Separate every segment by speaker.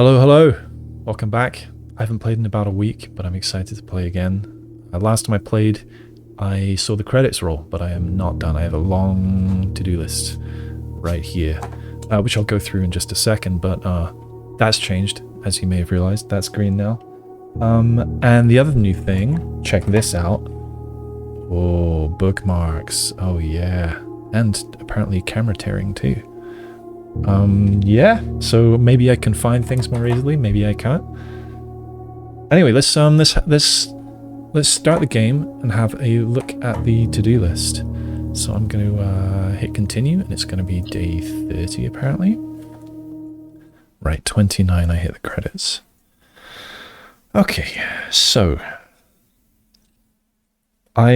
Speaker 1: Hello, hello. Welcome back. I haven't played in about a week, but I'm excited to play again. Last time I played, I saw the credits roll, but I am not done. I have a long to-do list right here, which I'll go through in just a second, but that's changed, as you may have realized. That's green now. And the other new thing, check this out. Oh, bookmarks. Oh, yeah. And apparently camera tearing, too. Yeah, so maybe I can find things more easily, maybe I can't. Anyway, let's start the game and have a look at the to-do list. So I'm going to hit continue, and it's going to be day 30 apparently. Right, 29 I hit the credits. Okay, so I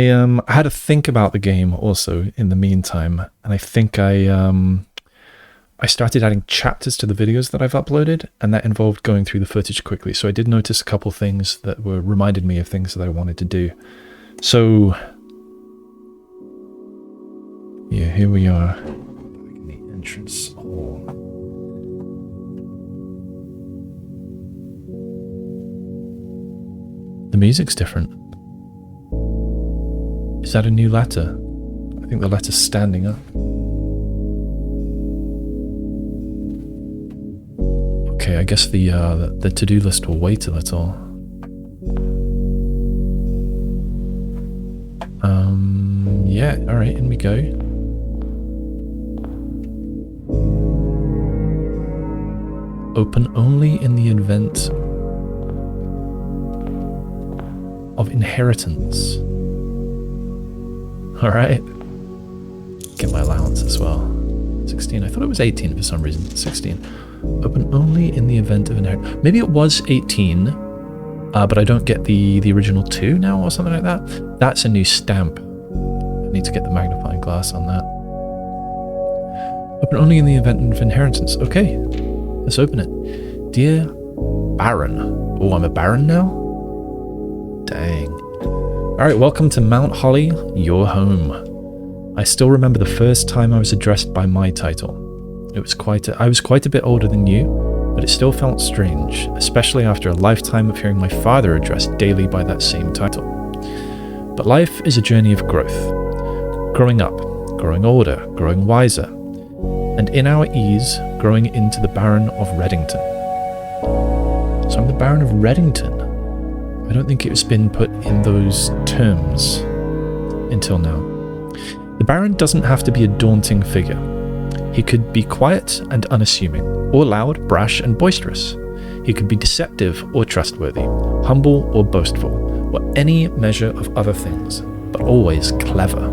Speaker 1: had to think about the game also in the meantime, and I think I started adding chapters to the videos that I've uploaded, and that involved going through the footage quickly. So I did notice a couple things that reminded me of things that I wanted to do. So yeah, here we are in the entrance hall. The music's different. Is that a new letter? I think the letter's standing up. Okay, I guess the to-do list will wait a little. Yeah, alright, in we go. Open only in the event of inheritance. Alright. Get my allowance as well. 16, I thought it was 18 for some reason. 16. Open only in the event of inheritance. Maybe it was 18, but I don't get the original 2 now or something like that. That's a new stamp. I need to get the magnifying glass on that. Open only in the event of inheritance. Okay, let's open it. Dear Baron. Oh, I'm a Baron now? Dang. Alright, welcome to Mount Holly, your home. I still remember the first time I was addressed by my title. I was quite a bit older than you, but it still felt strange, especially after a lifetime of hearing my father addressed daily by that same title. But life is a journey of growth. Growing up, growing older, growing wiser, and in our ease, growing into the Baron of Reddington. So I'm the Baron of Reddington. I don't think it's been put in those terms until now. The Baron doesn't have to be a daunting figure. He could be quiet and unassuming, or loud, brash, and boisterous. He could be deceptive or trustworthy, humble or boastful, or any measure of other things, but always clever.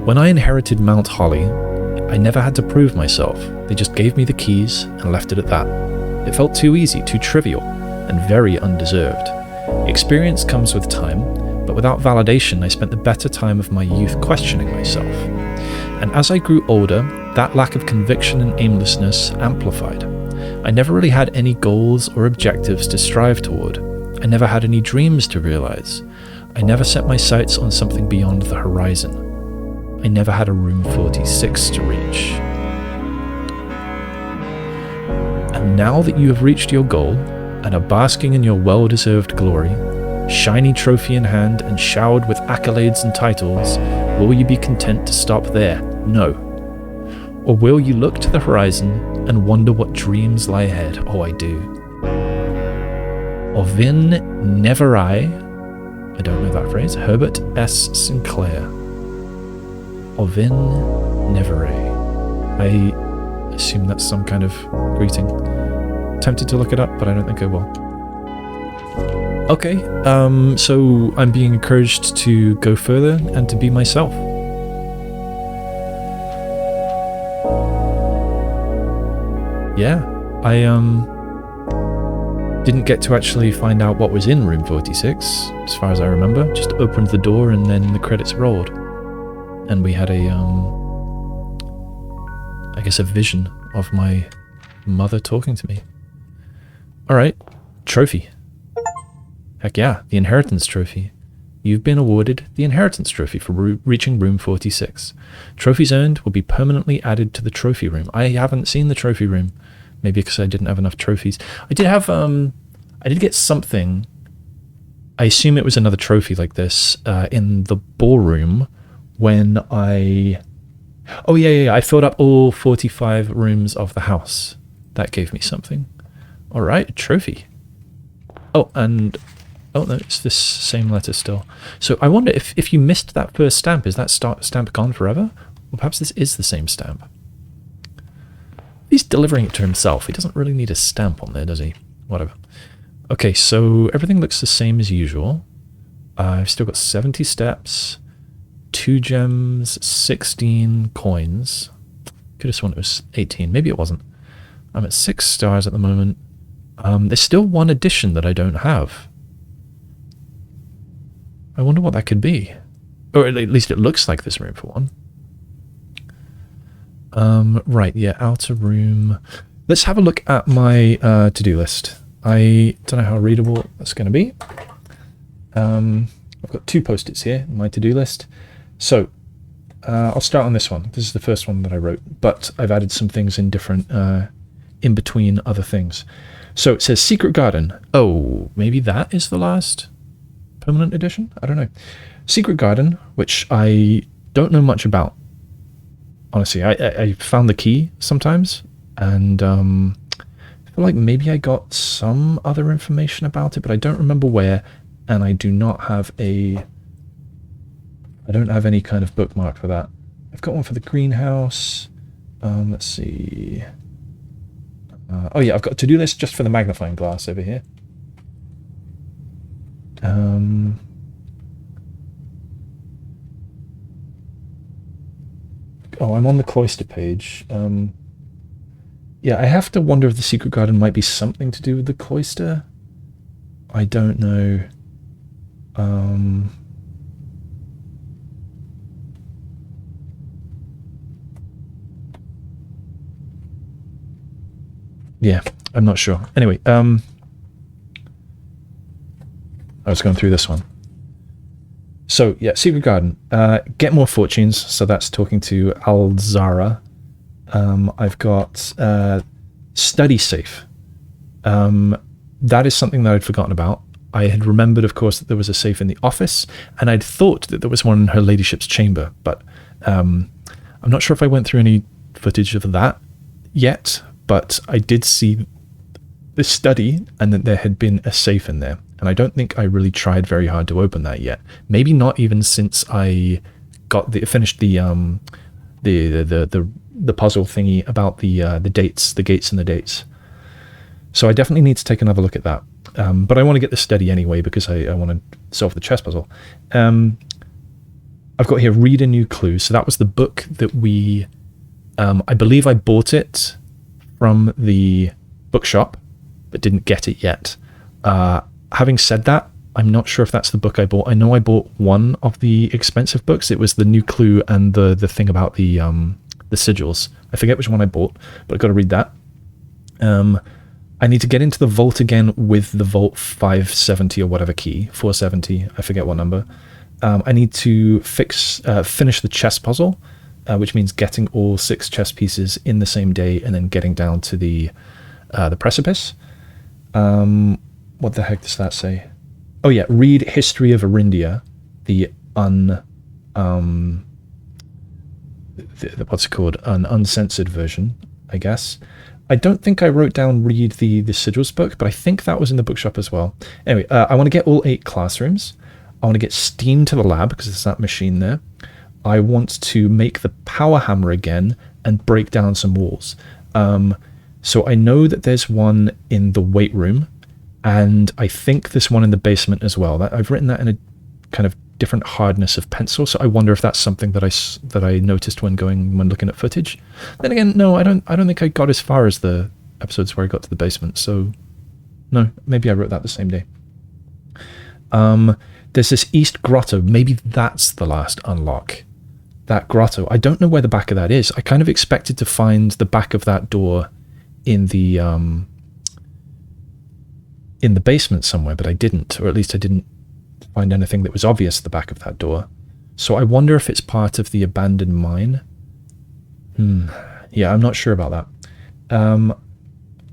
Speaker 1: When I inherited Mount Holly, I never had to prove myself. They just gave me the keys and left it at that. It felt too easy, too trivial, and very undeserved. Experience comes with time, but without validation, I spent the better time of my youth questioning myself. And as I grew older, that lack of conviction and aimlessness amplified. I never really had any goals or objectives to strive toward. I never had any dreams to realize. I never set my sights on something beyond the horizon. I never had a room 46 to reach. And now that you have reached your goal and are basking in your well-deserved glory, shiny trophy in hand and showered with accolades and titles, will you be content to stop there? No. Or will you look to the horizon and wonder what dreams lie ahead? Oh, I do. Ovin Neverai, I don't know that phrase, Herbert S. Sinclair. Ovin Neverai. I assume that's some kind of greeting. Tempted to look it up, but I don't think I will. Okay, so I'm being encouraged to go further and to be myself. Yeah, I didn't get to actually find out what was in room 46, as far as I remember. Just opened the door and then the credits rolled. And we had I guess a vision of my mother talking to me. Alright, trophy. Heck yeah, the inheritance trophy. You've been awarded the inheritance trophy for reaching room 46. Trophies earned will be permanently added to the trophy room. I haven't seen the trophy room, Maybe because I didn't have enough trophies. I did have, I did get something. I assume it was another trophy like this in the ballroom when I... Oh, yeah, I filled up all 45 rooms of the house. That gave me something. All right, a trophy. Oh, and... Oh, no, it's this same letter still. So I wonder if you missed that first stamp, is that stamp gone forever? Well, perhaps this is the same stamp. He's delivering it to himself. He doesn't really need a stamp on there, does he? Whatever. Okay, so everything looks the same as usual. I've still got 70 steps, 2 gems, 16 coins. Could have sworn it was 18. Maybe it wasn't. I'm at 6 stars at the moment. There's still one addition that I don't have. I wonder what that could be. Or at least it looks like there's room for one. Right, yeah, outer room. Let's have a look at my to-do list. I don't know how readable that's going to be. I've got 2 post-its here in my to-do list. So, I'll start on this one. This is the first one that I wrote, but I've added some things in different, in between other things. So it says Secret Garden. Oh, maybe that is the last permanent edition? I don't know. Secret Garden, which I don't know much about. Honestly, I found the key sometimes, and I feel like maybe I got some other information about it, but I don't remember where, and I do not have a... I don't have any kind of bookmark for that. I've got one for the greenhouse. Let's see... oh yeah, I've got a to-do list just for the magnifying glass over here. Oh, I'm on the cloister page. Yeah, I have to wonder if the secret garden might be something to do with the cloister. I don't know. Yeah, I'm not sure. Anyway, I was going through this one. So, yeah, Secret Garden. Get more fortunes. So that's talking to Alzara. I've got Study Safe. That is something that I'd forgotten about. I had remembered, of course, that there was a safe in the office, and I'd thought that there was one in Her Ladyship's chamber, but I'm not sure if I went through any footage of that yet, but I did see the study and that there had been a safe in there. And I don't think I really tried very hard to open that yet. Maybe not even since I got finished the puzzle thingy about the dates, the gates and the dates. So I definitely need to take another look at that. But I want to get the study anyway because I want to solve the chess puzzle. I've got here Read a New Clue. So that was the book that we, I believe I bought it from the bookshop, but didn't get it yet. Having said that, I'm not sure if that's the book I bought. I know I bought one of the expensive books. It was the New Clue and the thing about the sigils. I forget which one I bought, but I've got to read that. I need to get into the vault again with the vault 570 or whatever key, 470, I forget what number. I need to finish the chess puzzle, which means getting all 6 chess pieces in the same day and then getting down to the precipice. What the heck does that say? Oh yeah, read History of Arindia, the what's it called? An uncensored version, I guess. I don't think I wrote down read the sigils book, but I think that was in the bookshop as well. Anyway, I want to get all 8 classrooms. I want to get steam to the lab because there's that machine there. I want to make the power hammer again and break down some walls. So I know that there's one in the weight room, and I think there's one in the basement as well. I've written that in a kind of different hardness of pencil, so I wonder if that's something that I noticed when looking at footage. Then again, no, I don't think I got as far as the episodes where I got to the basement. So no, maybe I wrote that the same day. There's this East Grotto. Maybe that's the last unlock. That grotto. I don't know where the back of that is. I kind of expected to find the back of that door in the basement somewhere, but I didn't, or at least I didn't find anything that was obvious at the back of that door. So I wonder if it's part of the abandoned mine. Yeah, I'm not sure about that.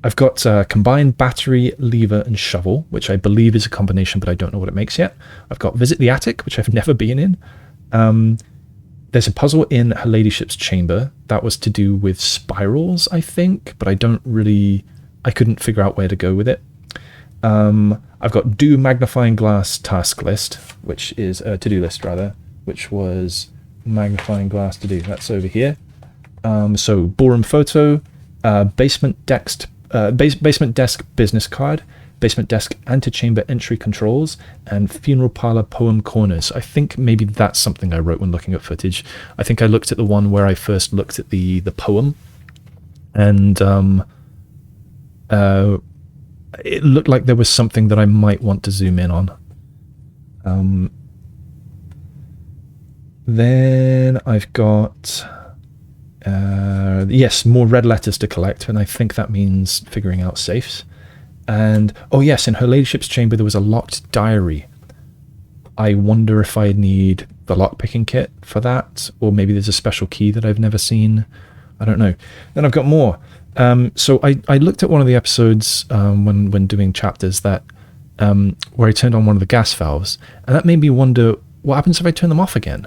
Speaker 1: I've got combined battery, lever, and shovel, which I believe is a combination, but I don't know what it makes yet. I've got visit the attic, which I've never been in. There's a puzzle in Her Ladyship's chamber that was to do with spirals, I think, but I couldn't figure out where to go with it. I've got do magnifying glass task list, which is a to-do list rather, which was magnifying glass to do. That's over here. So ballroom photo, basement desk business card, basement desk antechamber entry controls, and funeral parlor poem corners. I think maybe that's something I wrote when looking at footage. I think I looked at the one where I first looked at the poem, and it looked like there was something that I might want to zoom in on. Then I've got yes, more red letters to collect, and I think that means figuring out safes. And oh yes, in Her Ladyship's chamber there was a locked diary. I wonder if I need the lockpicking kit for that, or maybe there's a special key that I've never seen. I don't know. Then I've got more. So I looked at one of the episodes when doing chapters that where I turned on one of the gas valves, and that made me wonder what happens if I turn them off again.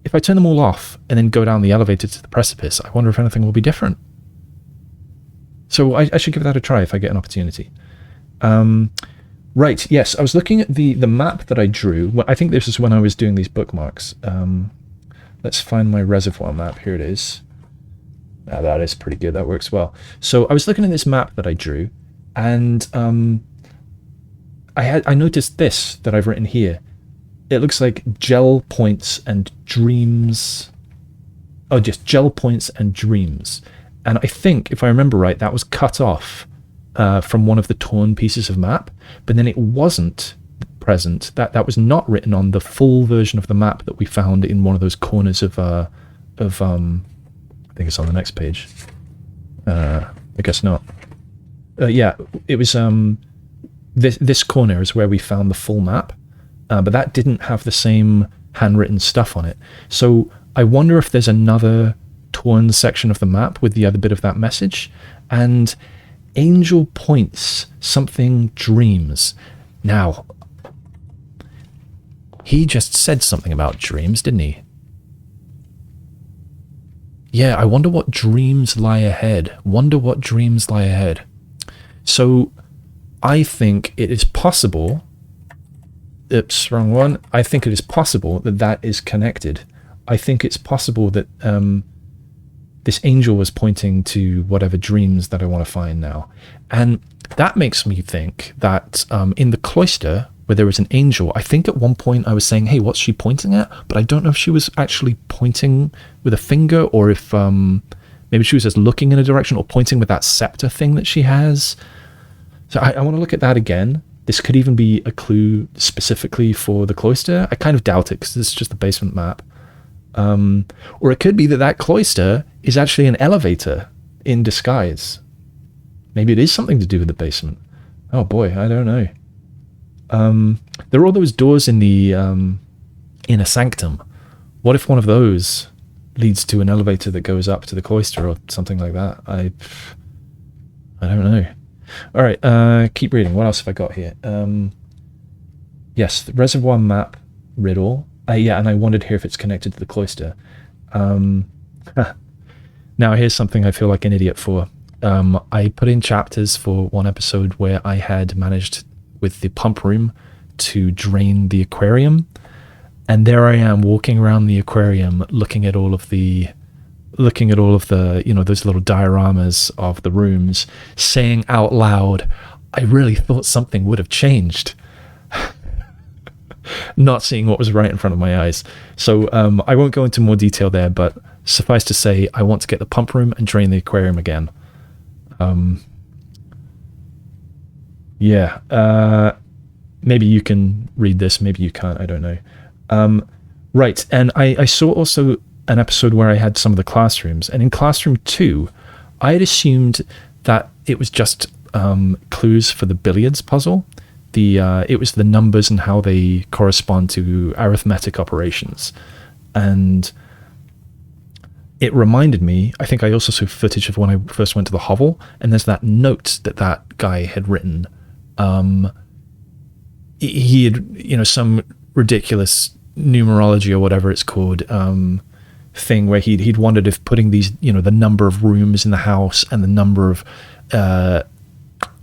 Speaker 1: If I turn them all off and then go down the elevator to the precipice, I wonder if anything will be different. So I should give that a try if I get an opportunity. Right, yes, I was looking at the map that I drew. I think this is when I was doing these bookmarks. Let's find my reservoir map. Here it is. That is pretty good. That works well. So I was looking at this map that I drew, and I noticed this that I've written here. It looks like gel points and dreams. Oh, just gel points and dreams. And I think, if I remember right, that was cut off from one of the torn pieces of map, but then it wasn't present. That was not written on the full version of the map that we found in one of those corners of I think it's on the next page. I guess not. Yeah, it was this corner is where we found the full map, but that didn't have the same handwritten stuff on it. So I wonder if there's another torn section of the map with the other bit of that message. And Angel points something dreams. Now, he just said something about dreams, didn't he? Yeah, I wonder what dreams lie ahead. Wonder what dreams lie ahead. So, I think it is possible... Oops, wrong one. I think it is possible that that is connected. I think it's possible that this angel was pointing to whatever dreams that I want to find now. And that makes me think that in the cloister, where there was an angel, I think at one point I was saying, hey, what's she pointing at? But I don't know if she was actually pointing with a finger, or if maybe she was just looking in a direction, or pointing with that scepter thing that she has. So I want to look at that again. This could even be a clue specifically for the cloister. I kind of doubt it, because this is just the basement map. Or it could be that that cloister is actually an elevator in disguise. Maybe it is something to do with the basement. Oh boy, I don't know. There are all those doors in the inner sanctum. What if one of those leads to an elevator that goes up to the cloister or something like that? I don't know. All right, keep reading. What else have I got here? Yes, the reservoir map riddle. Yeah, and I wondered here if it's connected to the cloister. Now, here's something I feel like an idiot for. I put in chapters for one episode where I had managed with the pump room to drain the aquarium, and there I am walking around the aquarium looking at all of the you know, those little dioramas of the rooms, saying out loud, I really thought something would have changed. Not seeing what was right in front of my eyes. So I won't go into more detail there, but suffice to say, I want to get the pump room and drain the aquarium again. Yeah, maybe you can read this, maybe you can't, I don't know. Right, and I saw also an episode where I had some of the classrooms, and in classroom 2, I had assumed that it was just clues for the billiards puzzle. It was the numbers and how they correspond to arithmetic operations. And it reminded me, I think I also saw footage of when I first went to the hovel, and there's that note that guy had written. He had, you know, some ridiculous numerology or whatever it's called, thing where he'd wondered if putting these, you know, the number of rooms in the house and the number of,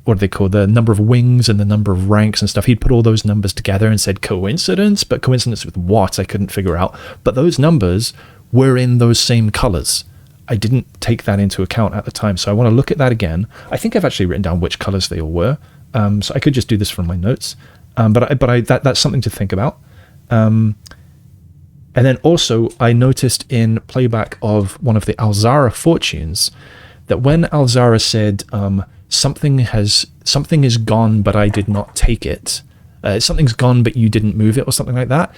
Speaker 1: what do they call, the number of wings and the number of ranks and stuff, he'd put all those numbers together and said coincidence, but coincidence with what, I couldn't figure out. But those numbers were in those same colors. I didn't take that into account at the time, so I want to look at that again. I think I've actually written down which colors they all were, so I could just do this from my notes, but that's something to think about. And then also I noticed in playback of one of the Alzara fortunes that when Alzara said something is gone but I did not take it, something's gone but you didn't move it, or something like that,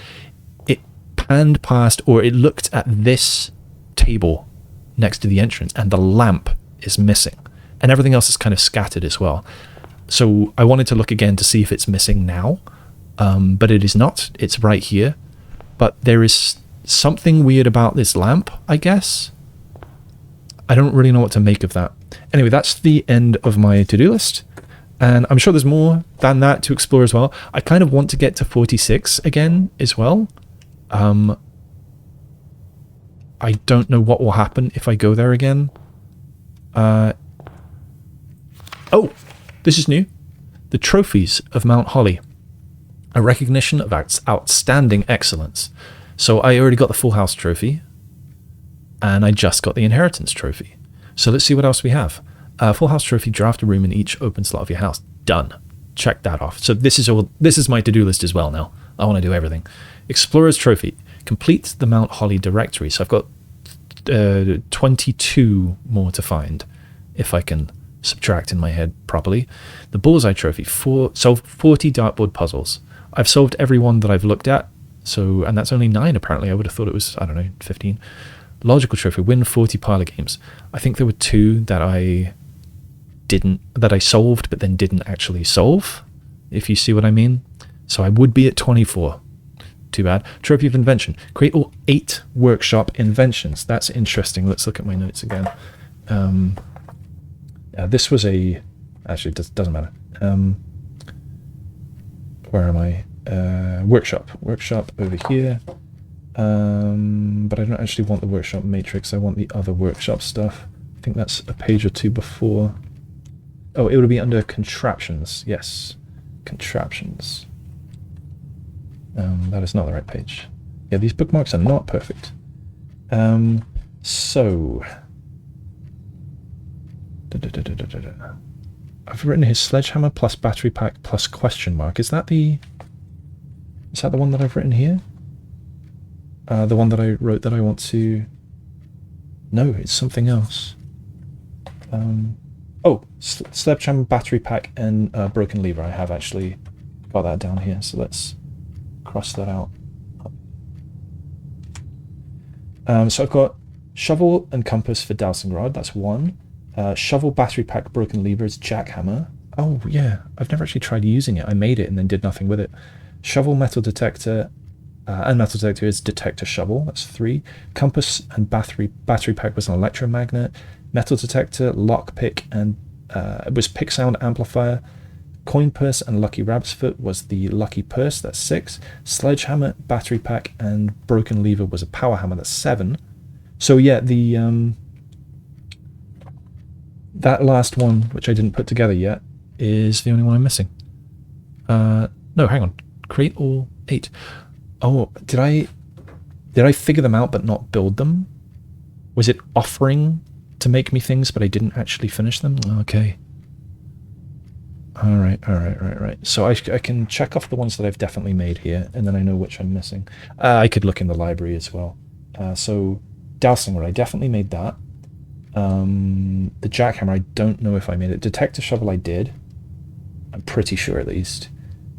Speaker 1: it panned past, or it looked at this table next to the entrance, and the lamp is missing, and everything else is kind of scattered as well. So I wanted to look again to see if it's missing now, but it is not. It's right here. But there is something weird about this lamp, I guess. I don't really know what to make of that. Anyway, that's the end of my to-do list, and I'm sure there's more than that to explore as well. I kind of want to get to 46 again as well. I don't know what will happen if I go there again. Oh, this is new. The Trophies of Mount Holly. A recognition of outstanding excellence. So I already got the Full House trophy, and I just got the Inheritance trophy. So let's see what else we have. Full House trophy, draft a room in each open slot of your house. Done. Check that off. So this is my to-do list as well now. I want to do everything. Explorer's trophy. Complete the Mount Holly directory. So I've got 22 more to find, if I can subtract in my head properly. The Bullseye trophy. Solved 40 dartboard puzzles. I've solved every one that I've looked at. So, and that's only 9 apparently. I would have thought it was, I don't know, 15. Logical trophy. Win 40 parlor games. I think there were 2 that I solved but then didn't actually solve, if you see what I mean. So I would be at 24. Too bad. Trophy of Invention. Create all 8 workshop inventions. That's interesting. Let's look at my notes again. This was a... Actually, it doesn't matter. Where am I? Workshop. Workshop over here. But I don't actually want the workshop matrix. I want the other workshop stuff. I think that's a page or 2 before. Oh, it would be under contraptions. Yes. Contraptions. That is not the right page. Yeah, these bookmarks are not perfect. So... I've written his sledgehammer plus battery pack plus question mark. Is that the one that I've written here? The one that I wrote that I want to... No, it's something else. Oh, sledgehammer, battery pack, and broken lever. I have actually got that down here, so let's cross that out. So I've got shovel and compass for dowsing rod. That's 1. Shovel, battery pack, broken lever is jackhammer. Oh yeah, I've never actually tried using it. I made it and then did nothing with it. Shovel, metal detector, and metal detector is detector shovel. That's 3. Compass and battery pack was an electromagnet. Metal detector, lockpick, and it was pick sound amplifier. Coin purse and lucky rabbit's foot was the lucky purse. That's 6. Sledgehammer, battery pack, and broken lever was a power hammer. That's 7. So yeah, the that last one, which I didn't put together yet, is the only one I'm missing. No, hang on. Create all 8. Oh, did I figure them out but not build them? Was it offering to make me things but I didn't actually finish them? Okay. Alright. So I can check off the ones that I've definitely made here, and then I know which I'm missing. I could look in the library as well. So, dowsing rod, I definitely made that. The jackhammer, I don't know if I made it. Detector shovel, I did. I'm pretty sure, at least.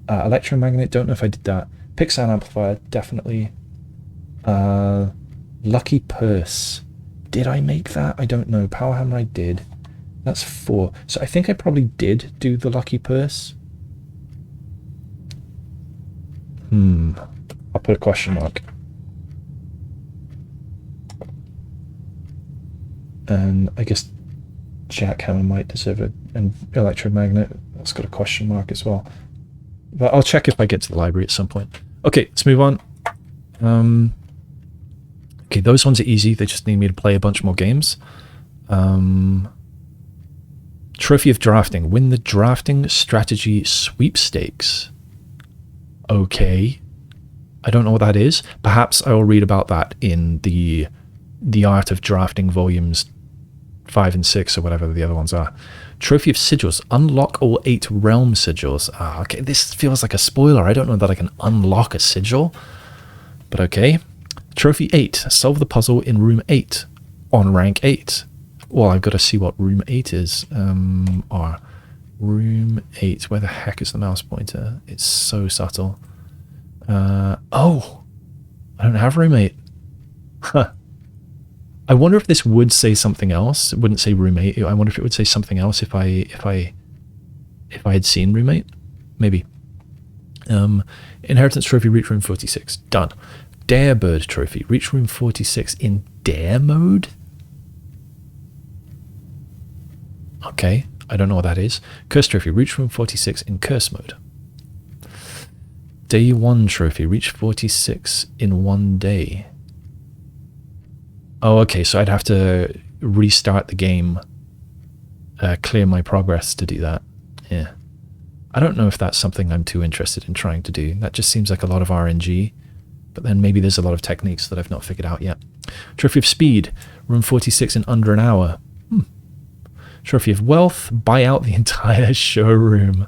Speaker 1: Electromagnet, don't know if I did that. Pick sound amplifier, definitely. Lucky purse, did I make that? I don't know. Power hammer, I did. That's 4. So I think I probably did do the lucky purse. I'll put a question mark. And I guess jackhammer might deserve an electromagnet. That's got a question mark as well. But I'll check if I get to the library at some point. Okay, let's move on. Okay, those ones are easy. They just need me to play a bunch more games. Trophy of drafting. Win the drafting strategy sweepstakes. Okay. I don't know what that is. Perhaps I will read about that in the Art of Drafting volumes 5 and 6 or whatever the other ones are. Trophy of sigils. Unlock all 8 realm sigils. Ah, okay, this feels like a spoiler. I don't know that I can unlock a sigil. But okay. Trophy 8. Solve the puzzle in room 8 on rank 8. Well, I've got to see what room 8 is. Room 8. Where the heck is the mouse pointer? It's so subtle. Oh! I don't have room 8. Huh. I wonder if this would say something else. It wouldn't say room 8. I wonder if it would say something else if I had seen room 8. Maybe. Inheritance trophy, reach room 46. Done. Dare bird trophy, reach room 46 in dare mode? Okay, I don't know what that is. Curse trophy, reach room 46 in curse mode. Day 1 trophy, reach 46 in 1 day. Oh, okay, so I'd have to restart the game, clear my progress to do that. Yeah. I don't know if that's something I'm too interested in trying to do. That just seems like a lot of RNG, but then maybe there's a lot of techniques that I've not figured out yet. Trophy of speed, room 46 in under an hour. Trophy of wealth, buy out the entire showroom.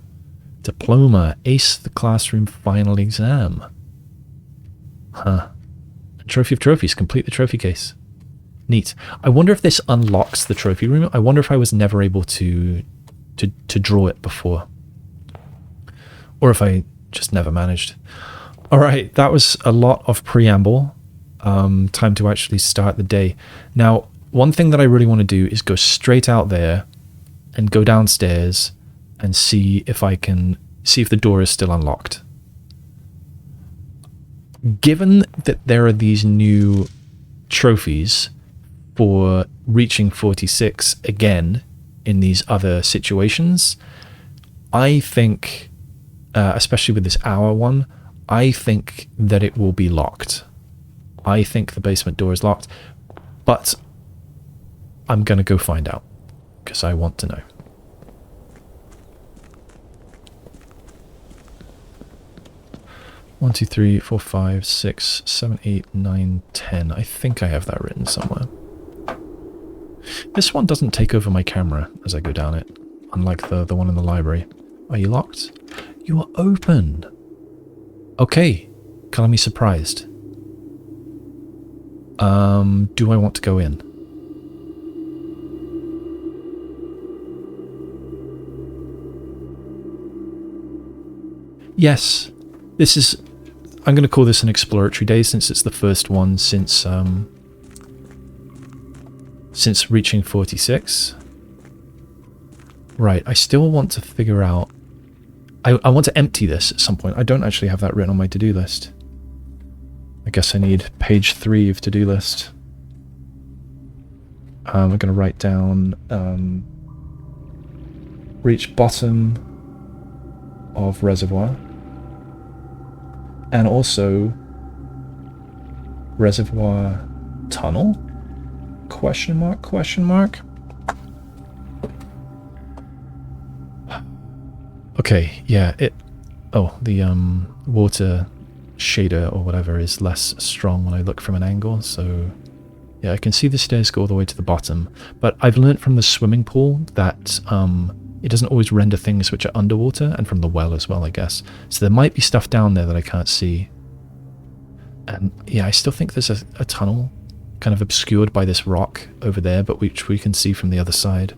Speaker 1: Diploma, ace the classroom final exam. Huh. Trophy of trophies, complete the trophy case. Neat. I wonder if this unlocks the trophy room. I wonder if I was never able to draw it before. Or if I just never managed. Alright, that was a lot of preamble. Time to actually start the day. Now, one thing that I really want to do is go straight out there and go downstairs and see if I can see if the door is still unlocked. Given that there are these new trophies for reaching 46 again in these other situations, I think, especially with this hour one, I think that it will be locked. I think the basement door is locked, but I'm going to go find out because I want to know. One, two, three, four, 5, 6, 7, 8, 9, 10. I think I have that written somewhere. This one doesn't take over my camera as I go down it, unlike the one in the library. Are you locked? You are open. Okay, color me surprised. Do I want to go in? Yes, this is... I'm going to call this an exploratory day since it's the first one since reaching 46. Right, I still want to figure out... I want to empty this at some point. I don't actually have that written on my to-do list. I guess I need page 3 of to-do list. I'm going to write down reach bottom of reservoir. And also reservoir tunnel? Question mark, question mark? Okay, yeah, the water shader or whatever is less strong when I look from an angle, so yeah, I can see the stairs go all the way to the bottom, but I've learnt from the swimming pool that it doesn't always render things which are underwater, and from the well as well, I guess. So there might be stuff down there that I can't see. And yeah, I still think there's a tunnel kind of obscured by this rock over there, but which we can see from the other side.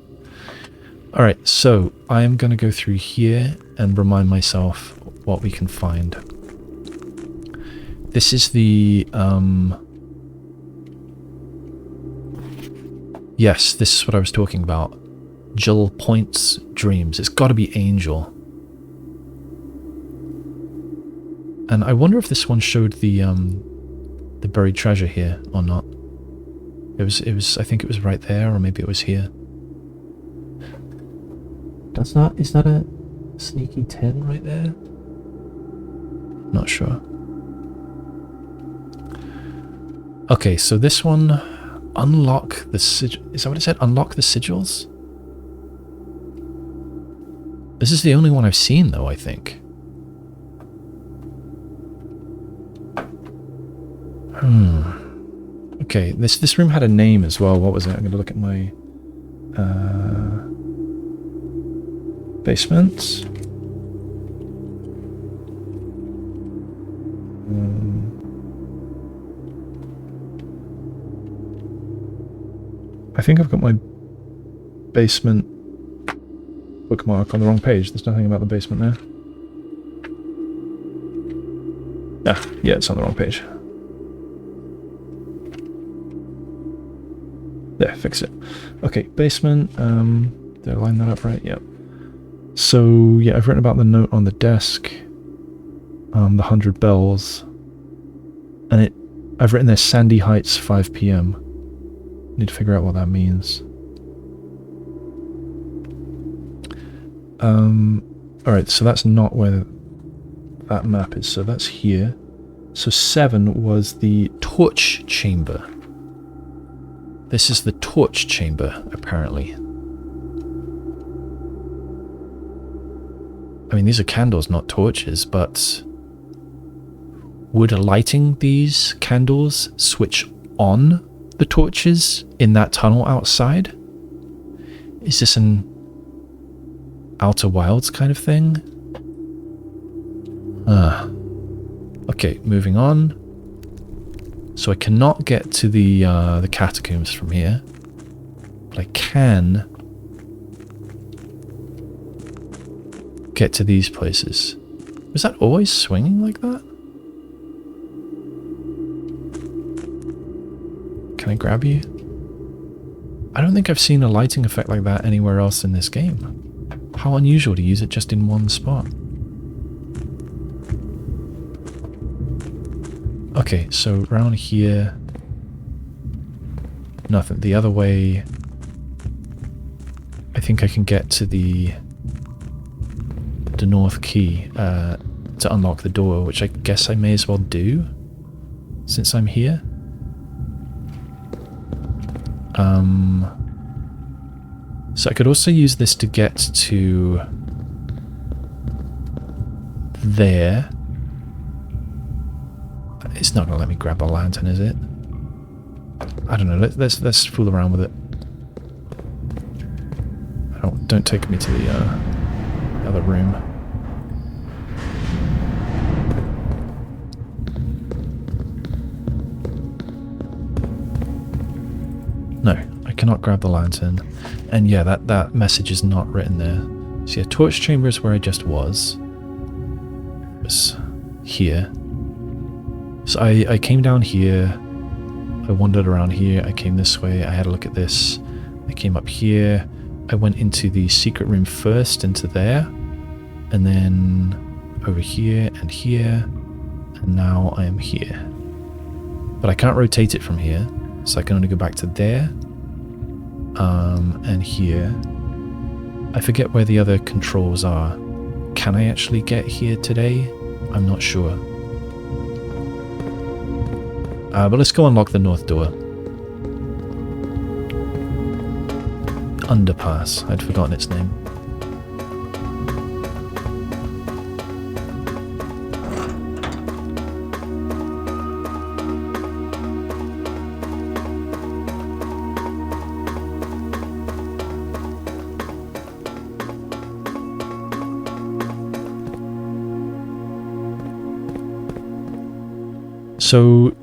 Speaker 1: Alright, so I'm going to go through here and remind myself what we can find. This is the... Yes, this is what I was talking about. Jill Point's dreams. It's got to be Angel. And I wonder if this one showed the buried treasure here or not. I think it was right there, or maybe it was here. Is that a sneaky 10 right there? Not sure. Okay, so this one, unlock the sigil. Is that what it said? Unlock the sigils? This is the only one I've seen, though, I think. Okay, this room had a name as well. What was it? I'm going to look at my basement. I think I've got my basement bookmark on the wrong page. There's nothing about the basement there. Ah, yeah, it's on the wrong page. There, fix it. Okay, basement. Did I line that up right? Yep. So, yeah, I've written about the note on the desk. The 100 bells. And I've written there Sandy Heights, 5 p.m. Need to figure out what that means. Alright, so that's not where that map is. So that's here. So 7 was the torch chamber. This is the torch chamber, apparently. I mean, these are candles, not torches, but would lighting these candles switch on the torches in that tunnel outside? Is this an Outer Wilds kind of thing? Okay, moving on. So I cannot get to the catacombs from here, but I can get to these places. Was that always swinging like that? Can I grab you? I don't think I've seen a lighting effect like that anywhere else in this game. How unusual to use it just in one spot. Okay, so around here, nothing. The other way, I think I can get to the north key to unlock the door, which I guess I may as well do since I'm here. So I could also use this to get to there. It's not going to let me grab a lantern, is it? I don't know. Let's fool around with it. Don't take me to the other room. No, I cannot grab the lantern. And yeah, that message is not written there. So yeah, torch chamber is where I just was. It was here. So I came down here, I wandered around here, I came this way, I had a look at this, I came up here, I went into the secret room first, into there, and then over here, and now I am here. But I can't rotate it from here, so I can only go back to there, and here. I forget where the other controls are. Can I actually get here today? I'm not sure. But let's go unlock the north door. Underpass. I'd forgotten its name. So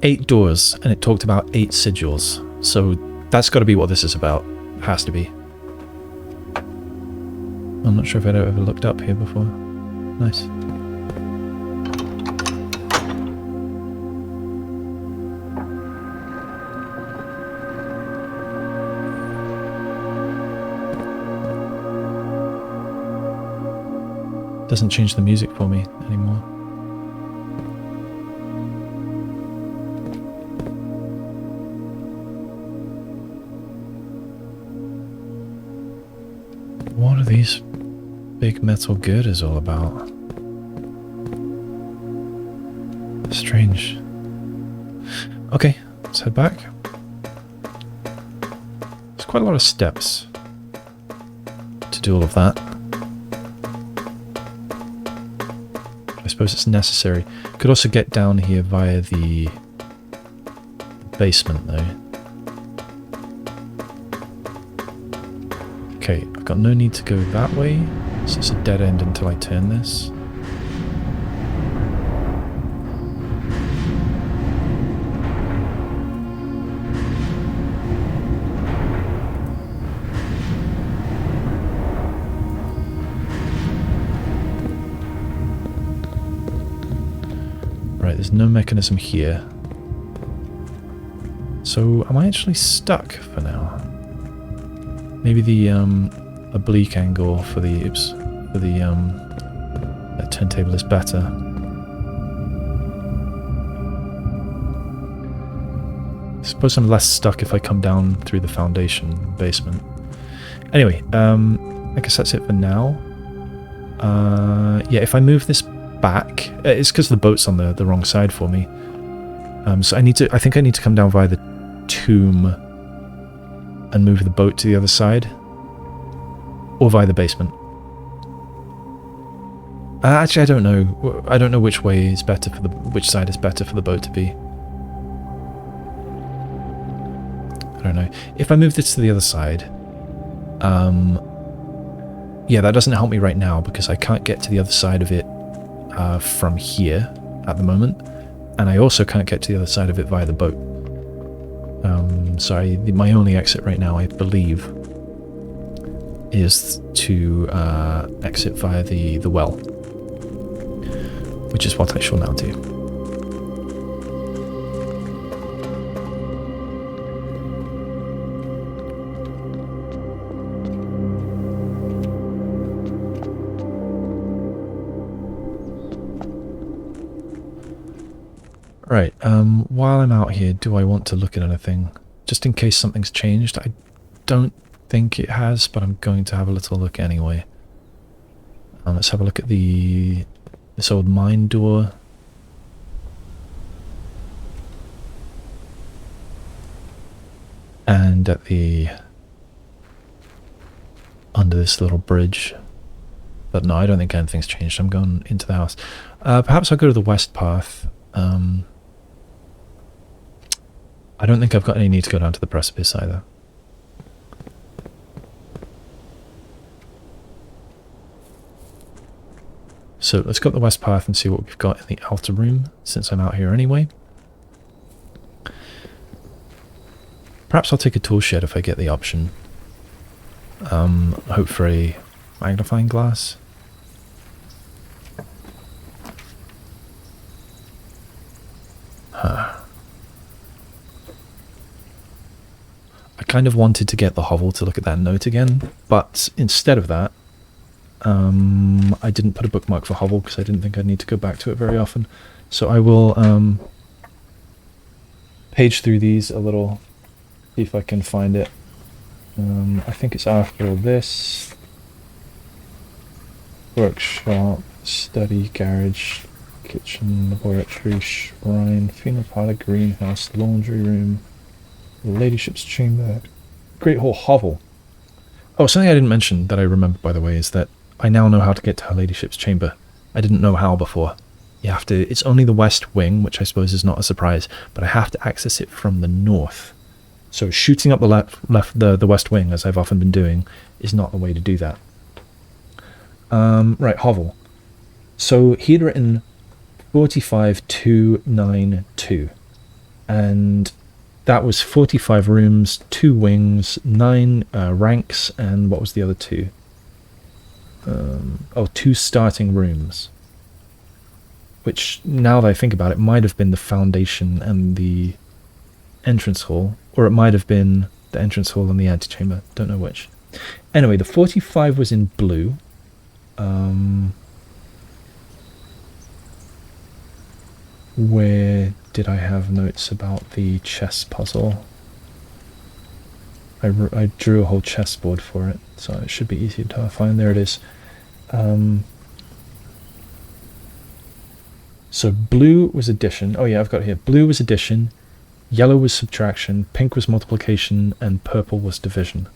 Speaker 1: 8 doors, and it talked about 8 sigils. So that's got to be what this is about. It has to be. I'm not sure if I'd ever looked up here before. Nice. Doesn't change the music for me anymore.
Speaker 2: big metal girder is all about. Strange. Okay, let's head back. There's quite a lot of steps to do all of that. I suppose it's necessary. Could also get down here via the basement though. Okay, I've got no need to go that way, so it's a dead end until I turn this. Right, there's no mechanism here. So am I actually stuck for now? Maybe the oblique angle for the turntable is better. I suppose I'm less stuck if I come down through the foundation basement. Anyway, I guess that's it for now. Yeah, if I move this back, it's because the boat's on the wrong side for me. So I think I need to come down via the tomb and move the boat to the other side, or via the basement. Actually, I don't know. I don't know which way is better for which side is better for the boat to be. I don't know. If I move this to the other side, yeah, that doesn't help me right now because I can't get to the other side of it from here at the moment, and I also can't get to the other side of it via the boat. So my only exit right now, I believe, is to exit via the well, which is what I shall now do. Right, while I'm out here, do I want to look at anything? Just in case something's changed. I don't think it has, but I'm going to have a little look anyway. Let's have a look at this old mine door. And at under this little bridge. But no, I don't think anything's changed. I'm going into the house. Perhaps I'll go to the west path. I don't think I've got any need to go down to the precipice either. So let's go up the west path and see what we've got in the outer room, since I'm out here anyway. Perhaps I'll take a tool shed if I get the option. Hope for a magnifying glass. Huh. I kind of wanted to get the hovel to look at that note again, but instead of that, I didn't put a bookmark for hovel because I didn't think I'd need to go back to it very often. So I will page through these a little, see if I can find it. I think it's after this. Workshop, study, garage, kitchen, laboratory, shrine, funeral parlour, greenhouse, laundry room, ladyship's chamber, great hall, hovel. Oh, something I didn't mention that I remember, by the way, is that I now know how to get to Her Ladyship's chamber. I didn't know how before. You have to, it's only the west wing, which I suppose is not a surprise, but I have to access it from the north. So shooting up the west wing, as I've often been doing, is not the way to do that. Right, hovel. So he'd written 45292, and that was 45 rooms, 2 wings, 9 ranks, and what was the other 2? 2 starting rooms. Which, now that I think about it, might have been the foundation and the entrance hall, or it might have been the entrance hall and the antechamber. Don't know which. Anyway, the 45 was in blue. Where did I have notes about the chess puzzle? I drew a whole chessboard for it, so it should be easy to find. There it is. So blue was addition. Oh yeah, I've got it here. Blue was addition, yellow was subtraction, pink was multiplication, and purple was division.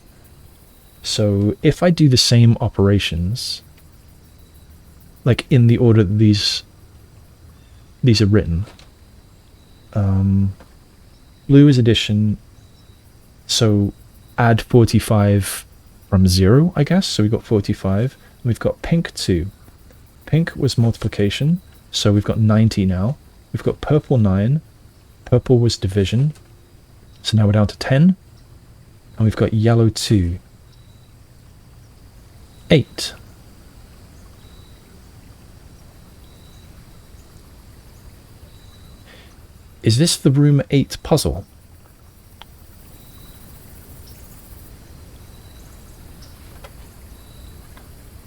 Speaker 2: So if I do the same operations, like in the order that these are written, blue is addition, so add 45 from 0, I guess. So we've got 45. And we've got pink 2. Pink was multiplication, so we've got 90 now. We've got purple 9. Purple was division, so now we're down to 10. And we've got yellow 2. 8. Is this the room 8 puzzle?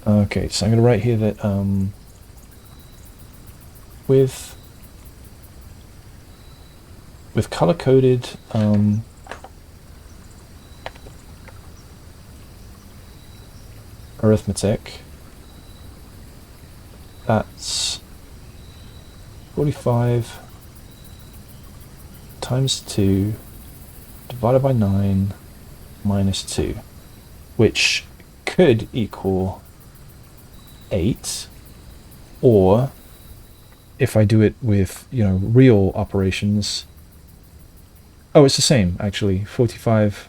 Speaker 2: Okay, so I'm going to write here that with color-coded arithmetic, that's 45 times 2 divided by 9 minus 2, which could equal 8, or if I do it with, real operations, oh, it's the same actually. 45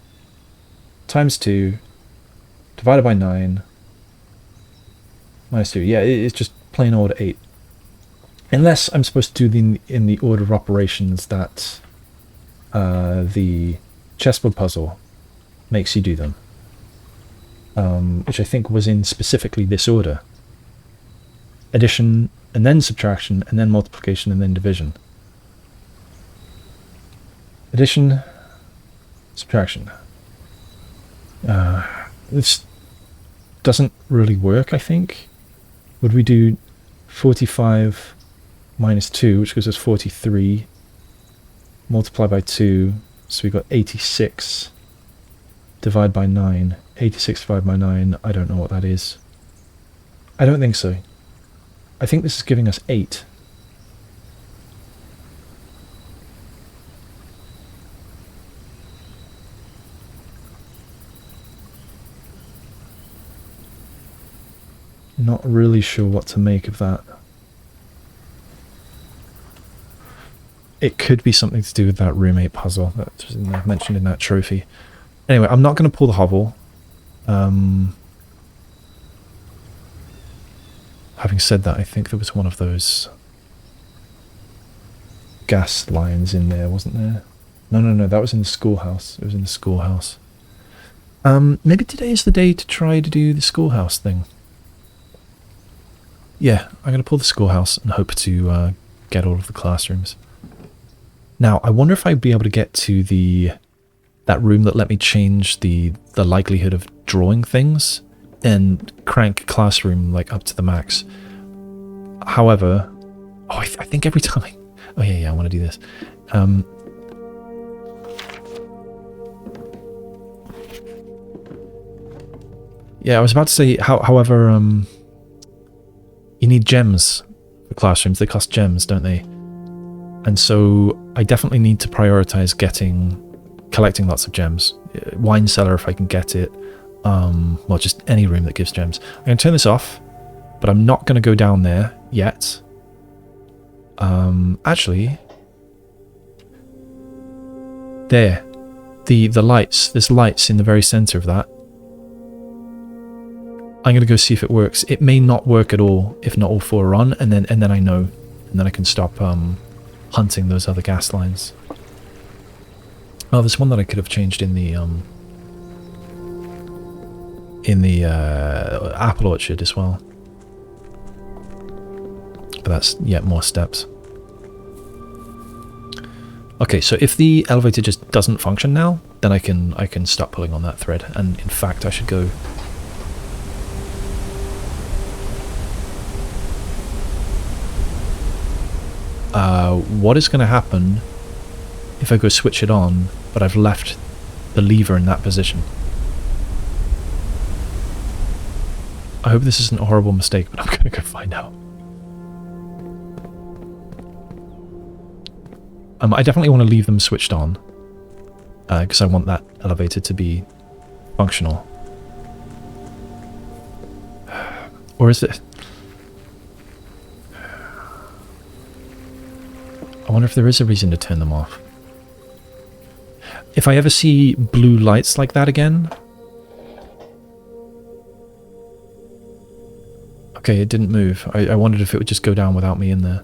Speaker 2: times 2 divided by 9 minus 2. Yeah, it's just plain old 8. Unless I'm supposed to do in the order of operations that the chessboard puzzle makes you do them, which I think was in specifically this order: addition, and then subtraction, and then multiplication, and then division. Addition, subtraction. This doesn't really work, I think. Would we do 45 minus 2, which gives us 43, multiply by 2, so we've got 86, divide by 9. 86 divided by 9, I don't know what that is. I don't think so. I think this is giving us 8. Not really sure what to make of that. It could be something to do with that room 8 puzzle that was mentioned in that trophy. Anyway, I'm not going to pull the hovel. Having said that, I think there was one of those gas lines in there, wasn't there? No, that was in the schoolhouse. It was in the schoolhouse. Maybe today is the day to try to do the schoolhouse thing. Yeah, I'm going to pull the schoolhouse and hope to get all of the classrooms. Now, I wonder if I'd be able to get to that room that let me change the likelihood of drawing things and crank classroom like up to the max. However, I think every time oh yeah, I want to do this. Yeah, I was about to say, however, you need gems for classrooms. They cost gems, don't they? And so I definitely need to prioritize collecting lots of gems. Wine cellar if I can get it. Well, just any room that gives gems. I'm going to turn this off, but I'm not going to go down there yet. Actually, there, the lights. There's lights in the very center of that. I'm going to go see if it works. It may not work at all if not all 4 are on, and then I know, and then I can stop hunting those other gas lines. Oh, there's one that I could have changed in the apple orchard as well. But that's yet more steps. Okay, so if the elevator just doesn't function now, then I can stop pulling on that thread. And in fact, I should go. What is going to happen if I go switch it on, but I've left the lever in that position?
Speaker 1: I hope this isn't a horrible mistake, but I'm going to go find out. I definitely want to leave them switched on. Because I want that elevator to be functional. Or is it... I wonder if there is a reason to turn them off. If I ever see blue lights like that again... Okay, it didn't move. I wondered if it would just go down without me in there.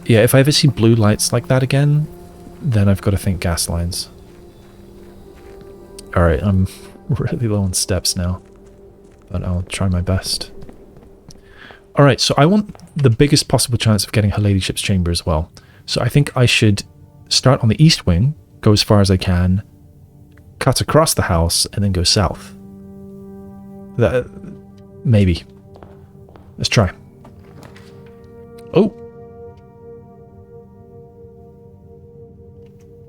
Speaker 1: Yeah, if I ever see blue lights like that again, then I've got to think gas lines. Alright, I'm really low on steps now. But I'll try my best. Alright, so I want the biggest possible chance of getting Her Ladyship's chamber as well. So I think I should start on the east wing, go as far as I can, cut across the house, and then go south. That, maybe. Let's try. Oh!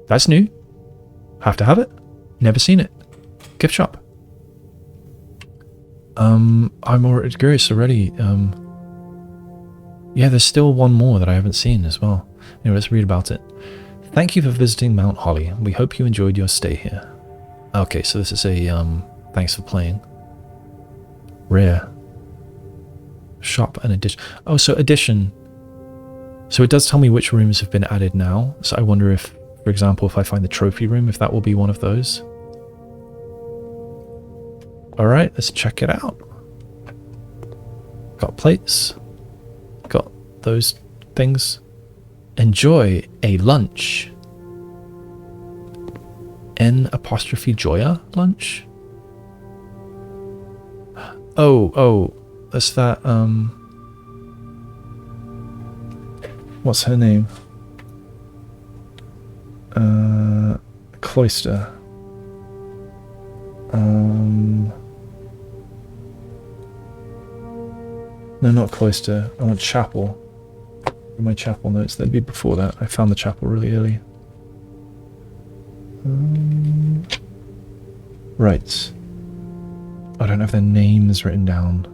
Speaker 1: That's new. Have to have it. Never seen it. Gift shop. I'm already curious already. Yeah, there's still one more that I haven't seen as well. Anyway, let's read about it. Thank you for visiting Mount Holly. We hope you enjoyed your stay here. Okay, so this is a, thanks for playing. Rare. Shop and addition. Oh, so addition. So it does tell me which rooms have been added now. So I wonder if, for example, if I find the trophy room, if that will be one of those. Alright, let's check it out. Got plates. Got those things. Enjoy a lunch. N''Joya lunch? Oh, that's that, what's her name? Cloister. No, not Cloister. I want Chapel. In my Chapel notes, that'd be before that. I found the Chapel really early. Right. I don't have their names written down.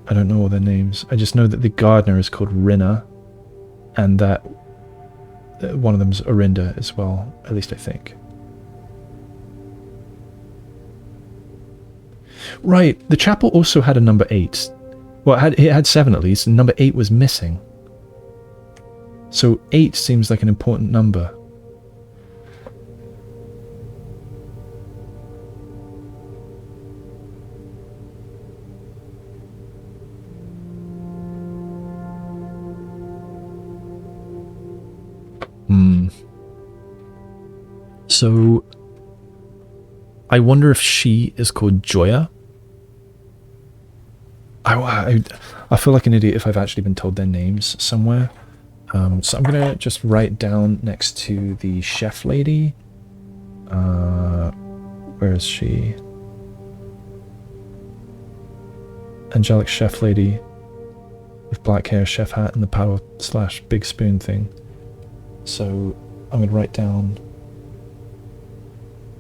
Speaker 1: I don't know all their names. I just know that the gardener is called Rinna, and that one of them's Orinda as well, at least I think. Right, the chapel also had a number 8. Well, it had 7 at least, and number 8 was missing. So 8 seems like an important number. So, I wonder if she is called Joya. I feel like an idiot if I've actually been told their names somewhere. So I'm going to just write down next to the chef lady. Where is she? Angelic chef lady with black hair, chef hat, and the power / big spoon thing. So I'm going to write down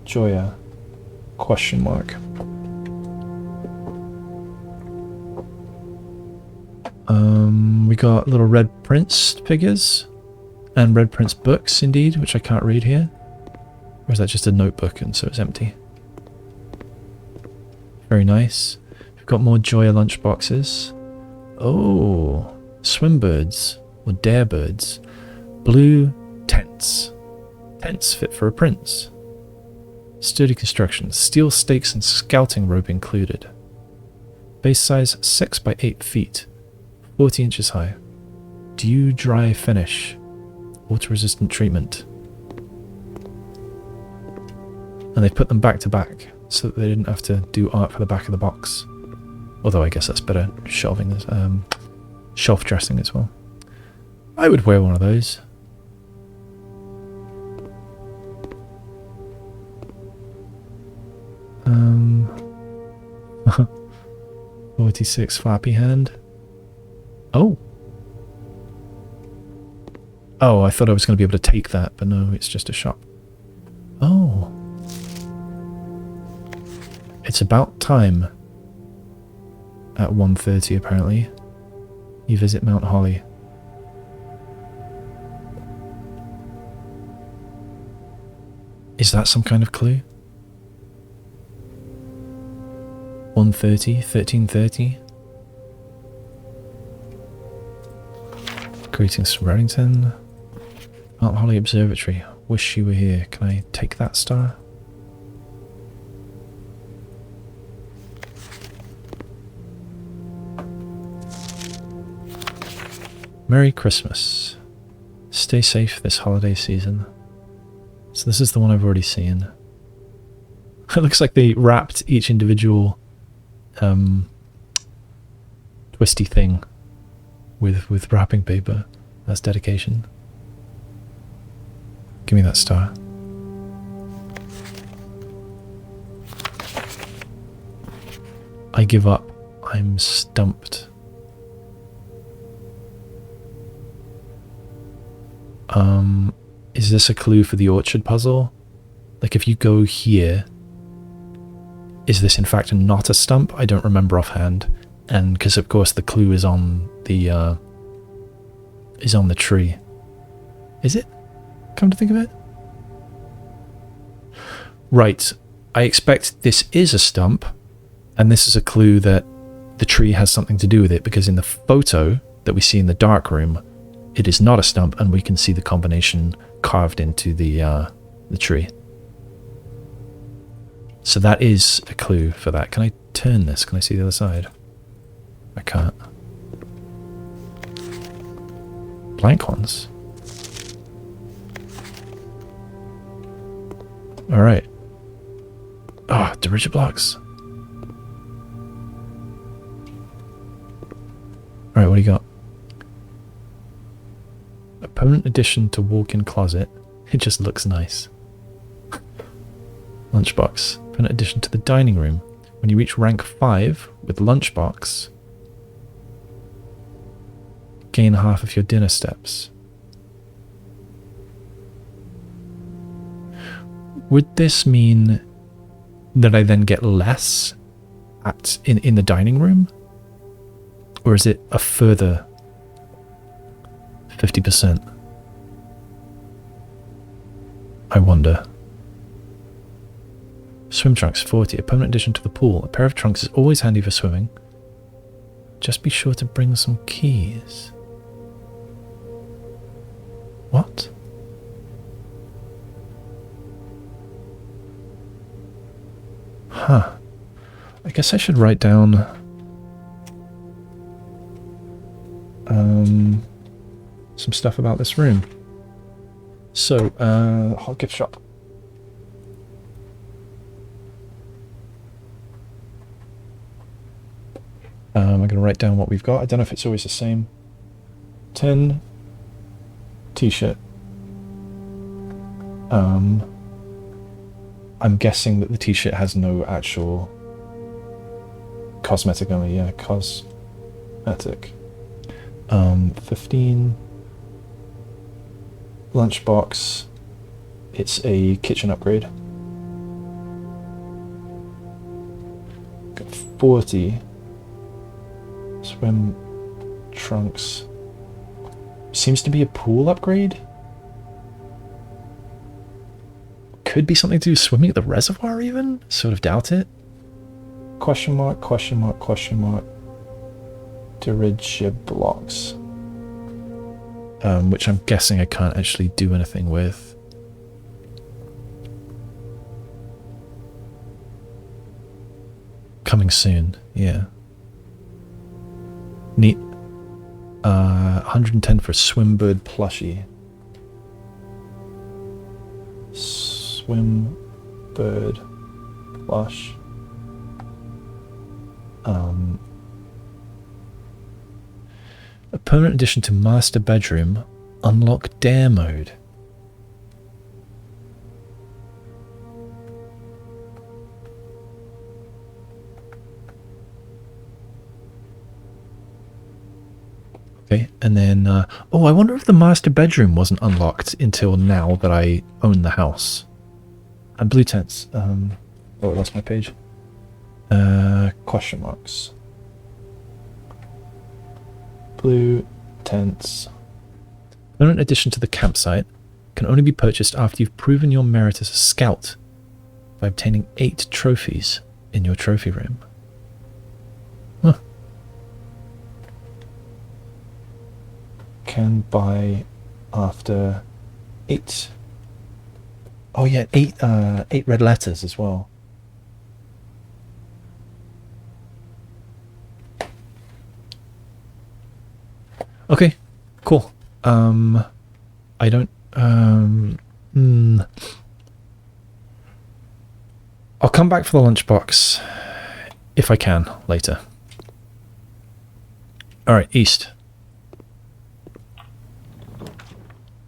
Speaker 1: Joya ? We got little Red Prince figures and Red Prince books, indeed, which I can't read here. Or is that just a notebook and so it's empty? Very nice. We've got more Joya lunchboxes. Oh, swimbirds or darebirds. Blue tents. Tents fit for a prince. Sturdy construction, steel stakes and scouting rope included. Base size 6 by 8 feet, 40 inches high. Dew dry finish, water resistant treatment. And they put them back to back so that they didn't have to do art for the back of the box. Although I guess that's better shelving, shelf dressing as well. I would wear one of those. 46 flappy hand. Oh. Oh, I thought I was going to be able to take that, but no, it's just a shop. Oh. It's about time. At 1:30 apparently. You visit Mount Holly. Is that some kind of clue? 1:30, 13:30. Greetings from Reddington. Mount Holly Observatory. Wish you were here. Can I take that star? Merry Christmas. Stay safe this holiday season. So this is the one I've already seen. It looks like they wrapped each individual twisty thing with wrapping paper. That's dedication. Give me that star. I give up. I'm stumped. Is this a clue for the orchard puzzle? Like if you go here, is this in fact not a stump? I don't remember offhand. And because of course the clue is on the tree. Is it? Come to think of it? Right. I expect this is a stump, and this is a clue that the tree has something to do with it, because in the photo that we see in the dark room, it is not a stump, and we can see the combination carved into the tree. So that is a clue for that. Can I turn this? Can I see the other side? I can't. Blank ones. Alright. Ah, derivative blocks. Alright, what do you got? A permanent addition to walk-in closet. It just looks nice. Lunchbox. Permanent addition to the dining room. When you reach rank 5 with lunchbox, gain half of your dinner steps. Would this mean that I then get less in the dining room? Or is it a further 50%? I wonder. Swim trunks 40, a permanent addition to the pool. A pair of trunks is always handy for swimming. Just be sure to bring some keys. What? Huh. I guess I should write down some stuff about this room. So, hot gift shop. I'm going to write down what we've got. I don't know if it's always the same. 10 t-shirt. I'm guessing that the t-shirt has no actual cosmetic only. Yeah, cosmetic. 15 lunchbox. It's a kitchen upgrade. Got 40 swim trunks. Seems to be a pool upgrade. Could be something to do with swimming at the reservoir even? Sort of doubt it. Question mark, question mark, question mark. Derivative blocks. Which I'm guessing I can't actually do anything with. Coming soon, yeah. Neat. 110 for Swimbird plushie. Swimbird plush. A permanent addition to master bedroom. Unlock dare mode. Okay, and then, oh, I wonder if the master bedroom wasn't unlocked until now that I own the house. And blue tents. Oh, I lost my page.
Speaker 2: Question marks. Blue tents.
Speaker 1: Permanent addition to the campsite can only be purchased after you've proven your merit as a scout by obtaining 8 trophies in your trophy room. Huh.
Speaker 2: Can buy after 8. Oh yeah, 8 red letters as well.
Speaker 1: Okay, cool. I don't I'll come back for the lunchbox if I can later. Alright, east.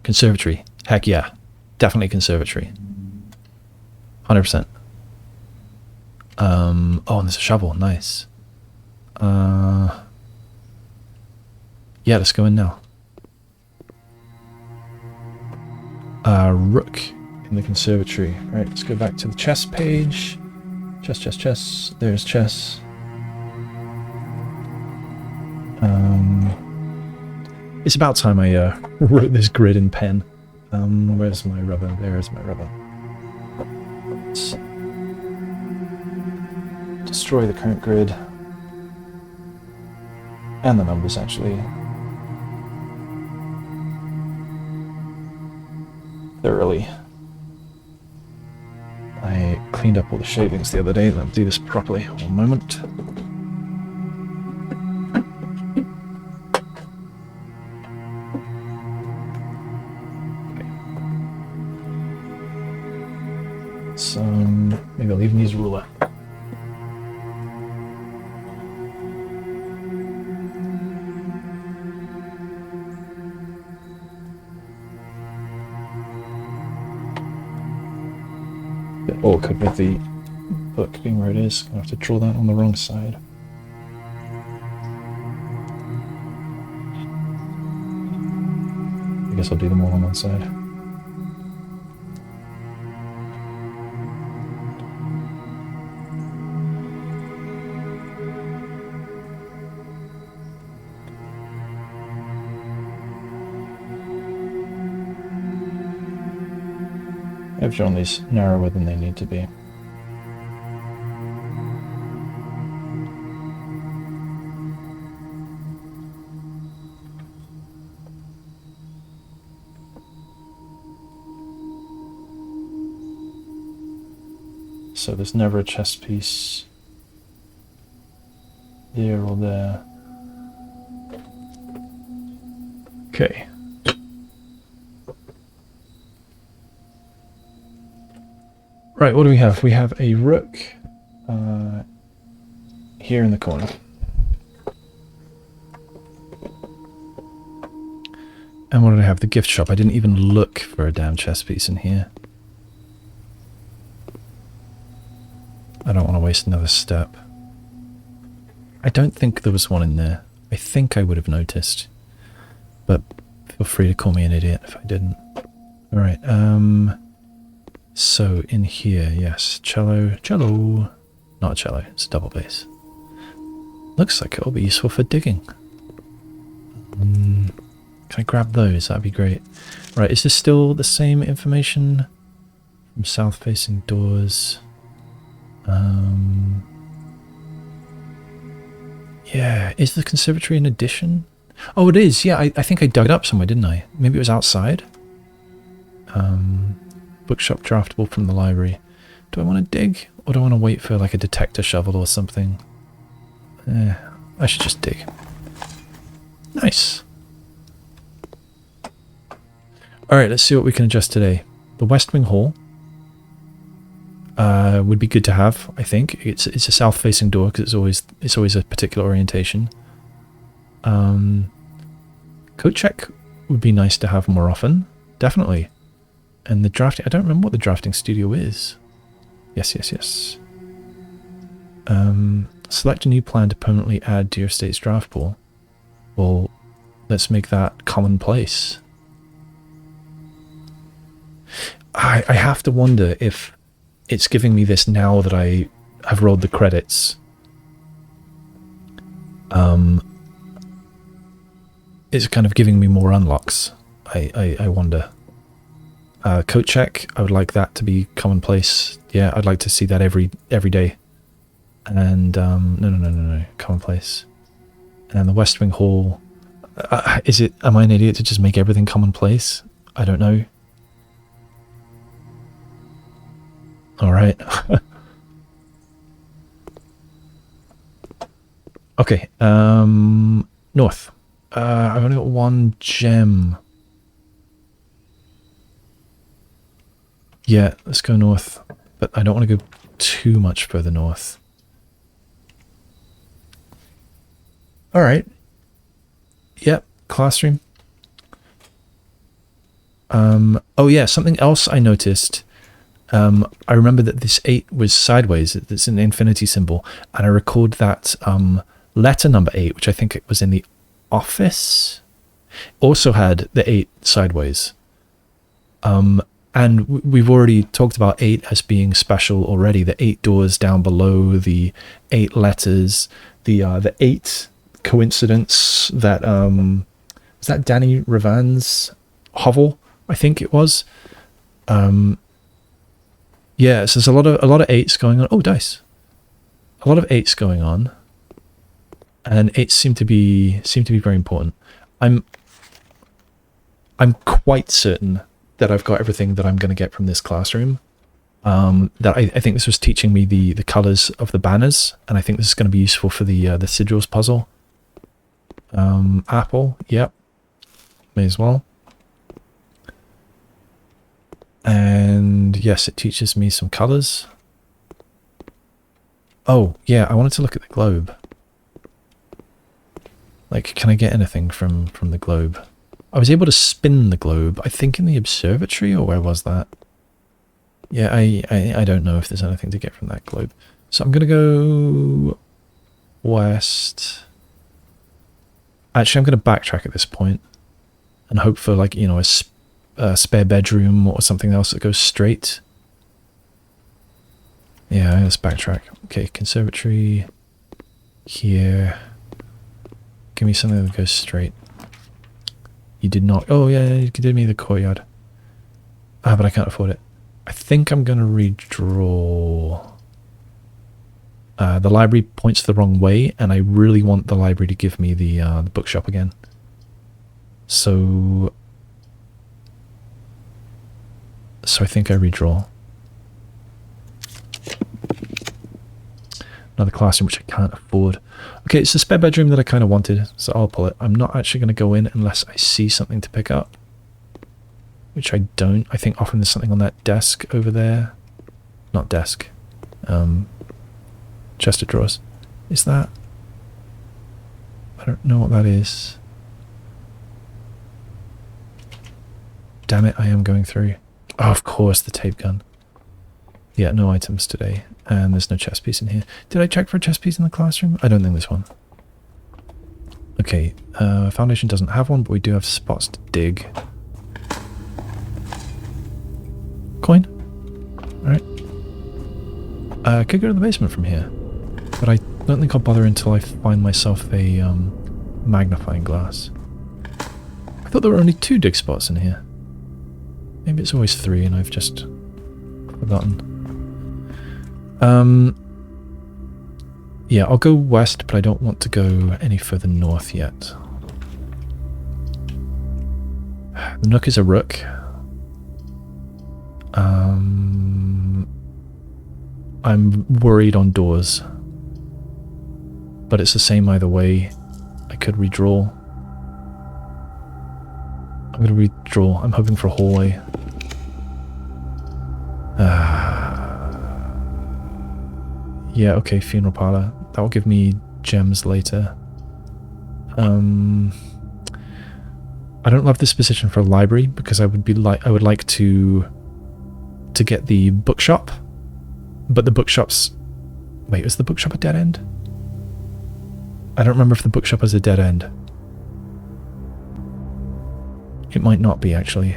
Speaker 1: Conservatory. Heck yeah. Definitely conservatory. 100%. Oh, and there's a shovel. Nice. Yeah, let's go in now. Rook in the conservatory. Right, let's go back to the chess page. Chess. There's chess. It's about time I wrote this grid in pen. Where's my rubber? There's my rubber. Let's destroy the current grid. And the numbers, actually. Thoroughly. I cleaned up all the shavings the other day. Let me do this properly. One moment. Okay. So maybe I'll even use a ruler. Bit awkward with the book being where it is. I have to draw that on the wrong side. I guess I'll do them all on one side. I've drawn these narrower than they need to be. So there's never a chess piece there or there. Okay. Right, what do we have? We have a rook here in the corner. And what did I have? The gift shop. I didn't even look for a damn chess piece in here. I don't want to waste another step. I don't think there was one in there. I think I would have noticed. But feel free to call me an idiot if I didn't. Alright, so in here, yes, cello, not a cello, it's a double bass. Looks like it'll be useful for digging. Can I grab those? That'd be great. Right, is this still the same information from south-facing doors? Yeah, is the conservatory an addition? Oh, it is. Yeah, I think I dug it up somewhere, didn't I? Maybe it was outside. Bookshop draftable from the library. Do I want to dig? Or do I want to wait for like a detector shovel or something? I should just dig. Nice. Alright, let's see what we can adjust today. The West Wing Hall would be good to have, I think. It's a south-facing door because it's always a particular orientation. Coat check would be nice to have more often. Definitely. And the drafting, I don't remember what the drafting studio is. Yes. Select a new plan to permanently add to your estate's draft pool. Well, let's make that commonplace. I have to wonder if it's giving me this now that I have rolled the credits, it's kind of giving me more unlocks. I wonder. Coat check, I would like that to be commonplace. Yeah, I'd like to see that every day. And no, commonplace. And the West Wing Hall, am I an idiot to just make everything commonplace? I don't know. Alright. Okay, north. I've only got one gem. Yeah, let's go north, but I don't want to go too much further north. Alright. Yep, classroom. Oh yeah, something else I noticed. I remember that this 8 was sideways. It's an infinity symbol. And I recalled that letter number 8, which I think it was in the office, also had the 8 sideways. And we've already talked about 8 as being special already. The 8 doors down below, the 8 letters, the 8 coincidence that was that Danny Revan's hovel, I think it was. Yeah, so there's a lot of 8s going on. Oh, dice. A lot of 8s going on. And 8s seem to be very important. I'm quite certain that I've got everything that I'm going to get from this classroom. That I think this was teaching me the colors of the banners, and I think this is going to be useful for the sigils puzzle. Apple, yep, may as well. And yes, it teaches me some colors. Oh yeah, I wanted to look at the globe. Like, can I get anything from the globe? I was able to spin the globe, I think in the observatory, or where was that? Yeah, I don't know if there's anything to get from that globe. So I'm going to go west. Actually, I'm going to backtrack at this point and hope for, like, you know, a spare bedroom or something else that goes straight. Yeah, let's backtrack. Okay, conservatory here. Give me something that goes straight. You did not. Oh yeah, you did me the courtyard. Ah, but I can't afford it. I think I'm going to redraw. The library points the wrong way, and I really want the library to give me the bookshop again. So I think I redraw. Another classroom which I can't afford. Okay, it's a spare bedroom that I kind of wanted, so I'll pull it. I'm not actually going to go in unless I see something to pick up. Which I don't. I think often there's something on that desk over there. Not desk. Chest of drawers. Is that? I don't know what that is. Damn it, I am going through. Oh, of course, the tape gun. Yeah, no items today. And there's no chess piece in here. Did I check for a chess piece in the classroom? I don't think there's one. Okay, Foundation doesn't have one, but we do have spots to dig. Coin. Alright. I could go to the basement from here. But I don't think I'll bother until I find myself a magnifying glass. I thought there were only 2 dig spots in here. Maybe it's always 3 and I've just forgotten. Yeah, I'll go west, but I don't want to go any further north yet. The Nook is a rook. I'm worried on doors. But it's the same either way. I could redraw. I'm going to redraw. I'm hoping for a hallway. Yeah, okay, funeral parlor. That will give me gems later. I don't love this position for a library because I would like to get the bookshop, but the bookshop's. Wait, is the bookshop a dead end? I don't remember if the bookshop is a dead end. It might not be actually.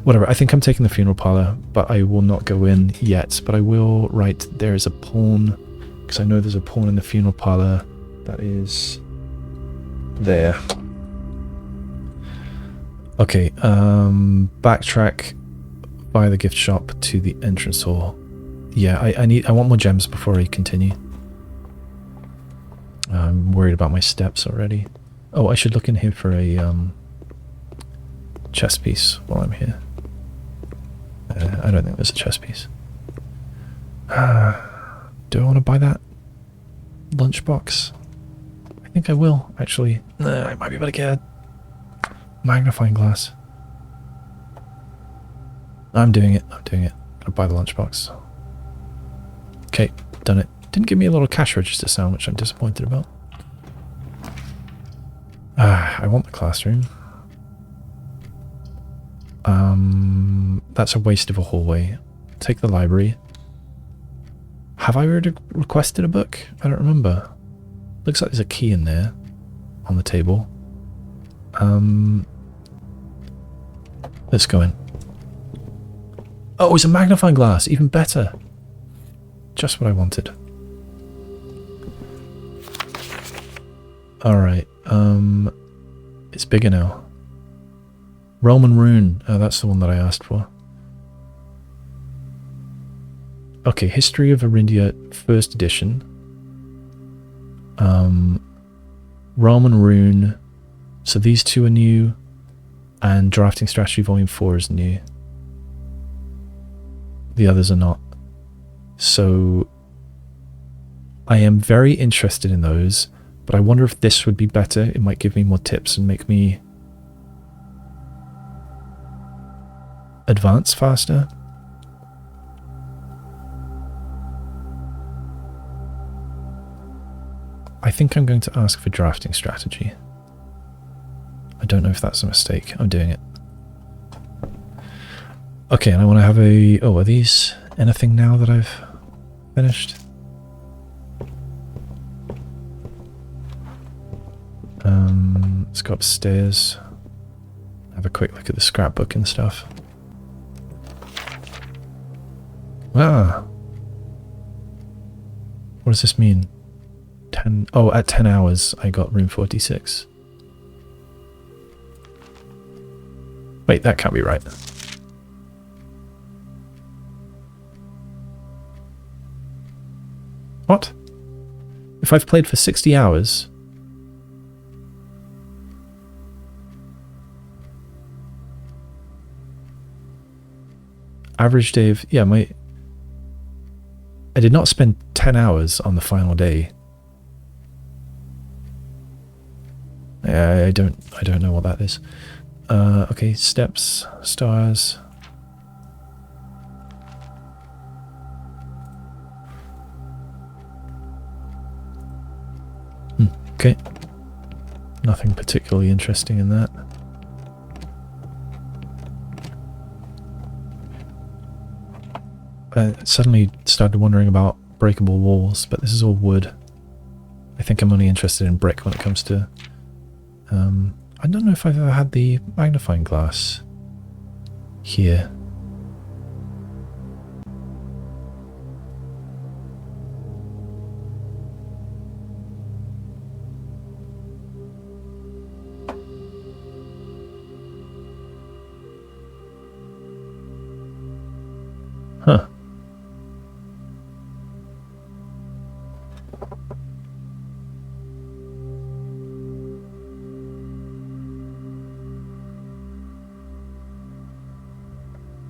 Speaker 1: Whatever, I think I'm taking the funeral parlor, but I will not go in yet. But I will write there is a pawn, because I know there's a pawn in the funeral parlor that is there. Okay, backtrack by the gift shop to the entrance hall. Yeah, I want more gems before I continue. I'm worried about my steps already. Oh, I should look in here for a chess piece while I'm here. I don't think there's a chess piece. Do I want to buy that lunchbox? I think I will, actually. I might be able to get a magnifying glass. I'm doing it. I'll buy the lunchbox. Okay, done it. Didn't give me a little cash register sound, which I'm disappointed about. I want the classroom. That's a waste of a hallway. Take the library. Have I already requested a book? I don't remember. Looks like there's a key in there on the table. Let's go in. Oh, it's a magnifying glass. Even better. Just what I wanted. Alright. It's bigger now. Roman rune. Oh, that's the one that I asked for. Okay, History of Arindia, 1st edition. Roman rune. So these two are new. And Drafting Strategy Volume 4 is new. The others are not. So I am very interested in those. But I wonder if this would be better. It might give me more tips and make me advance faster. I think I'm going to ask for drafting strategy. I don't know if that's a mistake. I'm doing it. Okay, and I want to have a... Oh, are these anything now that I've finished? Let's go upstairs. Have a quick look at the scrapbook and stuff. Ah. What does this mean? 10... Oh, at 10 hours I got room 46. Wait, that can't be right. What? If I've played for 60 hours... Average day of... Yeah, I did not spend 10 hours on the final day. I don't know what that is. Okay, steps, stars. Okay. Nothing particularly interesting in that. I suddenly started wondering about breakable walls, but this is all wood. I think I'm only interested in brick when it comes to... I don't know if I've ever had the magnifying glass here. Huh.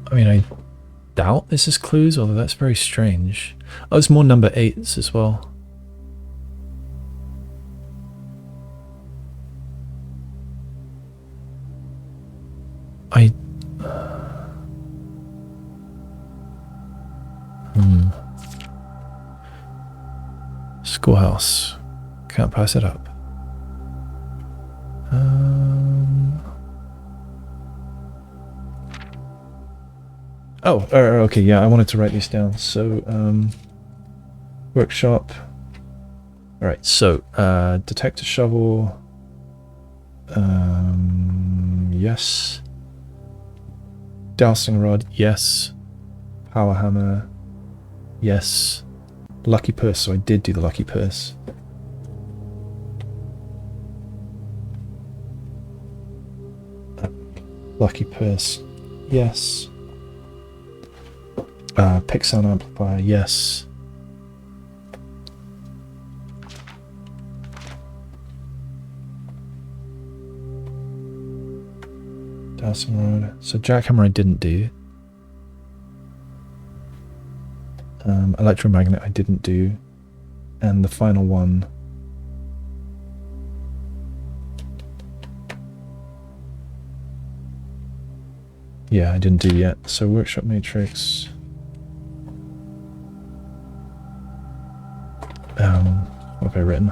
Speaker 1: I mean, I doubt this is clues, although that's very strange. Oh, it's more number 8s as well. Schoolhouse. Can't pass it up. Oh, okay, yeah, I wanted to write these down. So, workshop. Alright, so, detect a shovel. Yes.
Speaker 2: Dowsing rod, yes. Power hammer, yes. Lucky purse, so I did do the lucky purse. Lucky purse, yes. Pick sound amplifier, yes. Dowsing rod. So jackhammer I didn't do. Electromagnet I didn't do. And the final one. Yeah, I didn't do yet. So workshop matrix. What have I written?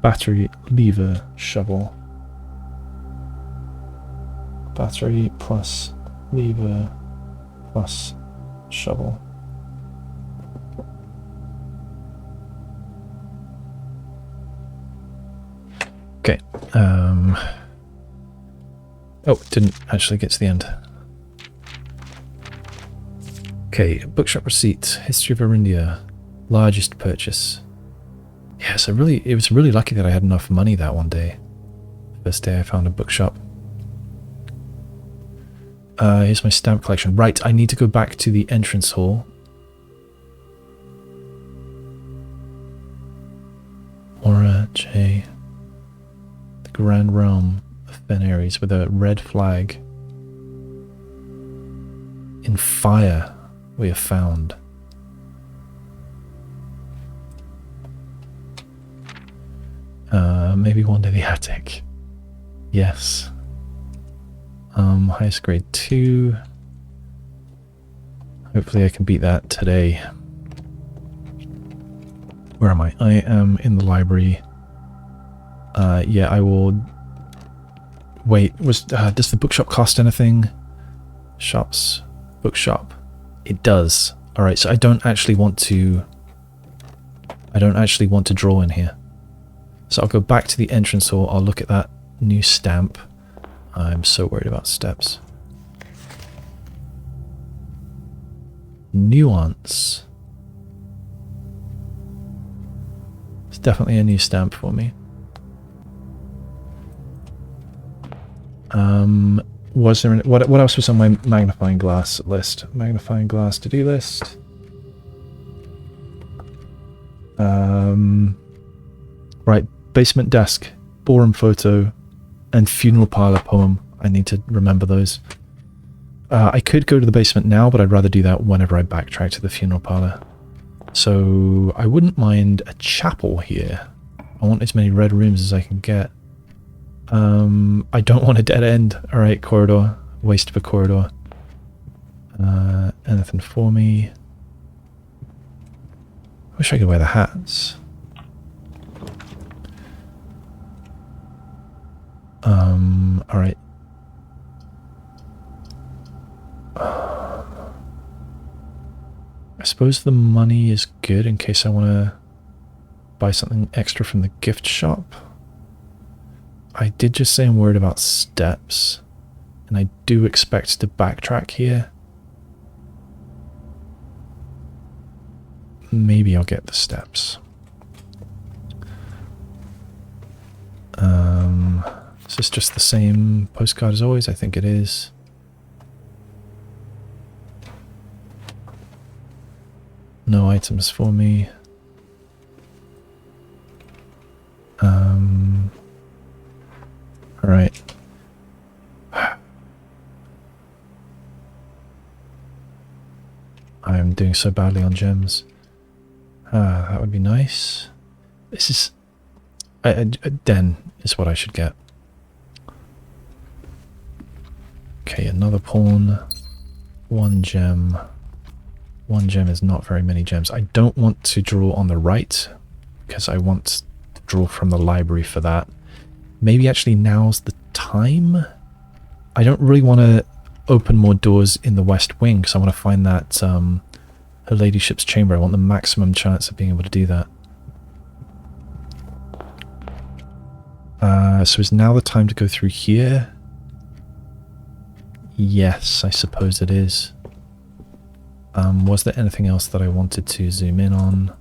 Speaker 2: Battery, lever, shovel. Battery plus lever plus shovel. Okay. Oh, didn't actually get to the end. Okay, bookshop receipt. History of Arindia. Largest purchase. Yeah, so it was really lucky that I had enough money that one day. First day I found a bookshop. Here's my stamp collection. Right, I need to go back to the entrance hall. Aura J. The Grand Realm of Veneres with a red flag. In fire, we have found. Maybe one day the attic. Yes. Highest grade 2. Hopefully I can beat that today. Where am I? I am in the library. Yeah, I will... Wait, does the bookshop cost anything? Shops. Bookshop. It does. Alright, so I don't actually want to draw in here. So I'll go back to the entrance hall, I'll look at that new stamp. I'm so worried about steps. Nuance. It's definitely a new stamp for me. Was there what else was on my magnifying glass list? Magnifying glass to-do list. Right, basement desk, ballroom photo, and funeral parlor poem. I need to remember those. I could go to the basement now, but I'd rather do that whenever I backtrack to the funeral parlor. So I wouldn't mind a chapel here. I want as many red rooms as I can get. I don't want a dead end. Alright, corridor. Waste of a corridor. Anything for me? Wish I could wear the hats. Alright. I suppose the money is good in case I want to buy something extra from the gift shop. I did just say I'm worried about steps, and I do expect to backtrack here. Maybe I'll get the steps. Is this just the same postcard as always? I think it is. No items for me. Alright. I'm doing so badly on gems. That would be nice. This is... a den is what I should get. Okay, another pawn. 1 gem. 1 gem is not very many gems. I don't want to draw on the right, because I want to draw from the library for that. Maybe actually now's the time? I don't really want to open more doors in the west wing, because I want to find that Her Ladyship's chamber. I want the maximum chance of being able to do that. So is now the time to go through here?
Speaker 1: Yes, I suppose it is. Was there anything else that I wanted to zoom in on?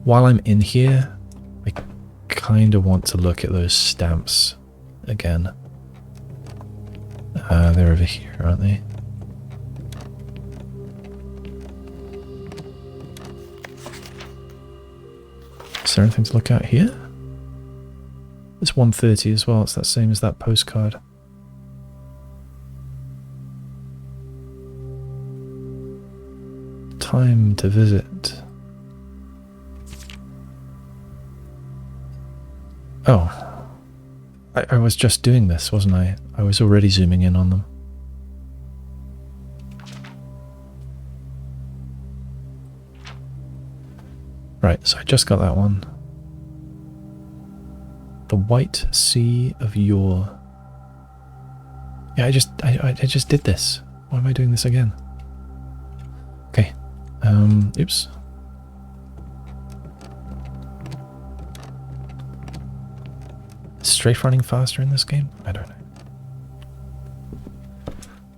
Speaker 1: While I'm in here, I kind of want to look at those stamps again. They're over here, aren't they? Is there anything to look at here? It's 1:30 as well. It's that same as that postcard. Time to visit. Oh. I was just doing this, wasn't I? I was already zooming in on them. Right, so I just got that one. The White Sea of Yore. Yeah, I just did this. Why am I doing this again? Okay. Oops. Is strafe running faster in this game? I don't know.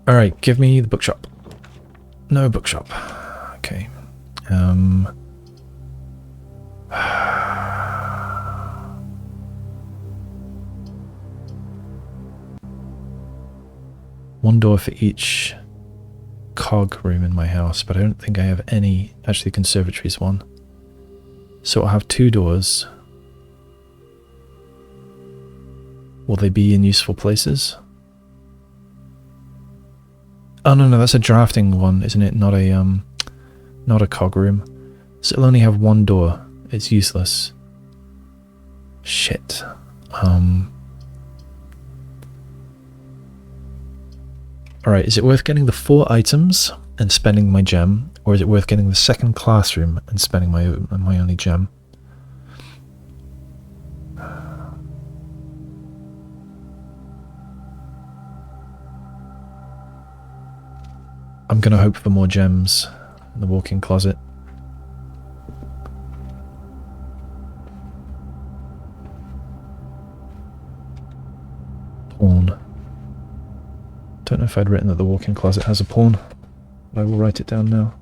Speaker 1: Alright, give me the bookshop. No bookshop. Okay. One door for each cog room in my house, but I don't think I have any. Actually, the conservatory is one. So I'll have 2 doors. Will they be in useful places? Oh no, that's a drafting one, isn't it? Not a cog room. So it'll only have 1 door. It's useless. Shit. Alright, is it worth getting the 4 items and spending my gem, or is it worth getting the second classroom and spending my only gem? I'm gonna hope for more gems in the walk-in closet. Pawn. Don't know if I'd written that the walk-in closet has a pawn, but I will write it down now.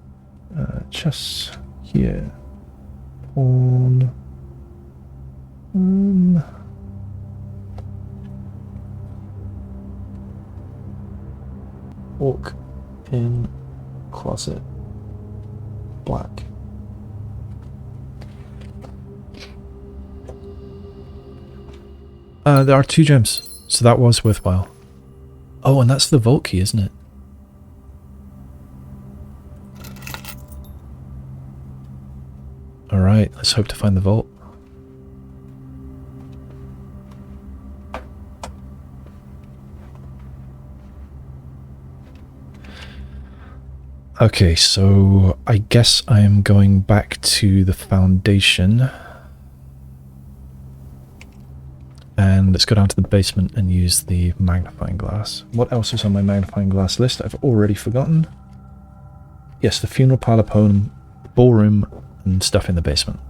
Speaker 1: Chess here. Pawn. Walk in closet. Black. There are 2 gems, so that was worthwhile. Oh, and that's the vault key, isn't it? Alright, let's hope to find the vault. Okay, so I guess I am going back to the foundation. And let's go down to the basement and use the magnifying glass. What else is on my magnifying glass list? I've already forgotten. Yes, the funeral parlor, ballroom, and stuff in the basement.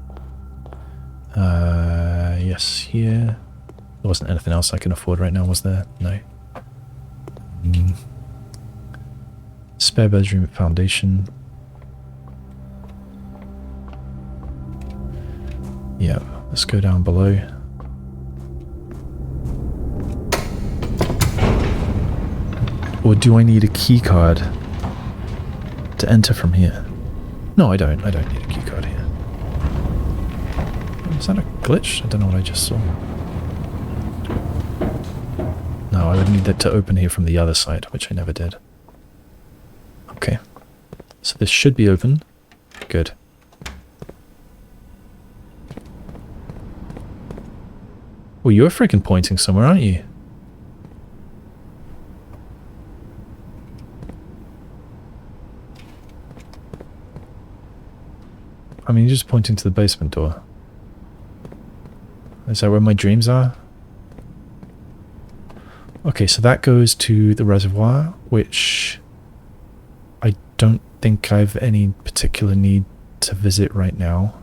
Speaker 1: Yes, here. There wasn't anything else I can afford right now, was there? No. Spare bedroom, foundation. Yeah, let's go down below. Or do I need a key card to enter from here? No, I don't. I don't need a key card here. Is that a glitch? I don't know what I just saw. No, I would need that to open here from the other side, which I never did. Okay. So this should be open. Good. Well, you're freaking pointing somewhere, aren't you? I mean, you're just pointing to the basement door. Is that where my dreams are? Okay, so that goes to the reservoir, which I don't think I've any particular need to visit right now.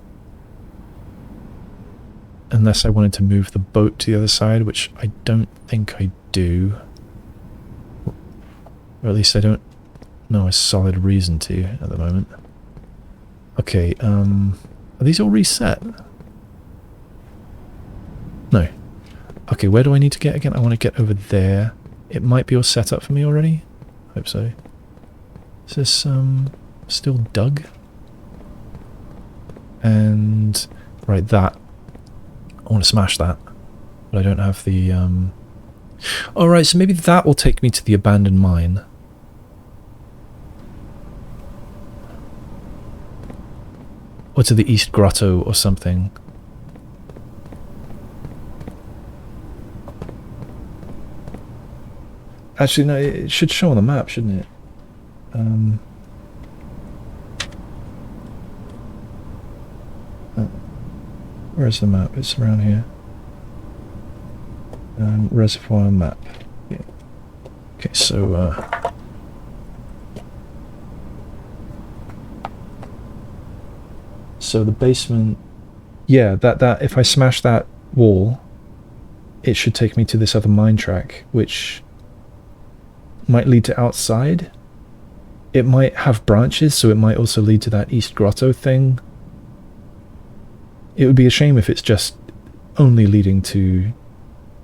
Speaker 1: unless I wanted to move the boat to the other side, which I don't think I do. Or at least I don't know a solid reason to at the moment. Okay, are these all reset? No. Okay, where do I need to get again? I want to get over there. It might be all set up for me already. Hope so. Is this, still dug? And, right, that. I want to smash that. But I don't have the, Alright, so maybe that will take me to the abandoned mine. Or to the East Grotto or something. Actually, no, it should show on the map, shouldn't it? Where's the map? It's around here. Reservoir map. Yeah. Okay, so, so the basement... Yeah, that if I smash that wall, it should take me to this other mine track, which might lead to outside. It might have branches, so it might also lead to that East Grotto thing. It would be a shame if it's just only leading to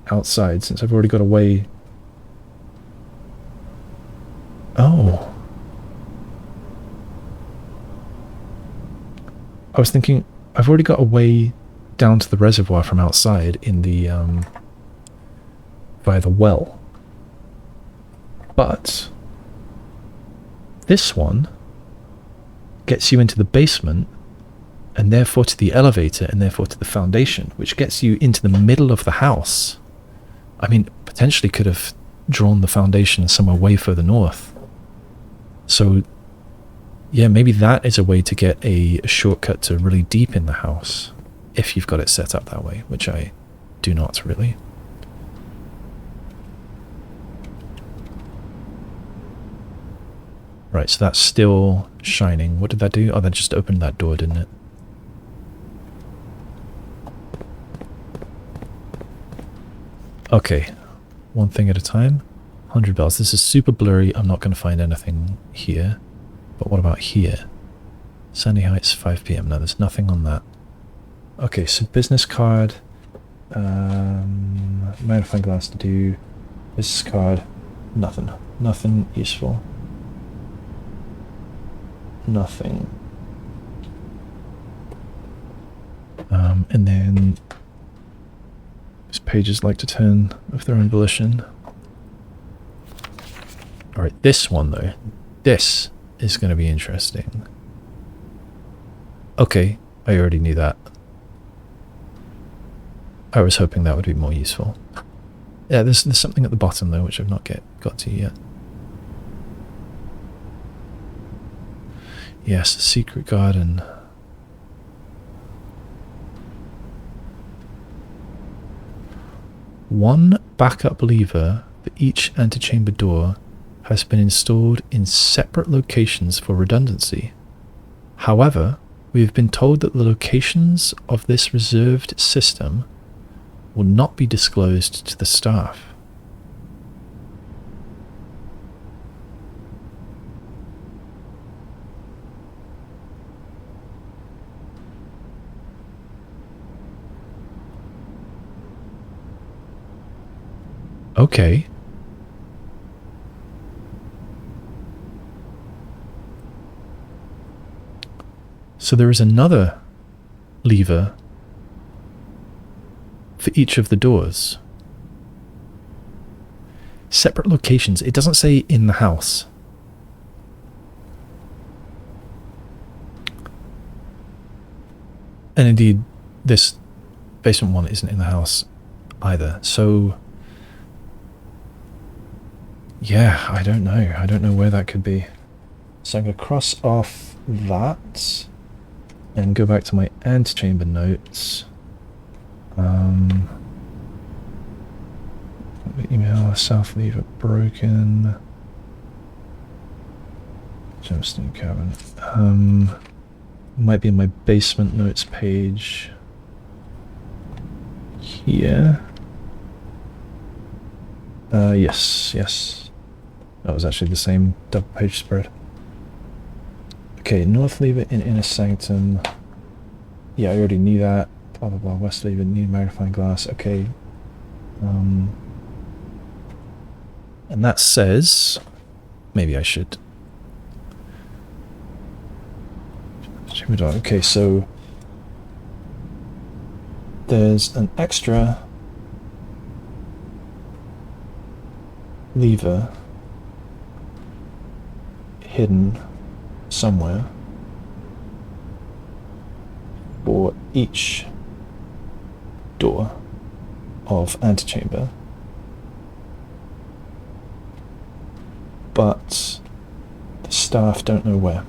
Speaker 1: outside, since I've already got a way... Oh. I was thinking, I've already got a way down to the reservoir from outside in the, via the well. But this one gets you into the basement, and therefore to the elevator, and therefore to the foundation, which gets you into the middle of the house. I mean, potentially could have drawn the foundation somewhere way further north. So, yeah, maybe that is a way to get a shortcut to really deep in the house, if you've got it set up that way, which I do not really. Right, so that's still shining. What did that do? Oh, that just opened that door, didn't it? Okay, one thing at a time. 100 bells. This is super blurry. I'm not going to find anything here. But what about here? Sandy Heights, 5 PM. No, there's nothing on that. Okay, so business card. Magnifying glass to do. Business card. Nothing. Nothing useful. Nothing. And then these pages like to turn of their own volition. Alright, this one though. This is going to be interesting. Okay, I already knew that. I was hoping that would be more useful. Yeah, there's something at the bottom though, which I've not got to yet. Yes, secret garden. One backup lever for each antechamber door has been installed in separate locations for redundancy. However, we have been told that the locations of this reserved system will not be disclosed to the staff. Okay. So there is another lever for each of the doors. Separate locations. It doesn't say in the house. And indeed, this basement one isn't in the house either. So, yeah, I don't know. I don't know where that could be. So I'm going to cross off that and go back to my antechamber notes. Email, south lever broken. Gemstone cabin. Might be in my basement notes page.
Speaker 2: here. Yes. That was actually the same double page spread. Okay, north lever in inner sanctum. Yeah, I already knew that. Blah blah blah. West lever, need magnifying glass. Okay. And that says, maybe I should. Okay, so there's an extra lever hidden somewhere for each door of antechamber, but the staff don't know where.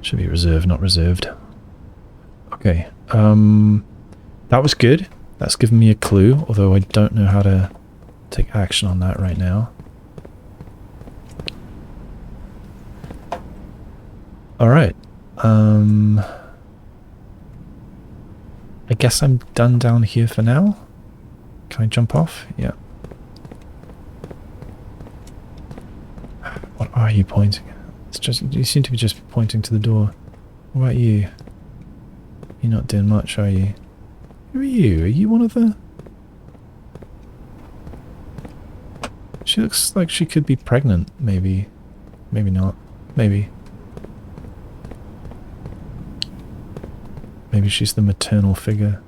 Speaker 2: Should be reserved, not reserved. Okay, that was good. That's given me a clue, although I don't know how to take action on that right now. Alright, I guess I'm done down here for now. Can I jump off? Yeah. What are you pointing at? It's just, you seem to be just pointing to the door. What about you? You're not doing much, are you? Who are you? Are you one of the... She looks like she could be pregnant, maybe. Maybe not. Maybe. Maybe she's the maternal figure.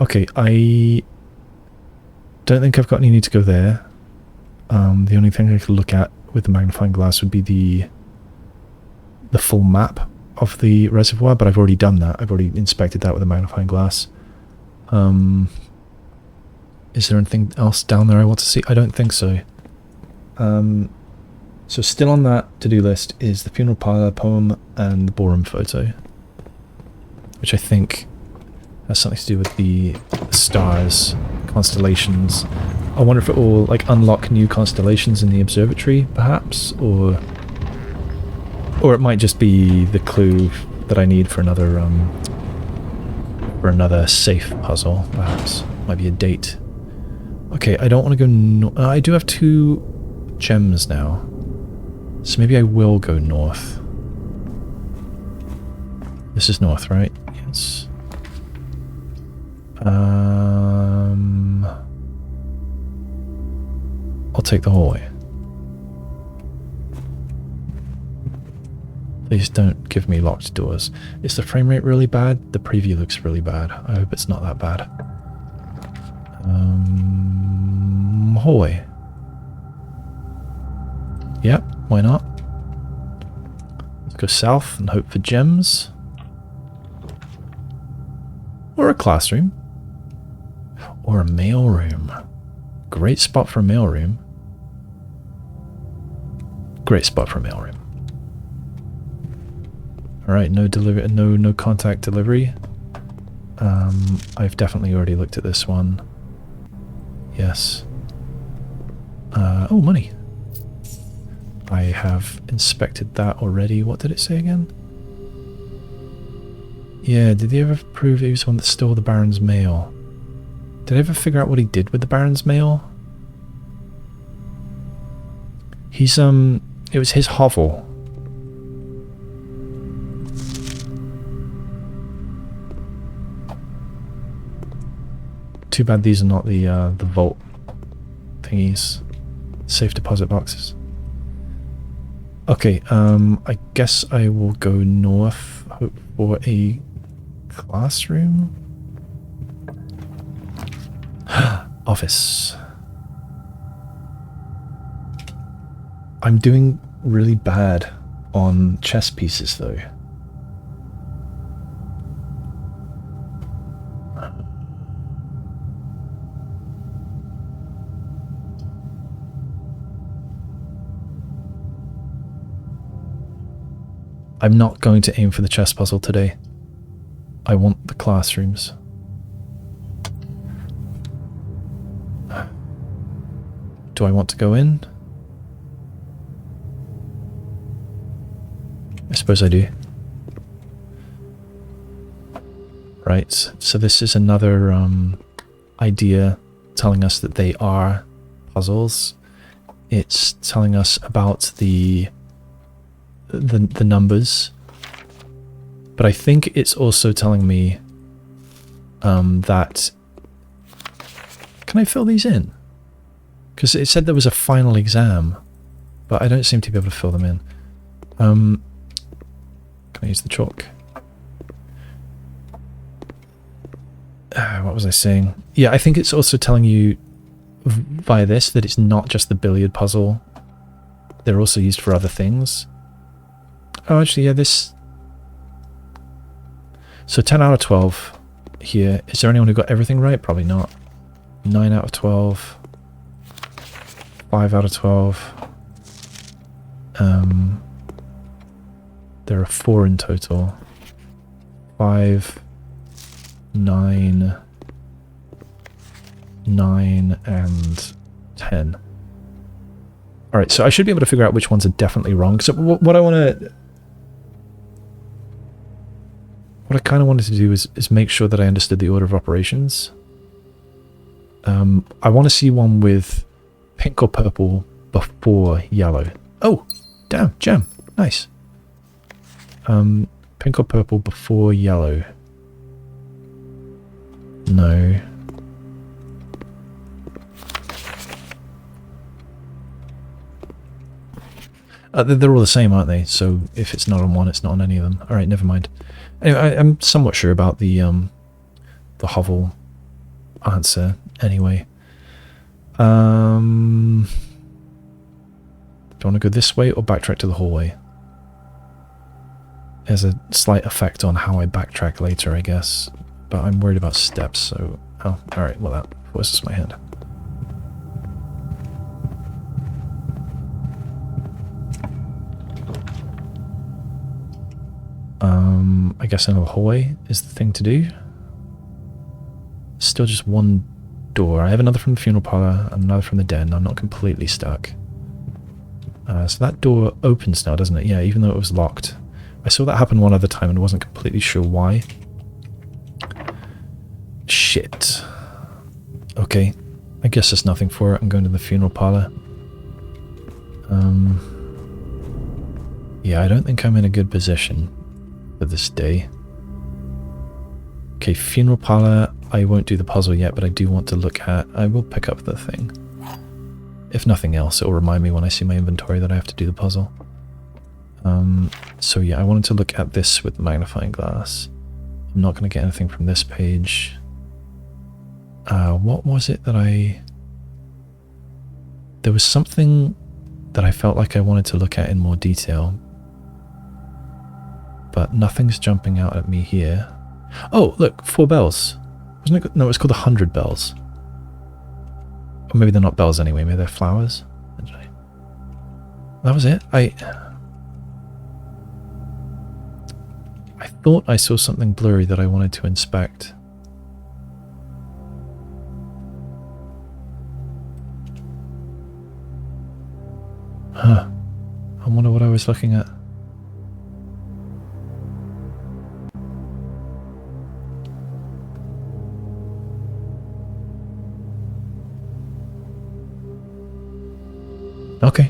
Speaker 2: Okay, I don't think I've got any need to go there. The only thing I could look at with the magnifying glass would be the full map of the reservoir, but I've already done that. I've already inspected that with a magnifying glass. Is there anything else down there I want to see? I don't think so. So still on that to-do list is the funeral parlor poem and the ballroom photo, which I think has something to do with the stars, constellations. I wonder if it will like unlock new constellations in the observatory, perhaps, or it might just be the clue that I need for another safe puzzle. Perhaps might be a date. Okay, I don't want to go. I do have 2 gems now, so maybe I will go north. This is north, right? Yes. I'll take the hallway. Please don't give me locked doors. Is the frame rate really bad? The preview looks really bad. I hope it's not that bad. Hallway. Yep, why not? Let's go south and hope for gems. Or a classroom. Or a mailroom. Great spot for a mailroom. Great spot for a mailroom. Alright, no delivery, no contact delivery. I've definitely already looked at this one. Yes. Oh, money. I have inspected that already. What did it say again? Yeah, did he ever prove he was the one that stole the Baron's mail? Did I ever figure out what he did with the Baron's mail? He's, it was his hovel. Too bad these are not the vault thingies. Safe deposit boxes. Okay, I guess I will go north, hope for a classroom. Office. I'm doing really bad on chess pieces though. I'm not going to aim for the chess puzzle today. I want the classrooms.
Speaker 1: Do I want to go in? I suppose I do. Right, so this is another idea telling us that they are puzzles. It's telling us about the numbers. But I think it's also telling me that... Can I fill these in? Because it said there was a final exam, but I don't seem to be able to fill them in. Can I use the chalk? What was I saying? Yeah, I think it's also telling you via this that it's not just the billiard puzzle. They're also used for other things. Oh, actually, yeah, this... So 10 out of 12 here. Is there anyone who got everything right? Probably not. 9 out of 12. 5 out of 12. There are 4 in total. 5, 9, 9, and 10. Alright, so I should be able to figure out which ones are definitely wrong. So what I want to... What I kind of wanted to do is make sure that I understood the order of operations. I want to see one with pink or purple before yellow. Oh, damn, gem. Nice. Pink or purple before yellow. No. They're all the same, aren't they? So if it's not on one, it's not on any of them. Alright, never mind. Anyway, I'm somewhat sure about the hovel answer anyway. Do I want to go this way or backtrack to the hallway? There's a slight effect on how I backtrack later, I guess. But I'm worried about steps, so... Oh, alright, well that forces my hand. I guess another hallway is the thing to do. Still just one door. I have another from the funeral parlor and another from the den. I'm not completely stuck. So that door opens now, doesn't it? Yeah, even though it was locked. I saw that happen one other time and wasn't completely sure why. Shit. Okay. I guess there's nothing for it. I'm going to the funeral parlor. Yeah, I don't think I'm in a good position for this day. Okay, funeral parlor. I won't do the puzzle yet, but I do want to look at... I will pick up the thing. If nothing else, it will remind me when I see my inventory that I have to do the puzzle. So yeah, I wanted to look at this with the magnifying glass. I'm not going to get anything from this page. What was it that I... There was something that I felt like I wanted to look at in more detail. But nothing's jumping out at me here. Oh, look, 4 bells. Wasn't it? No, it's called 100 bells. Or maybe they're not bells anyway, maybe they're flowers. That was it. I thought I saw something blurry that I wanted to inspect. Huh. I wonder what I was looking at. Okay.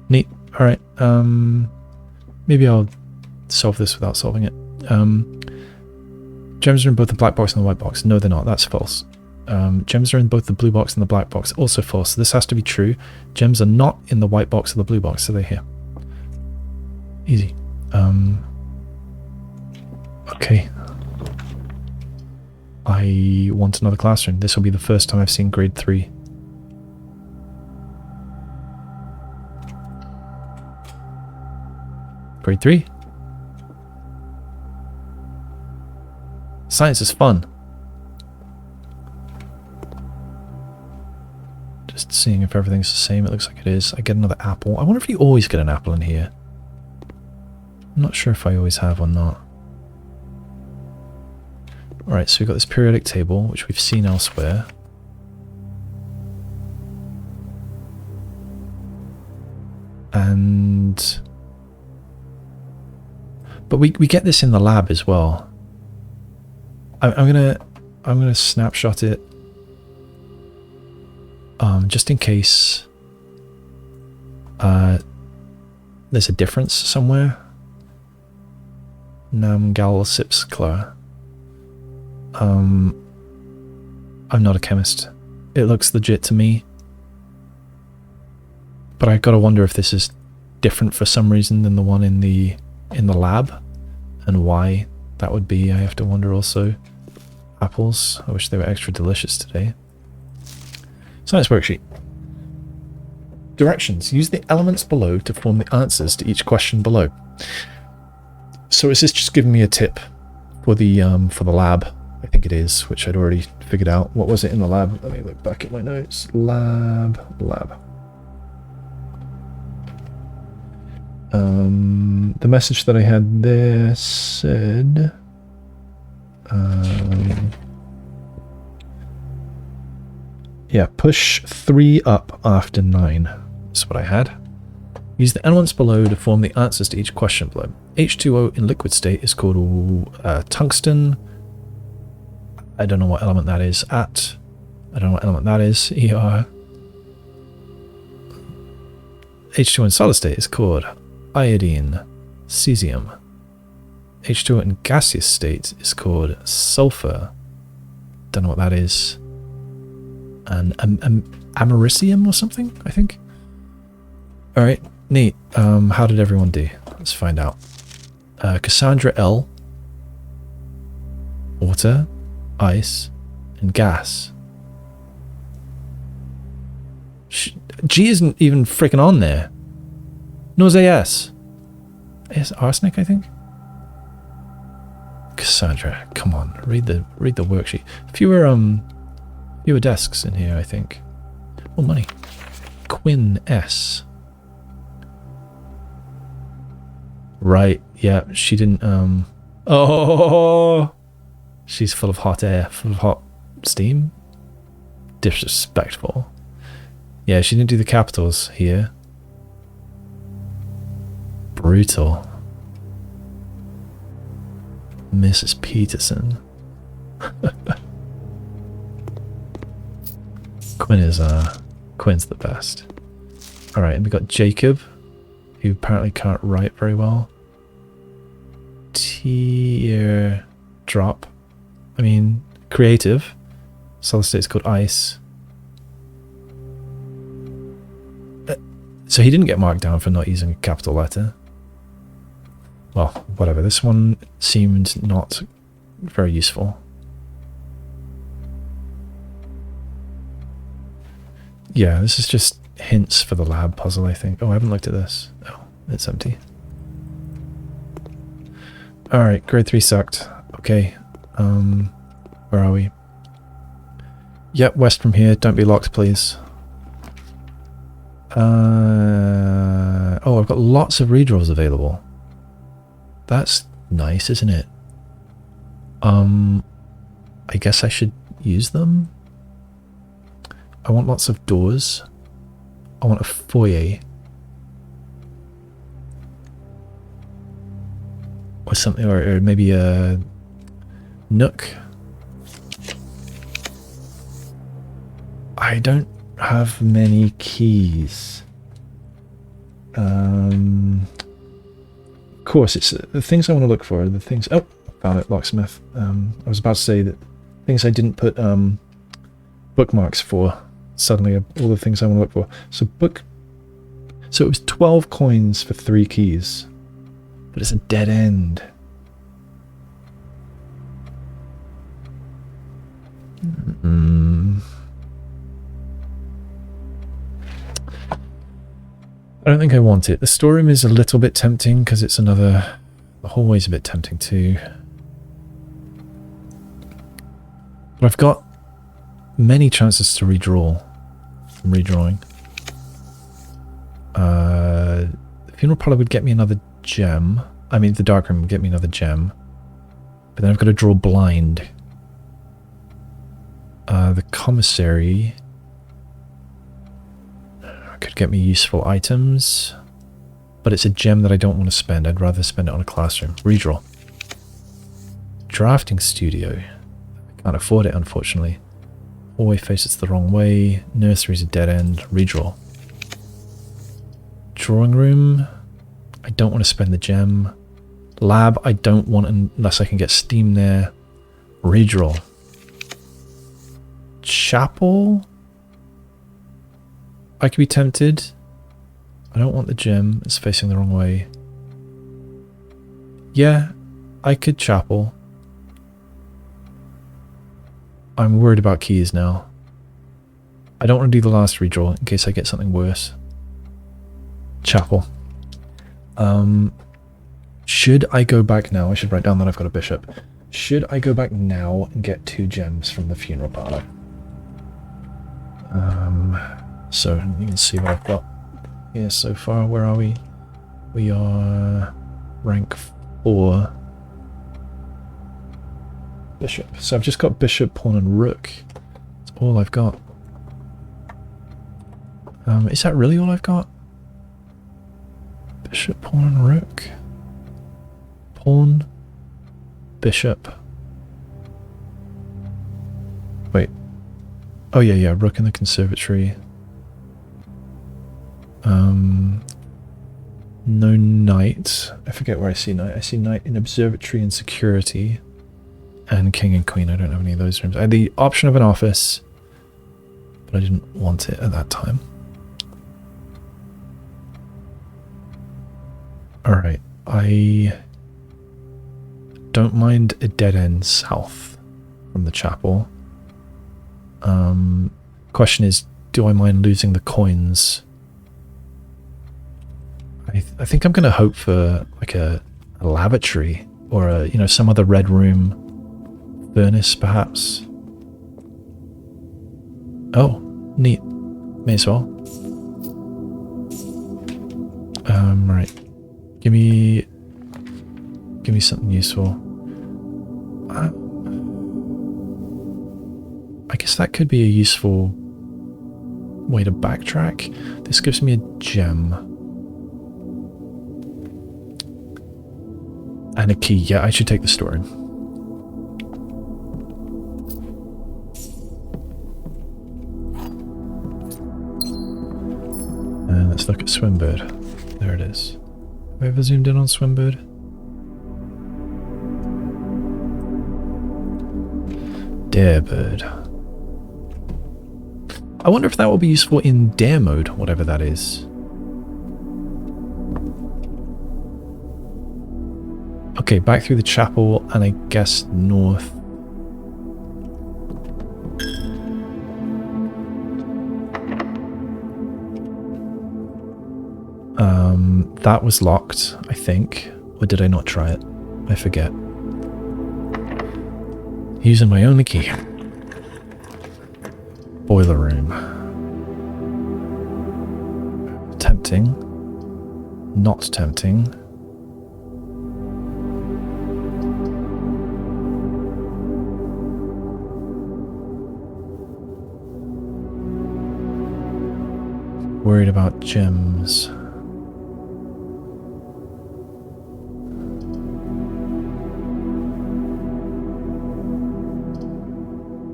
Speaker 1: Neat. Alright. Maybe I'll solve this without solving it. Gems are in both the black box and the white box. No, they're not. That's false. Gems are in both the blue box and the black box. Also false. So this has to be true. Gems are not in the white box or the blue box, so they're here. Easy. Okay. I want another classroom. This will be the first time I've seen grade 3. Grade 3? Science is fun. Just seeing if everything's the same. It looks like it is. I get another apple. I wonder if you always get an apple in here. I'm not sure if I always have or not. Alright, so we've got this periodic table, which we've seen elsewhere. And... But we get this in the lab as well. I'm gonna snapshot it. Just in case there's a difference somewhere. Namgal Sipskla. I'm not a chemist. It looks legit to me. But I gotta wonder if this is different for some reason than the one in the lab, and why that would be. I have to wonder also. Apples. I wish they were extra delicious today. Science worksheet. Directions. Use the elements below to form the answers to each question below. So is this just giving me a tip for the lab? I think it is, which I'd already figured out. What was it in the lab? Let me look back at my notes. Lab. The message that I had there said... yeah, push 3 up after 9. That's what I had. Use the elements below to form the answers to each question below. H2O in liquid state is called tungsten. I don't know what element that is. I don't know what element that is. ER. H2O in solid state is called iodine, cesium. H2O in gaseous state is called sulfur. Don't know what that is. And americium or something, I think. Alright, neat. How did everyone do? Let's find out. Cassandra L. Water, ice, and gas. G isn't even freaking on there. Nor is AS. AS arsenic, I think? Cassandra, come on, read the worksheet. Fewer desks in here, I think. Oh, money. Quinn S. Right, yeah, she didn't, oh! She's full of hot air, full of hot steam? Disrespectful. Yeah, she didn't do the capitals here. Brutal. Mrs. Peterson. Quinn's the best. Alright, and we got Jacob, who apparently can't write very well. Tear drop. I mean, creative. Solid state's called ice. So he didn't get marked down for not using a capital letter. Well, whatever. This one seemed not very useful. Yeah, this is just hints for the lab puzzle, I think. Oh, I haven't looked at this. Oh, it's empty. Alright, grade 3 sucked. Okay. Where are we? Yep, west from here. Don't be locked, please. Oh, I've got lots of redraws available. That's nice, isn't it? I guess I should use them. I want lots of doors. I want a foyer. Or something, or maybe a Nook. I don't have many keys. Of course, it's the things I want to look for. The things. Oh, found it, locksmith. I was about to say that things I didn't put bookmarks for. Suddenly, all the things I want to look for. So it was 12 coins for 3 keys, but it's a dead end. I don't think I want it. The storeroom is a little bit tempting because it's another... The hallway's a bit tempting too. But I've got many chances to redraw from redrawing. The funeral parlor would get me another gem. I mean, the darkroom would get me another gem. But then I've got to draw blind The commissary could get me useful items, but it's a gem that I don't want to spend. I'd rather spend it on a classroom. Redraw. Drafting studio. I can't afford it, unfortunately. Hallway faces the wrong way. Nursery's a dead end. Redraw. Drawing room. I don't want to spend the gem. Lab, I don't want unless I can get steam there. Redraw. Chapel. I could be tempted. I don't want the gem. It's facing the wrong way. Yeah, I could chapel. I'm worried about keys now. I don't want to do the last redraw in case I get something worse. Chapel. Should I go back now? I should write down that I've got a bishop. Should I go back now and get 2 gems from the funeral parlor? So you can see what I've got here so far. Where are we? We are rank 4. Bishop. So I've just got bishop, pawn and rook. That's all I've got. Is that really all I've got? Bishop, pawn and rook. Pawn, bishop. Wait. Oh yeah, rook in the conservatory. No knight. I forget where I see knight. I see knight in observatory and security. And king and queen. I don't have any of those rooms. I had the option of an office, but I didn't want it at that time. Alright, I don't mind a dead end south from the chapel. Question is, do I mind losing the coins? I think I'm going to hope for like a lavatory or a, you know, some other red room furnace perhaps. Oh, neat. May as well. Right. Give me something useful. I guess that could be a useful way to backtrack. This gives me a gem. And a key. Yeah, I should take the storeroom. And let's look at Swimbird. There it is. Have I ever zoomed in on Swimbird? Darebird. I wonder if that will be useful in dare mode, whatever that is. Okay, back through the chapel and I guess north. That was locked, I think. Or did I not try it? I forget. Using my only key. Boiler room. Tempting. Not tempting. Worried about gems.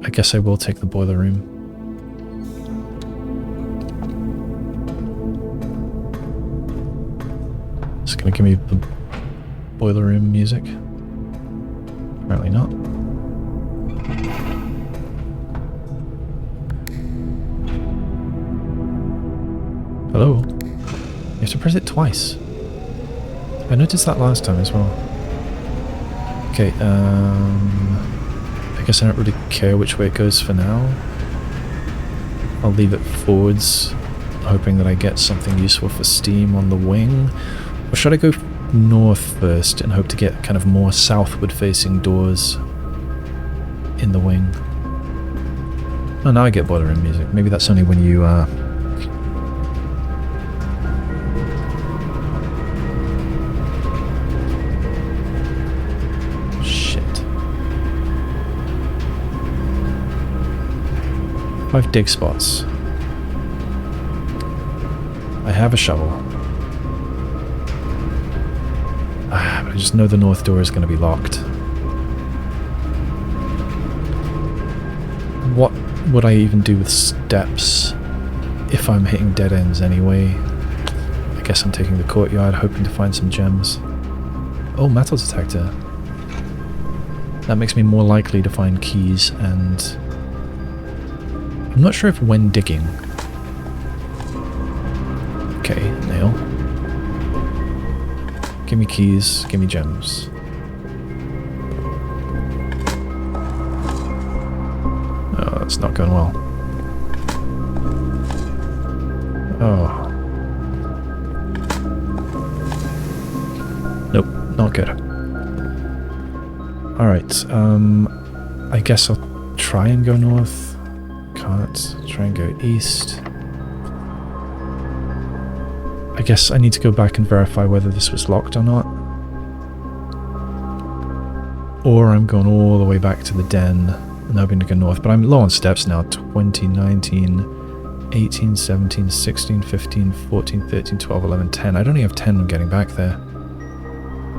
Speaker 1: I guess I will take the boiler room. It's gonna give me the boiler room music. Apparently not. Hello? You have to press it twice. I noticed that last time as well. Okay, I guess I don't really care which way it goes for now. I'll leave it forwards, hoping that I get something useful for steam on the wing. Or should I go north first and hope to get kind of more southward facing doors in the wing? Oh, now I get boiler room music. Maybe that's only when you 5 dig spots. I have a shovel. But I just know the north door is going to be locked. What would I even do with steps if I'm hitting dead ends anyway? I guess I'm taking the courtyard, hoping to find some gems. Oh, metal detector. That makes me more likely to find keys, and I'm not sure if when digging. Okay, nail. Give me keys, give me gems. Oh, that's not going well. Oh. Nope, not good. Alright, I guess I'll try and go north. Can't. Try and go east. I guess I need to go back and verify whether this was locked or not. Or I'm going all the way back to the den and hoping to go north. But I'm low on steps now. 20, 19, 18, 17, 16, 15, 14, 13, 12, 11, 10. I'd only have 10 when getting back there.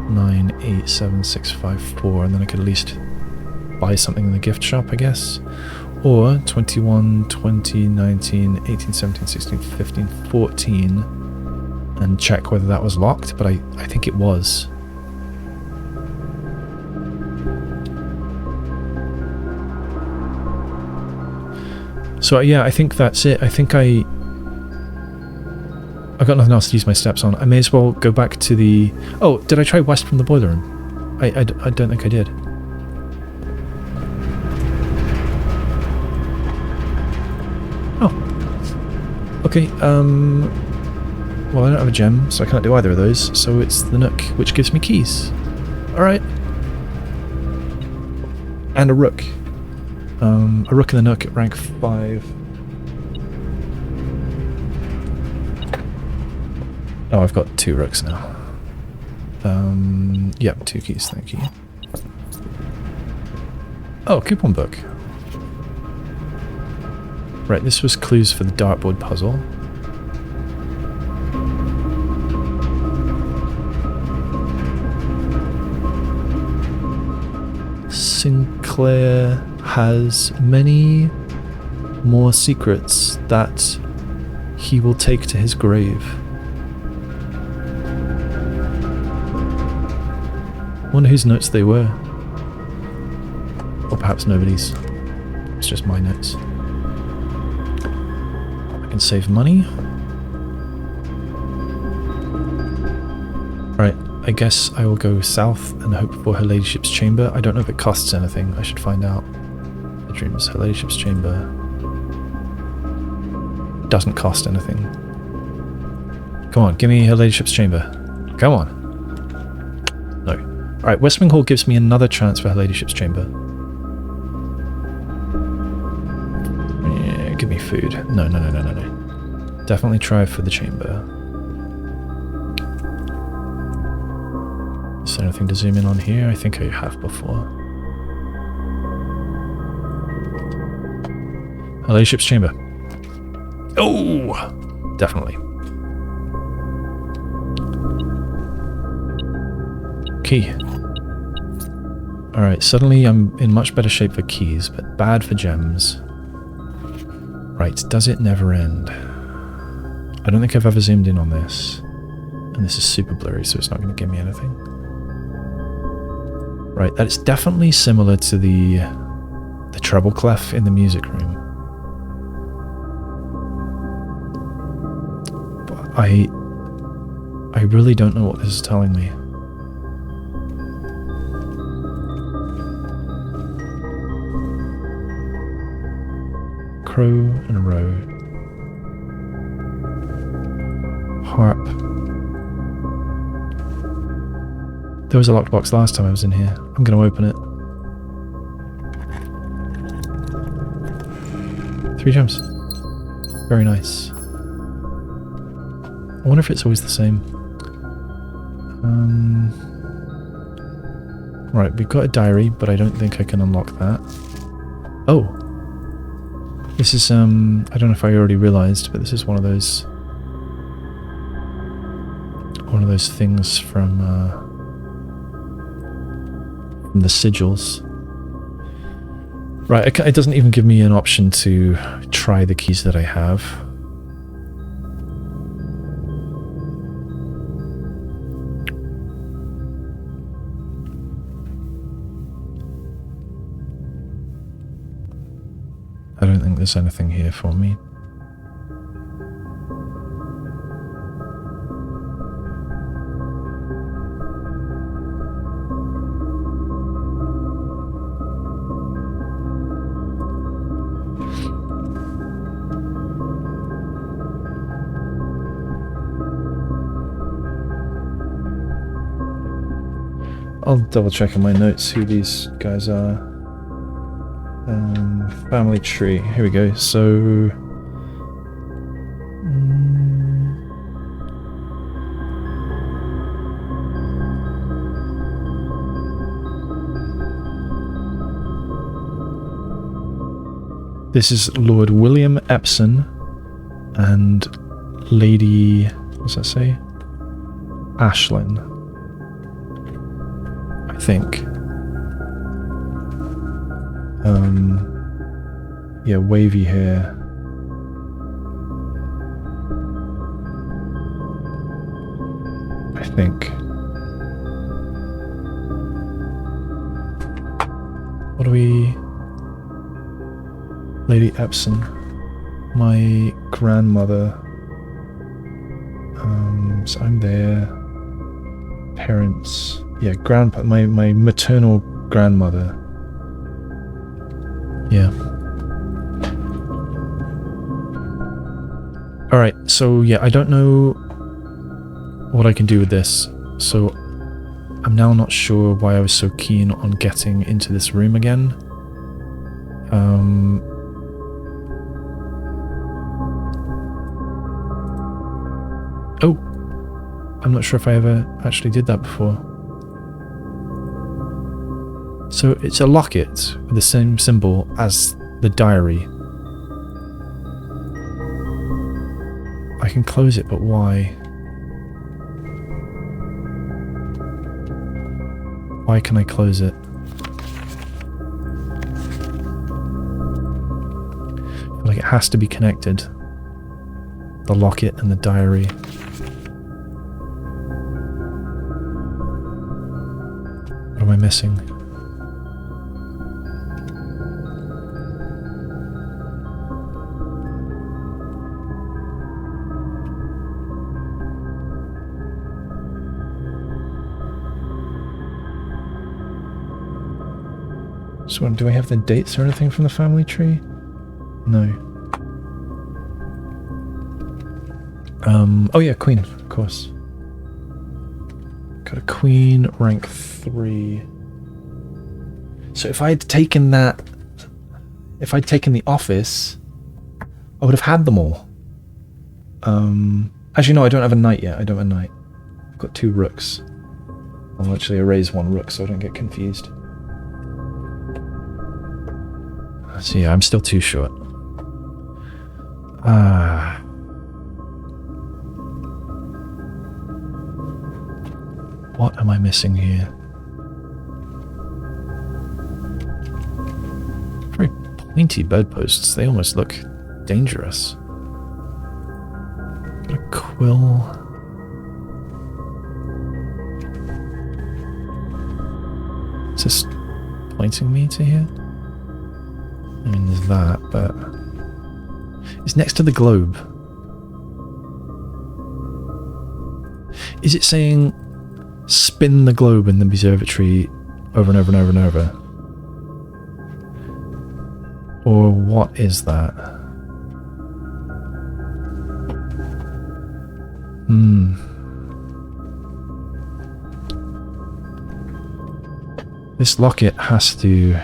Speaker 1: 9, 8, 7, 6, 5, 4. And then I could at least buy something in the gift shop, I guess. Or 21, 20, 19, 18, 17, 16, 15, 14. And check whether that was locked, but I think it was. So yeah, I think that's it. I think I've got nothing else to use my steps on. I may as well go back to the... Oh, did I try west from the boiler room? I don't think I did. Oh. Okay, well, I don't have a gem, so I can't do either of those, so it's the Nook, which gives me keys. Alright. And a rook. A rook and the Nook at rank 5. Oh, I've got 2 rooks now. Yep, 2 keys, thank you. Oh, coupon book. Right, this was clues for the dartboard puzzle. Sinclair has many more secrets that he will take to his grave. Wonder whose notes they were. Or perhaps nobody's. It's just my notes. I can save money. Right. I guess I will go south and hope for Her Ladyship's chamber. I don't know if it costs anything. I should find out. Bedrooms. Her Ladyship's chamber. Doesn't cost anything. Come on, give me Her Ladyship's chamber. Come on. No. Alright, Westwing Hall gives me another chance for Her Ladyship's chamber. Yeah, give me food. No. Definitely try for the chamber. Is there anything to zoom in on here? I think I have before. Her Ladyship's chamber. Oh! Definitely. Key. Alright, suddenly I'm in much better shape for keys, but bad for gems. Right, does it never end? I don't think I've ever zoomed in on this. And this is super blurry, so it's not going to give me anything. Right, that is definitely similar to the treble clef in the music room. But I really don't know what this is telling me. Crow and a row. Harp. There was a locked box last time I was in here. I'm going to open it. 3 gems. Very nice. I wonder if it's always the same. Right, we've got a diary, but I don't think I can unlock that. Oh. This is, I don't know if I already realised, but this is one of those things from the sigils. Right, it doesn't even give me an option to try the keys that I have. I don't think there's anything here for me. I'll double check in my notes who these guys are. Family tree. Here we go. So... this is Lord William Epsom and Lady... what does that say? Ashlyn, I think. Yeah, wavy hair. I think. What do we... Lady Epsom. My grandmother. So I'm there. Parents. Yeah, my maternal grandmother. Yeah. Alright, so yeah, I don't know what I can do with this. So I'm now not sure why I was so keen on getting into this room again. Oh! I'm not sure if I ever actually did that before. So it's a locket with the same symbol as the diary. I can close it, but why? Why can I close it? I feel like it has to be connected. The locket and the diary. What am I missing? So do I have the dates or anything from the family tree? No. Oh yeah, queen, of course. Got a queen, rank 3. So if I'd taken that... if I'd taken the office, I would have had them all. Actually no, I don't have a knight yet. I don't have a knight. I've got 2 rooks. I'll actually erase 1 rook so I don't get confused. So yeah, I'm still too short. What am I missing here? Very pointy bedposts. They almost look dangerous. Got a quill. Is this pointing me to here? I mean, there's that, but... it's next to the globe. Is it saying spin the globe in the observatory over and over and over and over? Or what is that? This locket has to...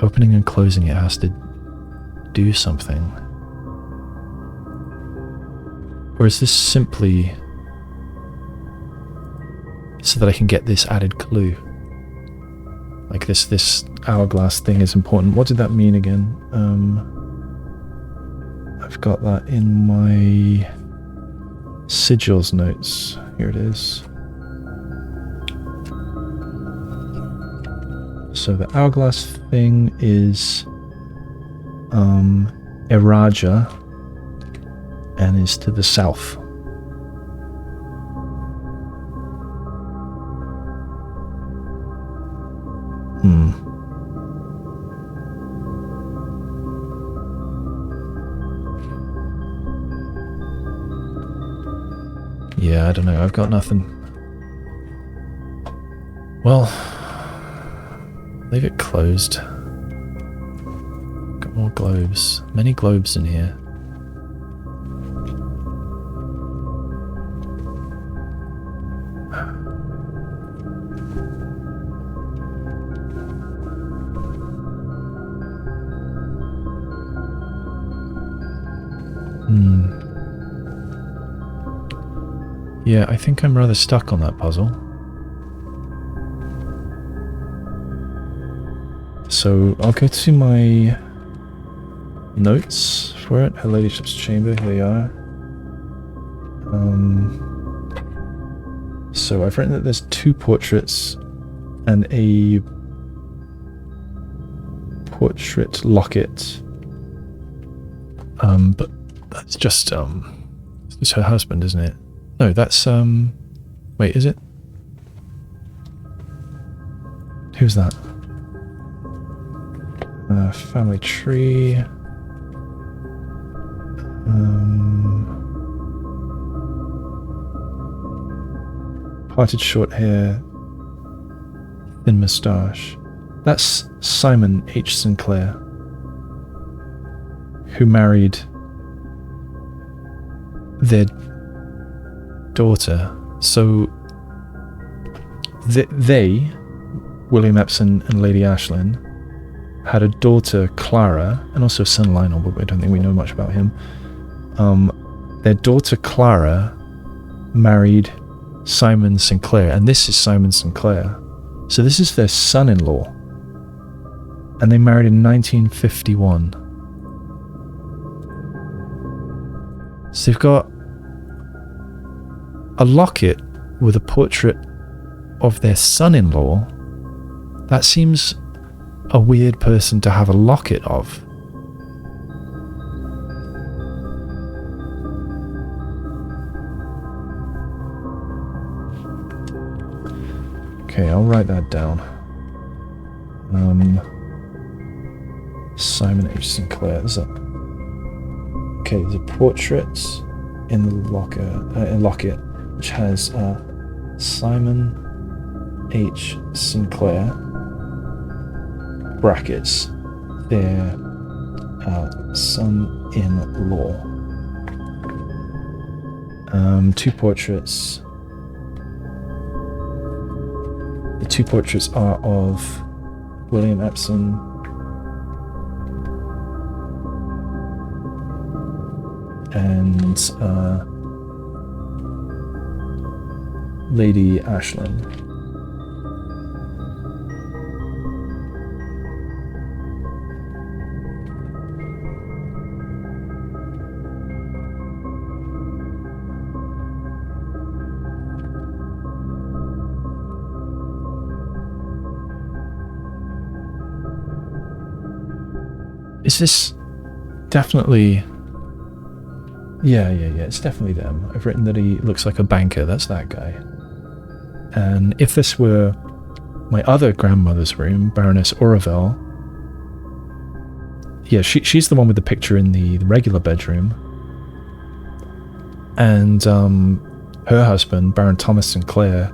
Speaker 1: opening and closing it has to do something. Or is this simply so that I can get this added clue? Like this hourglass thing is important. What did that mean again?
Speaker 2: I've got that in my sigils notes. Here it is. So the hourglass thing is Eraja and is to the south. Yeah, I don't know. I've got nothing. Well, leave it closed. Got more globes. Many globes in here. Yeah, I think I'm rather stuck on that puzzle. So I'll go to my notes for it. Her Ladyship's chamber, here they are. So I've written that there's 2 portraits and a portrait locket. But that's just it's her husband, isn't it? No, that's wait, is it? Who's that? Family tree. Parted short hair, thin moustache. That's Simon H. Sinclair, who married their daughter. So they, William Epson and Lady Ashlyn, had a daughter, Clara, and also a son, Lionel, but I don't think we know much about him. Their daughter, Clara, married Simon Sinclair, and this is Simon Sinclair. So this is their son-in-law. And they married in 1951. So they've got a locket with a portrait of their son-in-law. That seems a weird person to have a locket of. Okay, I'll write that down. Simon H. Sinclair. There's a portrait in the locket, which has Simon H. Sinclair, brackets, their son-in-law. 2 portraits. The 2 portraits are of William Epson and Lady Ashlyn. Is this definitely... Yeah, it's definitely them. I've written that he looks like a banker, that's that guy. And if this were my other grandmother's room, Baroness Oroville, yeah, she's the one with the picture in the regular bedroom. And her husband, Baron Thomas Sinclair,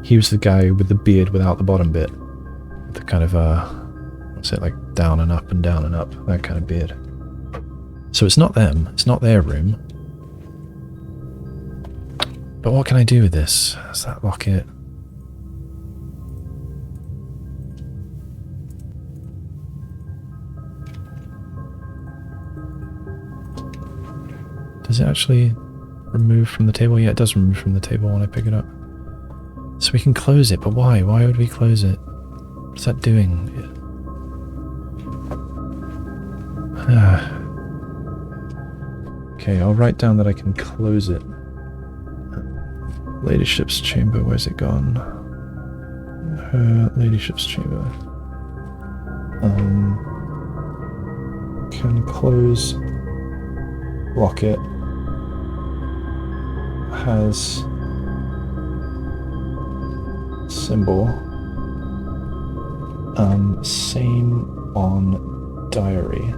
Speaker 2: he was the guy with the beard without the bottom bit. The kind of, what's it, like down and up and down and up, that kind of beard. So it's not them, it's not their room. But what can I do with this? Is that locket? Does it actually remove from the table? Yeah, it does remove from the table when I pick it up. So we can close it, but why? Why would we close it? What's that doing? Okay, I'll write down that I can close it. Ladyship's chamber, where's it gone? Her Ladyship's chamber. Can close. Lock it. Has symbol. Same on diary.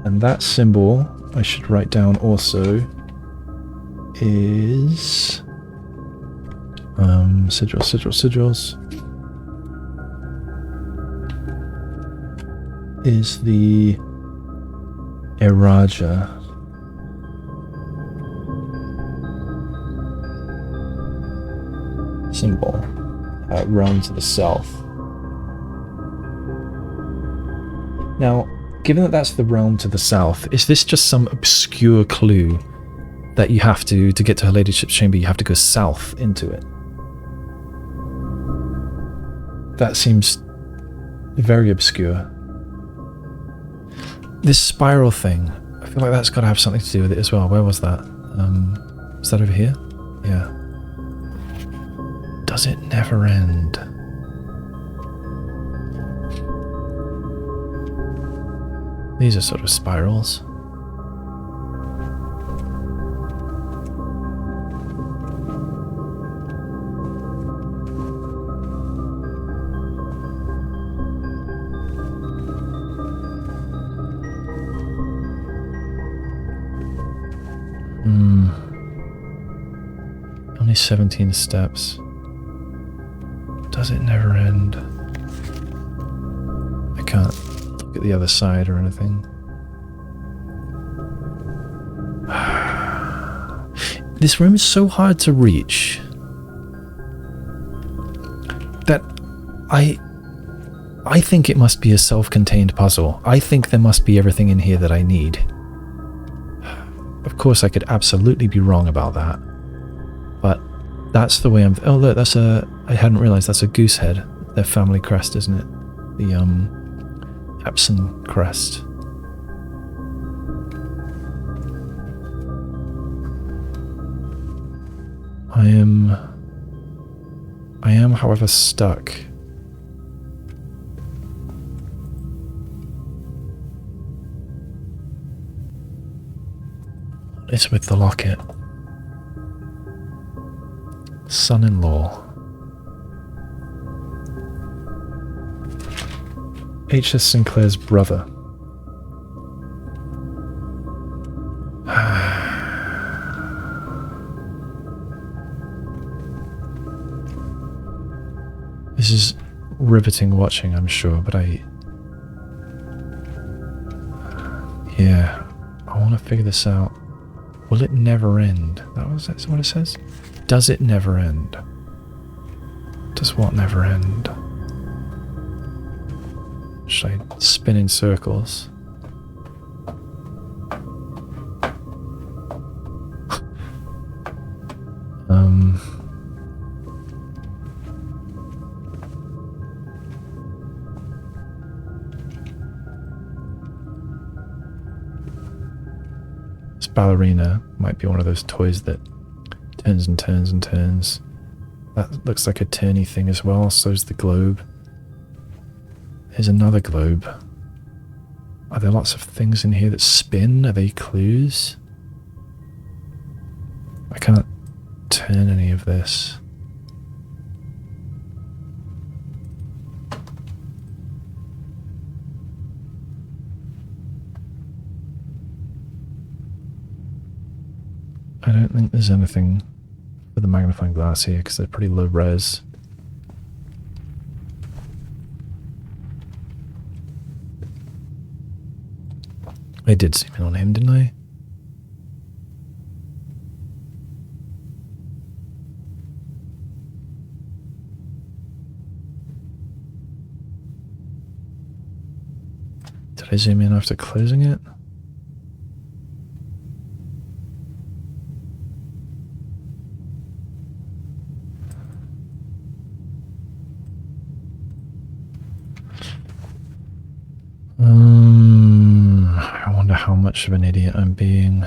Speaker 2: And that symbol, I should write down also, is sigils, is the Eraja. Symbol, realm to the south. Now, given that that's the realm to the south, is this just some obscure clue that you have to get to Her Ladyship's chamber, you have to go south into it? That seems very obscure. This spiral thing, I feel like that's got to have something to do with it as well. Where was that? Is that over here? Yeah. Does it never end? These are sort of spirals. Only 17 steps. Does it never end? I can't look at the other side or anything. This room is so hard to reach that I think it must be a self-contained puzzle. I think there must be everything in here that I need. Of course, I could absolutely be wrong about that, but that's the way I'm... Oh, look, that's a... I hadn't realised that's a goose head. Their family crest, isn't it? The, Epsom crest. I am, however, stuck. It's with the locket. Son-in-law. H.S. Sinclair's brother. This is riveting watching, I'm sure, but yeah, I want to figure this out. Will it never end? That's what it says? Does it never end? Does what never end? Should I spin in circles? This ballerina might be one of those toys that turns and turns and turns. That looks like a turny thing as well, so's the globe. There's another globe. Are there lots of things in here that spin? Are they clues? I can't turn any of this. I don't think there's anything with the magnifying glass here because they're pretty low res. I did zoom in on him, didn't I? Did I zoom in after closing it? I wonder how
Speaker 1: much of an idiot I'm being.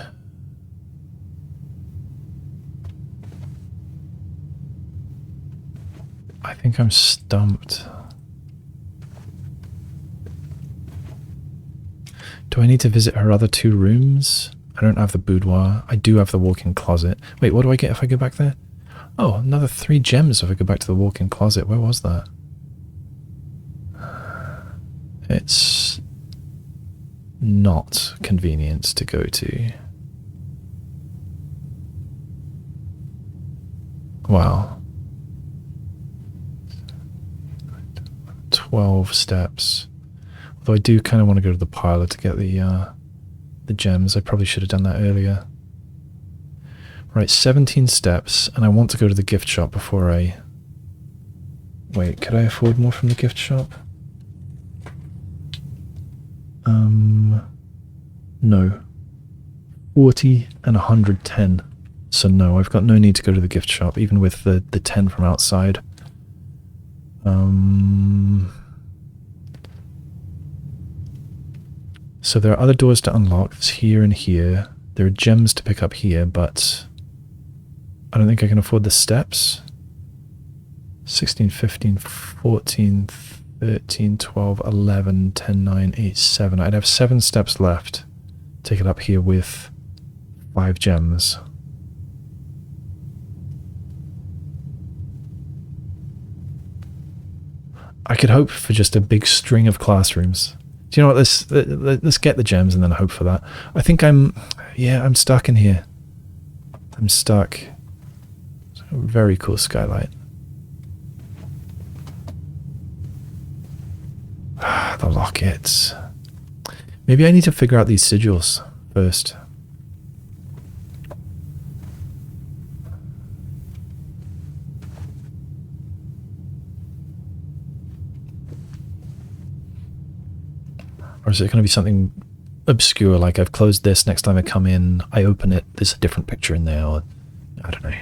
Speaker 1: I think I'm stumped. Do I need to visit her other 2 rooms? I don't have the boudoir. I do have the walk-in closet. Wait, what do I get if I go back there? Oh, another 3 gems if I go back to the walk-in closet. Where was that? It's not convenient to go to. Wow. 12 steps. Although I do kind of want to go to the parlor to get the gems. I probably should have done that earlier. Right, 17 steps, and I want to go to the gift shop before I... Wait, could I afford more from the gift shop? No. 40 and 110. So no, I've got no need to go to the gift shop, even with the 10 from outside. So there are other doors to unlock. There's here and here. There are gems to pick up here, but I don't think I can afford the steps. 16, 15, 14, 13, 12, 11, 10, 9, 8, 7. I'd have 7 steps left. Take it up here with 5 gems. I could hope for just a big string of classrooms. Do you know what? Let's get the gems and then hope for that. I think I'm stuck in here. I'm stuck. Very cool skylight. The lockets. Maybe I need to figure out these sigils first. Or is it going to be something obscure, like I've closed this, next time I come in, I open it, there's a different picture in there, or I don't know.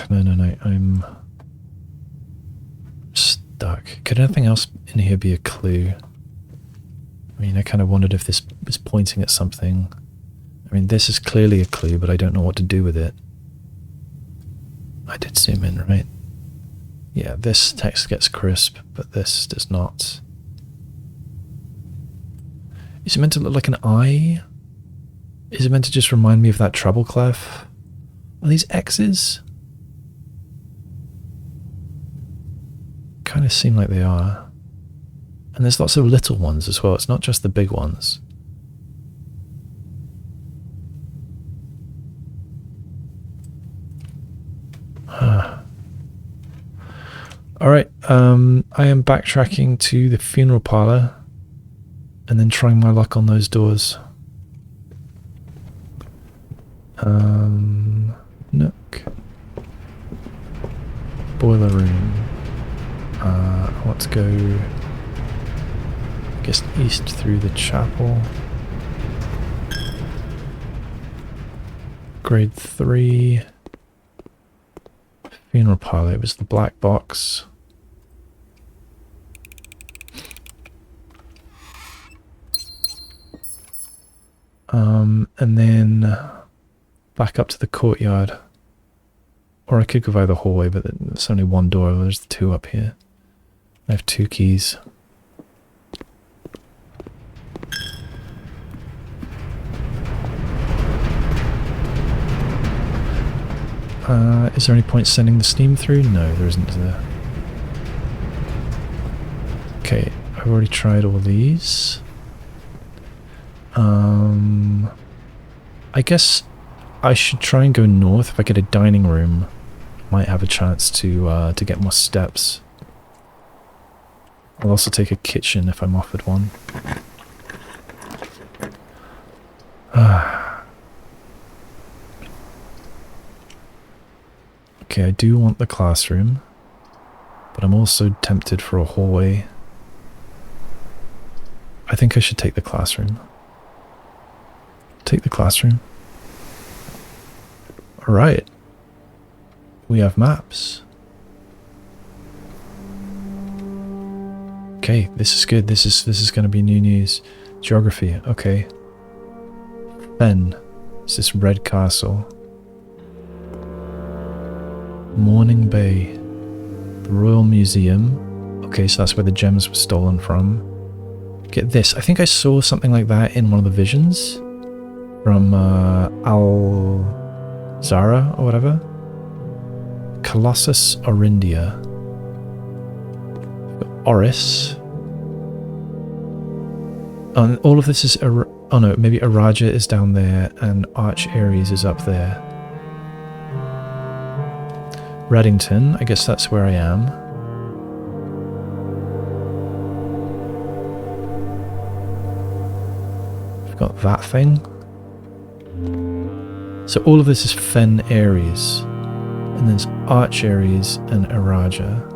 Speaker 1: No, I'm stuck. Could anything else in here be a clue? I mean, I kind of wondered if this is pointing at something. I mean, this is clearly a clue, but I don't know what to do with it. I did zoom in, right? Yeah, this text gets crisp, but this does not. Is it meant to look like an eye? Is it meant to just remind me of that treble clef? Are these X's? Kind of seem like they are. And there's lots of little ones as well. It's not just the big ones. Alright, I am backtracking to the funeral parlor and then trying my luck on those doors. Nook. Boiler room. I want to go, I guess, east through the chapel. Grade 3. Funeral parlor. It was the black box. And then back up to the courtyard. Or I could go via the hallway, but there's only one door. There's 2 up here. I have 2 keys. Is there any point sending the steam through? No, there isn't, is there? Okay, I've already tried all these. I guess I should try and go north. If I get a dining room, might have a chance to get more steps. I'll also take a kitchen if I'm offered one. Okay, I do want the classroom, but I'm also tempted for a hallway. I think I should take the classroom. Take the classroom. Alright. We have maps. Okay, this is good. This is going to be new news. Geography, okay. Fen. It's this red castle. Morning Bay. The Royal Museum. Okay, so that's where the gems were stolen from. Get this. I think I saw something like that in one of the visions. From Al-Zara or whatever. Colossus Orindia. Oris. And all of this is... oh no, maybe Araja is down there and Arch Aries is up there. Reddington, I guess that's where I am. We've got that thing. So all of this is Fen Aries. And there's Arch Aries and Araja.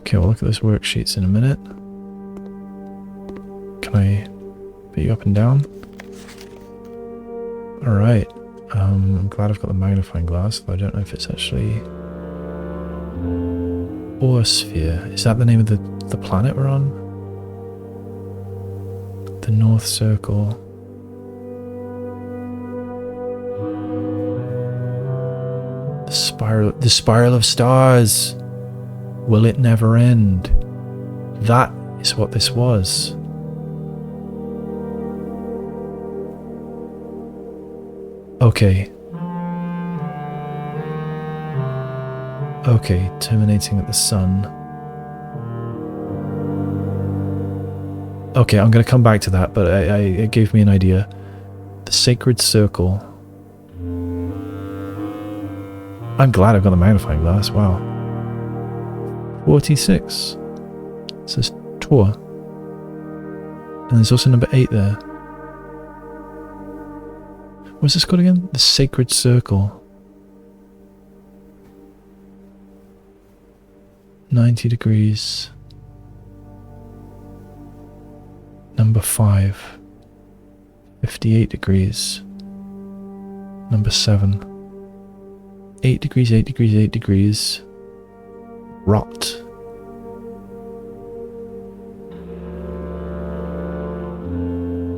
Speaker 1: Okay, we'll look at those worksheets in a minute. Can I put you up and down? Alright. I'm glad I've got the magnifying glass, though I don't know if it's actually... Orsphere. Is that the name of the planet we're on? The North Circle. The spiral of stars. Will it never end? That is what this was. Okay. Okay, terminating at the sun. Okay, I'm going to come back to that, but it gave me an idea. The Sacred Circle. I'm glad I've got the magnifying glass, wow. 46. It says Tor. And there's also number 8 there. What's this called again? The Sacred Circle. 90 degrees. Number 5. 58 degrees. Number 7. 8 degrees, 8 degrees, 8 degrees. Rot.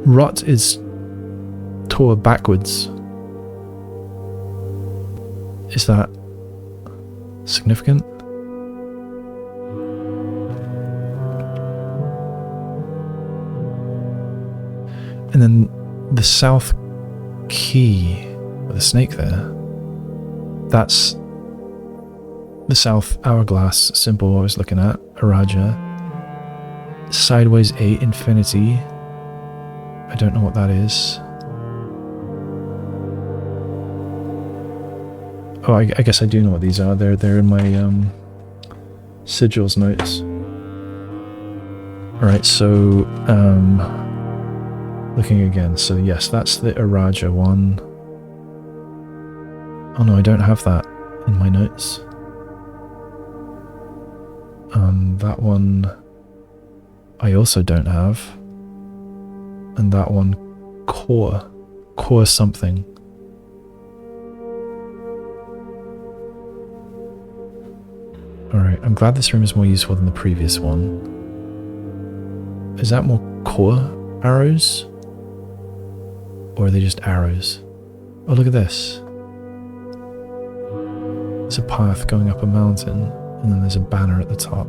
Speaker 1: Rot is Tor backwards. Is that significant? And then the South Key with a snake there. That's the South Hourglass symbol I was looking at. Araja. Sideways 8 Infinity. I don't know what that is. Oh, I guess I do know what these are. They're in my sigils notes. Alright, so looking again. So yes, that's the Araja one. Oh no, I don't have that in my notes. That one I also don't have. And that one, Core something. Alright, I'm glad this room is more useful than the previous one. Is that more core arrows? Or are they just arrows? Oh, look at this. There's a path going up a mountain, and then there's a banner at the top.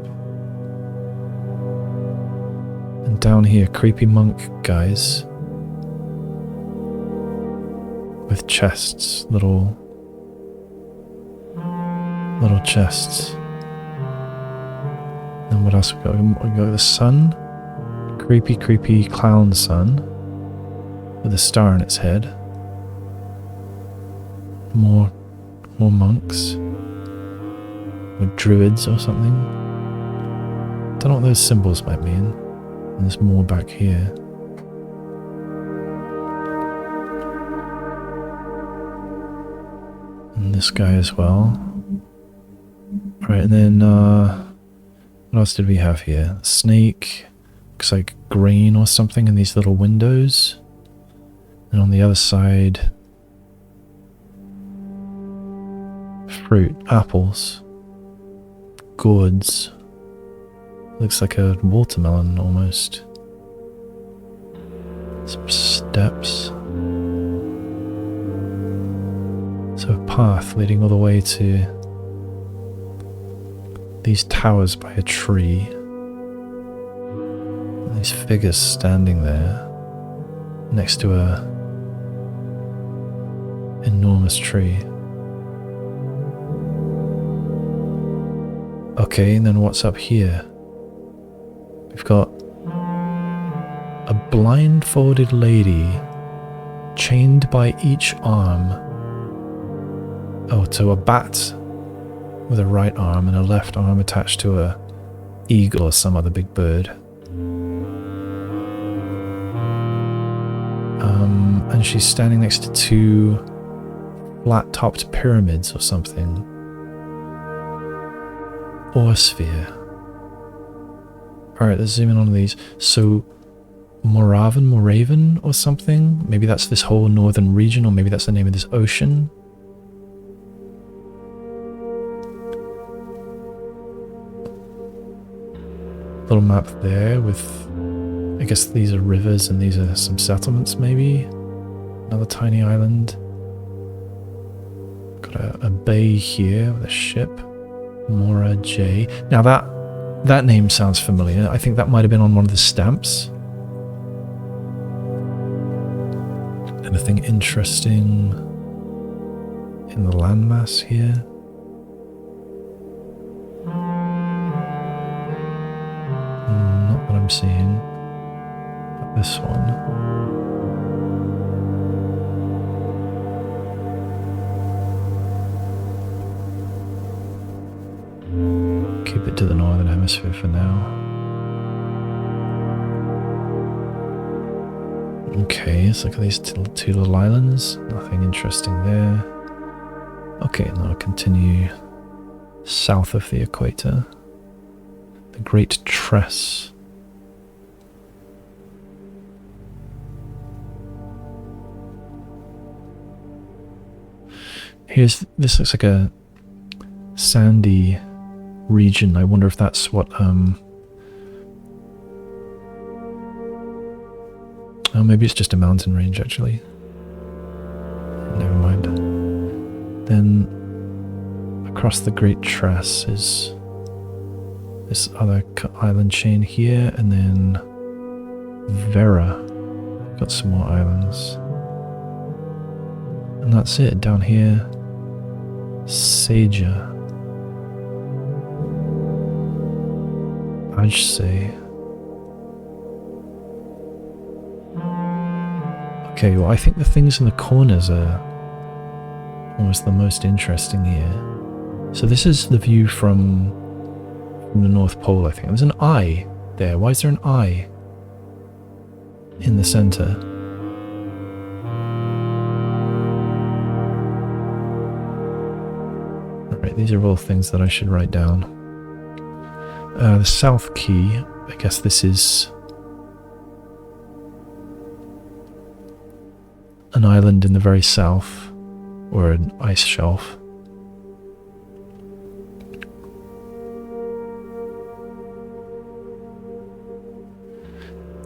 Speaker 1: And down here, creepy monk guys. With chests, little chests. And what else we got? We got the sun. Creepy clown sun. With a star on its head. More monks. Or druids or something. Don't know what those symbols might mean. And there's more back here. And this guy as well. Right, and then what else did we have here? Snake. Looks like green or something in these little windows. And on the other side, Fruit, apples, gourds. Looks like a watermelon almost. Some steps. So a path leading all the way to these towers by a tree. And these figures standing there next to a enormous tree. Okay, and then what's up here? We've got a blindfolded lady chained by each arm. Oh, to a bat with a right arm and a left arm attached to a eagle or some other big bird. And she's standing next to two flat-topped pyramids or something. Or a sphere. Alright, let's zoom in on these. So, Moravan or something? Maybe that's this whole northern region, or maybe that's the name of this ocean. Little map there with, I guess these are rivers and these are some settlements maybe. Another tiny island. Got a bay here with a ship. Mora J. Now that name sounds familiar. I think that might have been on one of the stamps. Anything interesting in the landmass here? Not that I'm seeing. But this one. Keep it to the northern hemisphere for now. Okay, let's look at these two little islands. Nothing interesting there. Okay, now I'll continue south of the equator. The Great Tress. This looks like a sandy region. I wonder if that's what oh, maybe it's just a mountain range actually. Never mind. Then across the Great Tress is this other island chain here, and then Vera. Got some more islands. And that's it. Down here, Saja. Ajse. Okay, well I think the things in the corners are almost the most interesting here. So this is the view from the North Pole, I think. There's an eye there. Why is there an eye in the center? Alright, these are all things that I should write down. The South Key, I guess this is an island in the very south, or an ice shelf.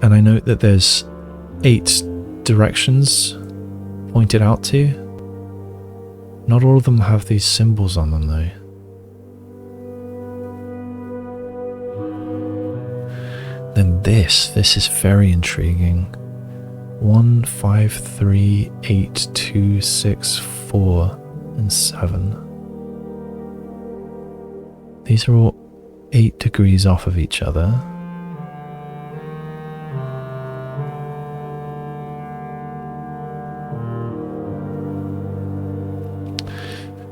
Speaker 1: And I note that there's 8 directions pointed out to. Not all of them have these symbols on them though. Then this is very intriguing. 1, 5, 3, 8, 2, 6, 4, and 7. These are all 8 degrees off of each other.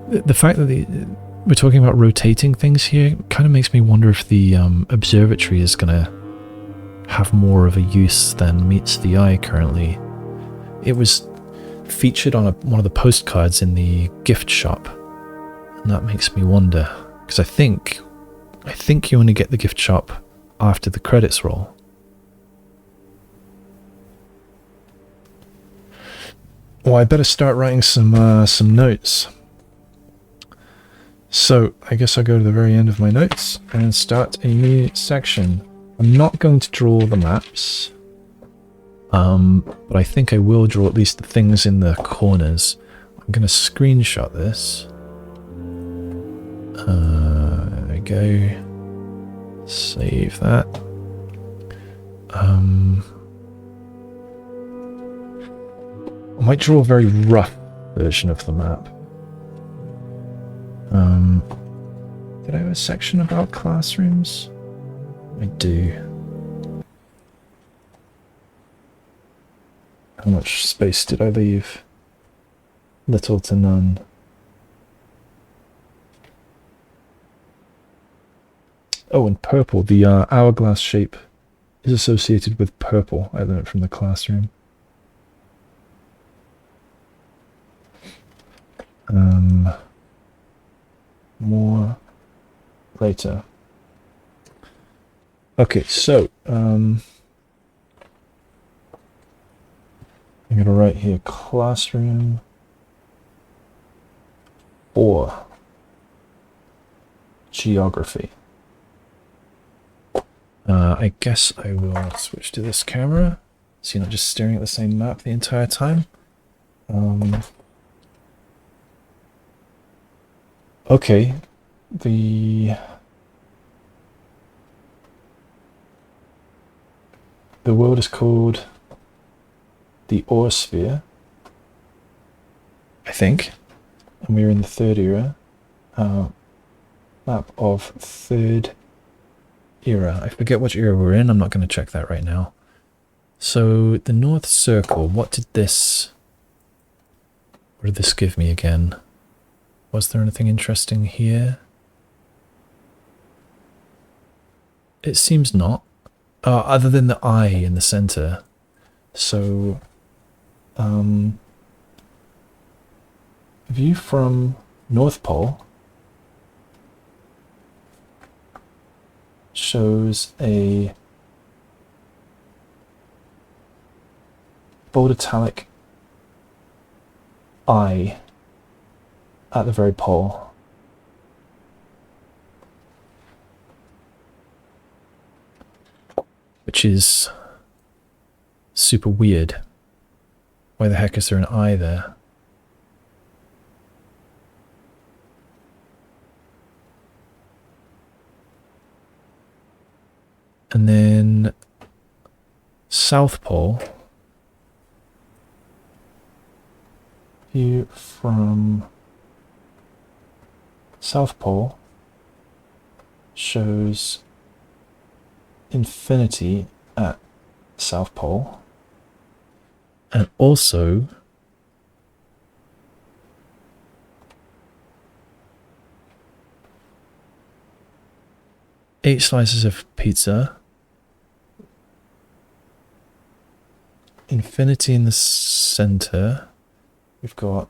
Speaker 1: The fact that we're talking about rotating things here kind of makes me wonder if the observatory is going to have more of a use than meets the eye currently. It was featured on one of the postcards in the gift shop, and that makes me wonder, because I think you only get the gift shop after the credits roll. Well, I better start writing some notes.
Speaker 2: So I guess I'll go to the very end of my notes and start a new section. I'm not going to draw the maps, but I think I will draw at least the things in the corners. I'm going to screenshot this. There we go. Save that. I might draw a very rough version of the map. Did I have a section about classrooms? I do. How much space did I leave? Little to none. Oh, and purple. The hourglass shape is associated with purple. I learned from the classroom. More later. Okay, so I'm gonna write here classroom or geography. I guess I will switch to this camera so you're not just staring at the same map the entire time. Okay, the world is called the Sphere, I think, and we're in the third era. Map of third era. I forget which era we're in. I'm not going to check that right now. So the North Circle. What did this give me again? Was there anything interesting here? It seems not. Other than the eye in the center. So, view from North Pole shows a bold italic eye at the very pole. Which is super weird. Why the heck is there an eye there? And then South Pole. View from South Pole shows infinity at South Pole. And also eight slices of pizza. Infinity in the center. We've got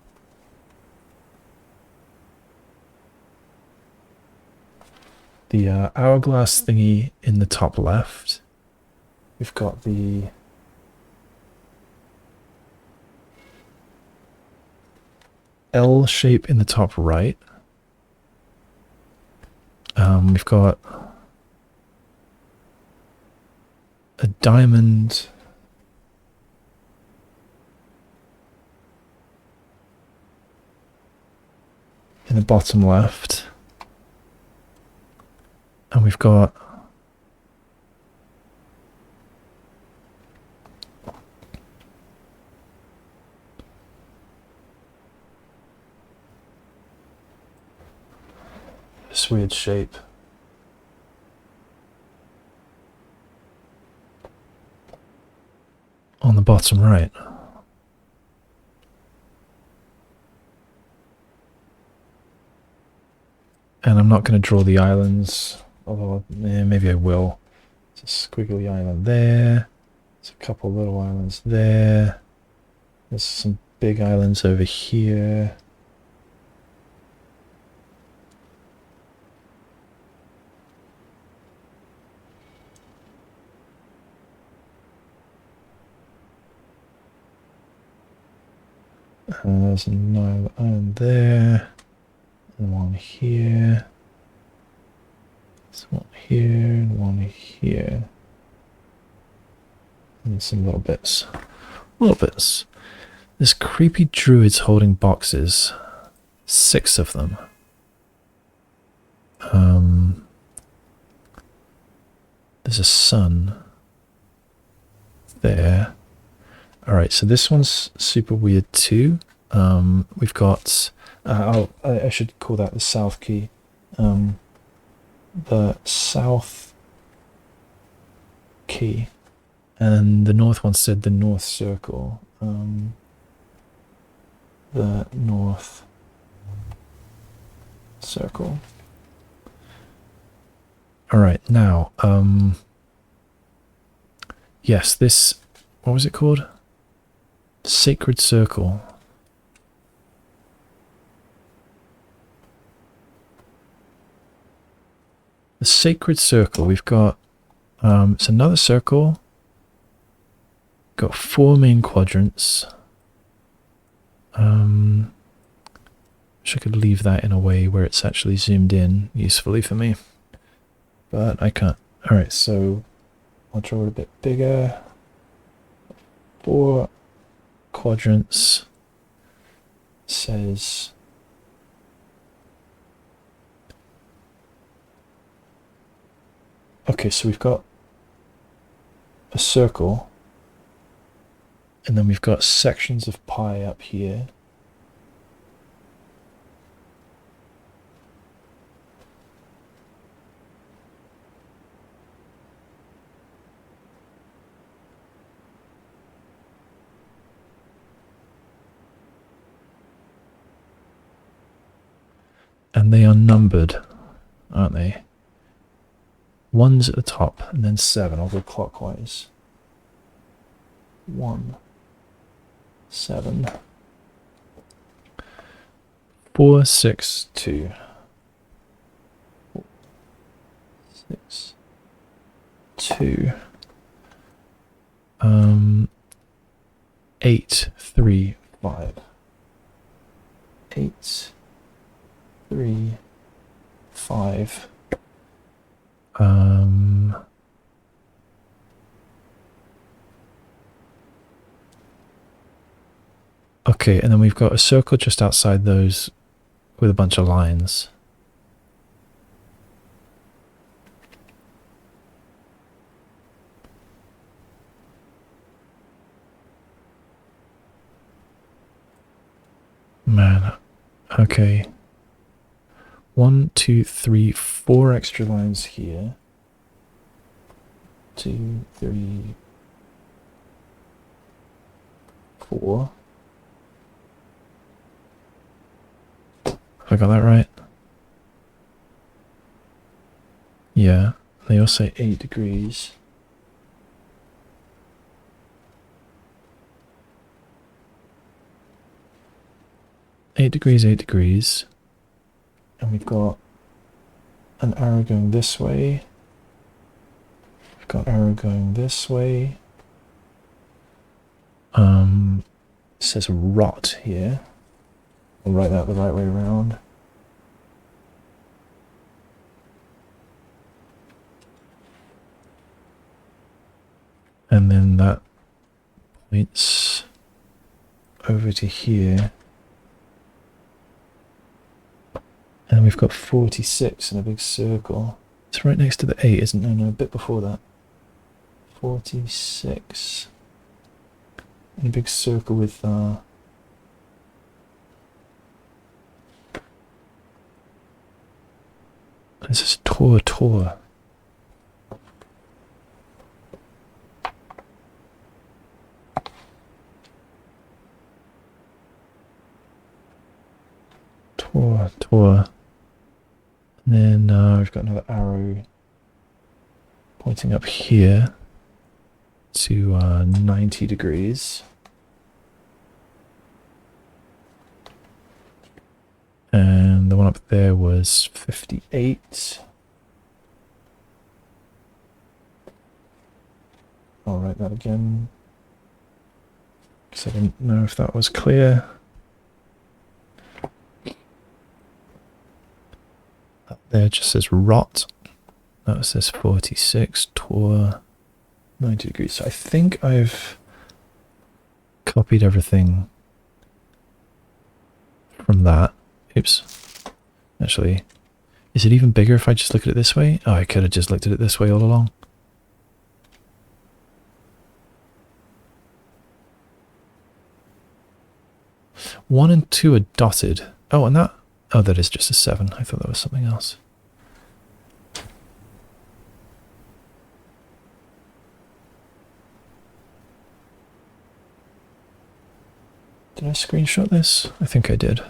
Speaker 2: the hourglass thingy in the top left. We've got the L shape in the top right. We've got a diamond in the bottom left. And we've got this weird shape on the bottom right. And I'm not going to draw the islands, although maybe I will. There's a squiggly island there. There's a couple little islands there. There's some big islands over here. There's another island there. and one here. There's one here and one here. And some little bits. Little bits. There's creepy druids holding boxes. 6 of them. There's a sun there. Alright, so this one's super weird too. We've got... I should call that the south key. The south key. And the north one said the north circle. The north circle. Alright, now, yes, this, what was it called? Sacred Circle. The Sacred Circle, we've got, it's another circle. Got 4 main quadrants. Wish I could leave that in a way where it's actually zoomed in usefully for me. But I can't. Alright, so I'll draw it a bit bigger. 4 quadrants. Says okay, so we've got a circle, and then we've got sections of pie up here. And they are numbered, aren't they? 1's at the top, and then 7. I'll go clockwise. 1, 7, 4, 6, 2. 6, 2. 8, 3, 5. 8, 3, 5. Okay, and then we've got a circle just outside those with a bunch of lines. Man, okay. 1, 2, 3, 4 extra lines here. 2, 3, 4. Have I got that right? Yeah, they all say 8 degrees. Eight degrees. And we've got an arrow going this way. We've got an arrow going this way. It says rot here. I'll write that the right way around. And then that points over to here. And we've got 46 in a big circle. It's right next to the 8, isn't it? No, a bit before that. 46. In a big circle with this is Tor. Tor. And then we've got another arrow pointing up here to 90 degrees. And the one up there was 58. I'll write that again, because I didn't know if that was clear.
Speaker 1: there just says rot. That says 46, tour 90 degrees. So I think I've copied everything from that. Oops. Actually, is it even bigger if I just look at it this way? Oh, I could have just looked at it this way all along. One and two are dotted. Oh, and that... Oh, that is just a 7. I thought that was something else. Did I screenshot this? I think I did.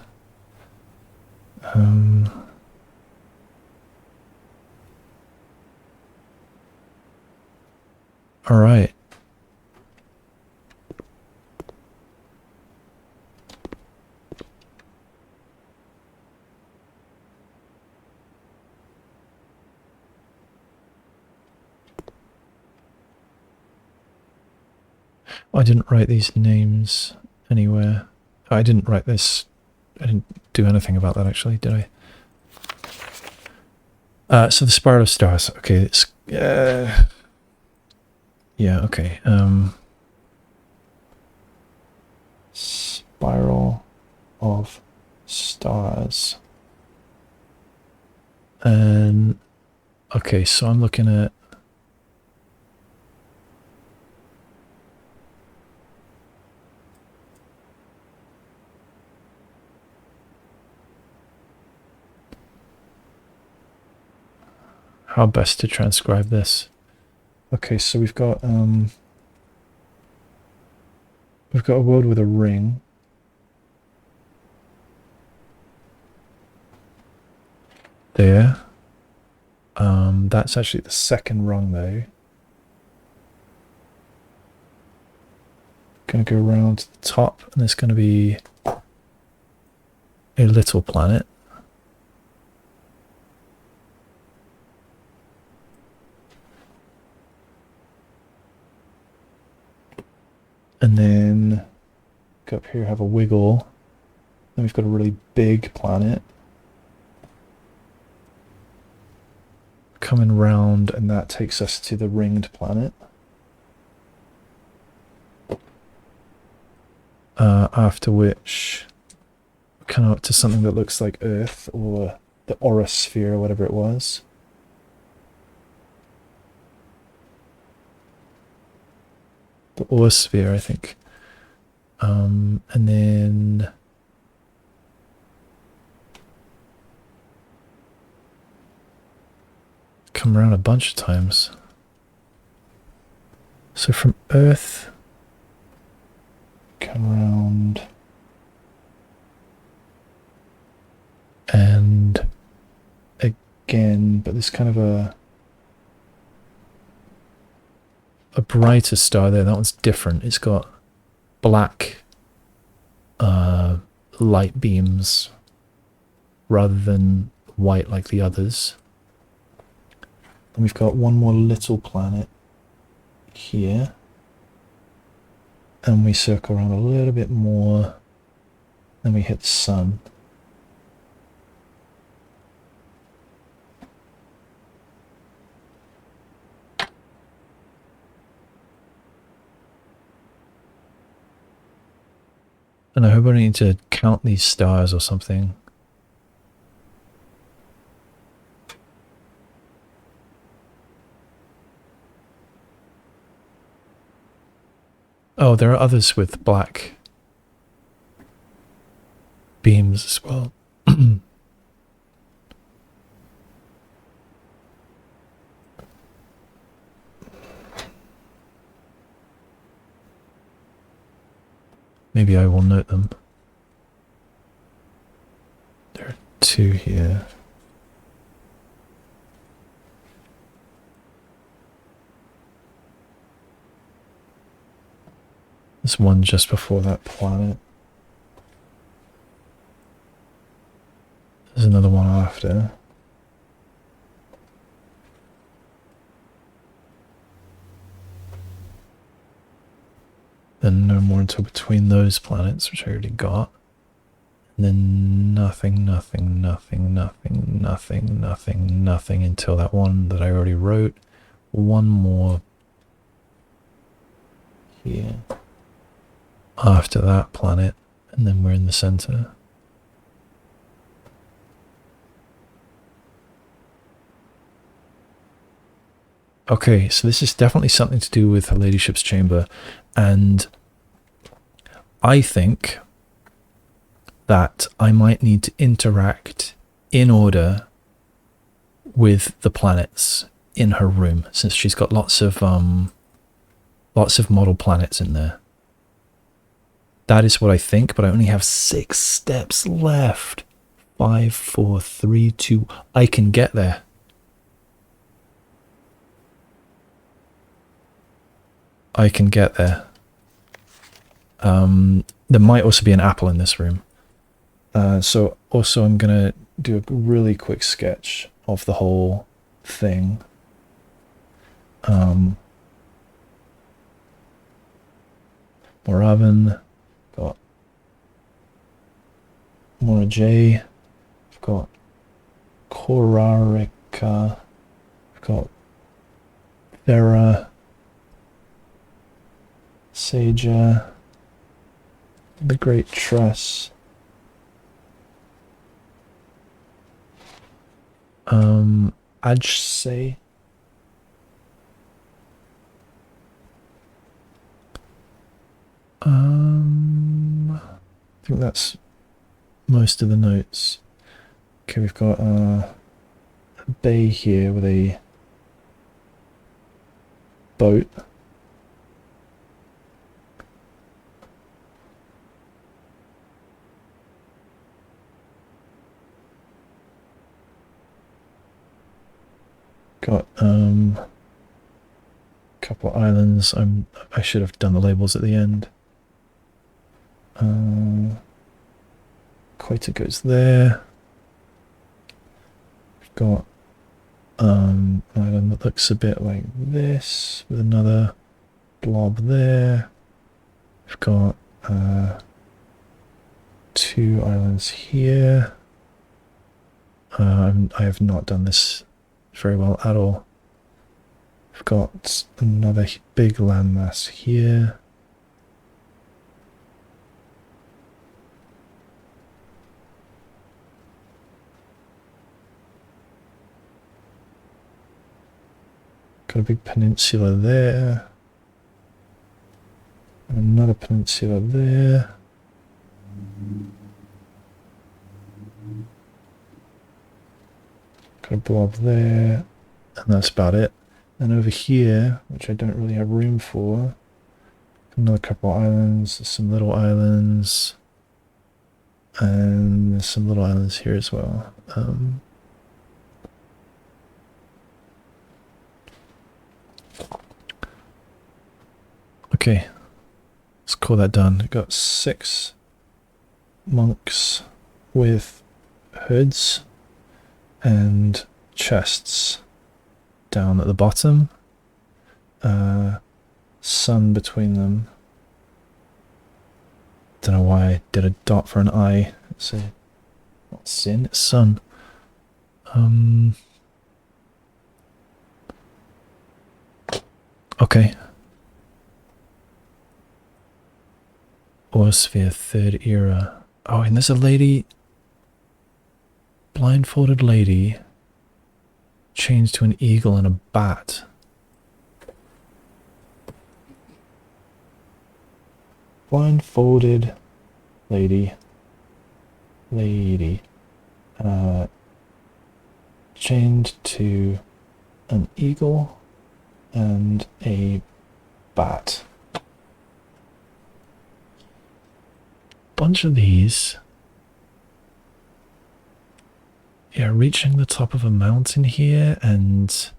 Speaker 1: All right. I didn't write these names anywhere. I didn't write this. I didn't do anything about that actually, did I? So the spiral of stars. Okay, it's yeah, okay. Spiral of stars. And okay, so I'm looking at how best to transcribe this. Okay, so we've got a world with a ring. There. That's actually the second rung though. Gonna go around to the top and there's gonna be a little planet. And then go up here, have a wiggle. Then we've got a really big planet. Coming round, and that takes us to the ringed planet. After which, kind of up to something that looks like Earth, or the Orosphere, whatever it was. The Orosphere, I think. And then come around a bunch of times. So from Earth, come around and again, but there's kind of a brighter star there. That one's different. It's got black light beams rather than white like the others. And we've got one more little planet here. And we circle around a little bit more. Then we hit the sun. And I hope I don't need to count these stars or something. Oh, there are others with black beams as well. Maybe I will note them. There are 2 here. There's one just before that planet. There's another one after. Then no more until between those planets, which I already got. And then nothing, nothing, nothing, nothing, nothing, nothing, nothing until that one that I already wrote. One more here after that planet, and then we're in the center. Okay, so this is definitely something to do with Her Ladyship's chamber, and I think that I might need to interact in order with the planets in her room, since she's got lots of model planets in there. That is what I think, but I only have 6 steps left. 5, 4, 3, 2. I can get there. I can get there. There might also be an apple in this room. So also I'm going to do a really quick sketch of the whole thing. More oven. Got more J. I've got Corarica. I've got Thera. Saja. The Great Tress. Ajse. I think that's most of the notes. Okay, we've got a bay here with a boat. Got a couple of islands. I should have done the labels at the end. Equator goes there. We've got an island that looks a bit like this with another blob there. We've got 2 islands here. I have not done this very well at all. We've got another big landmass here. Got a big peninsula there. And another peninsula there. Got a blob there. And that's about it. And over here, which I don't really have room for, another couple of islands, some little islands, and there's some little islands here as well. Okay, let's call that done. I've got 6 monks with hoods and chests down at the bottom. Sun between them. Don't know why I did a dot for an eye. It's not sin, it's sun. Okay. Orsphere, 3rd era. Oh, and there's a lady, blindfolded lady, changed to an eagle and a bat. Blindfolded lady, chained to an eagle and a bat. Bunch of these. Yeah, reaching the top of a mountain here and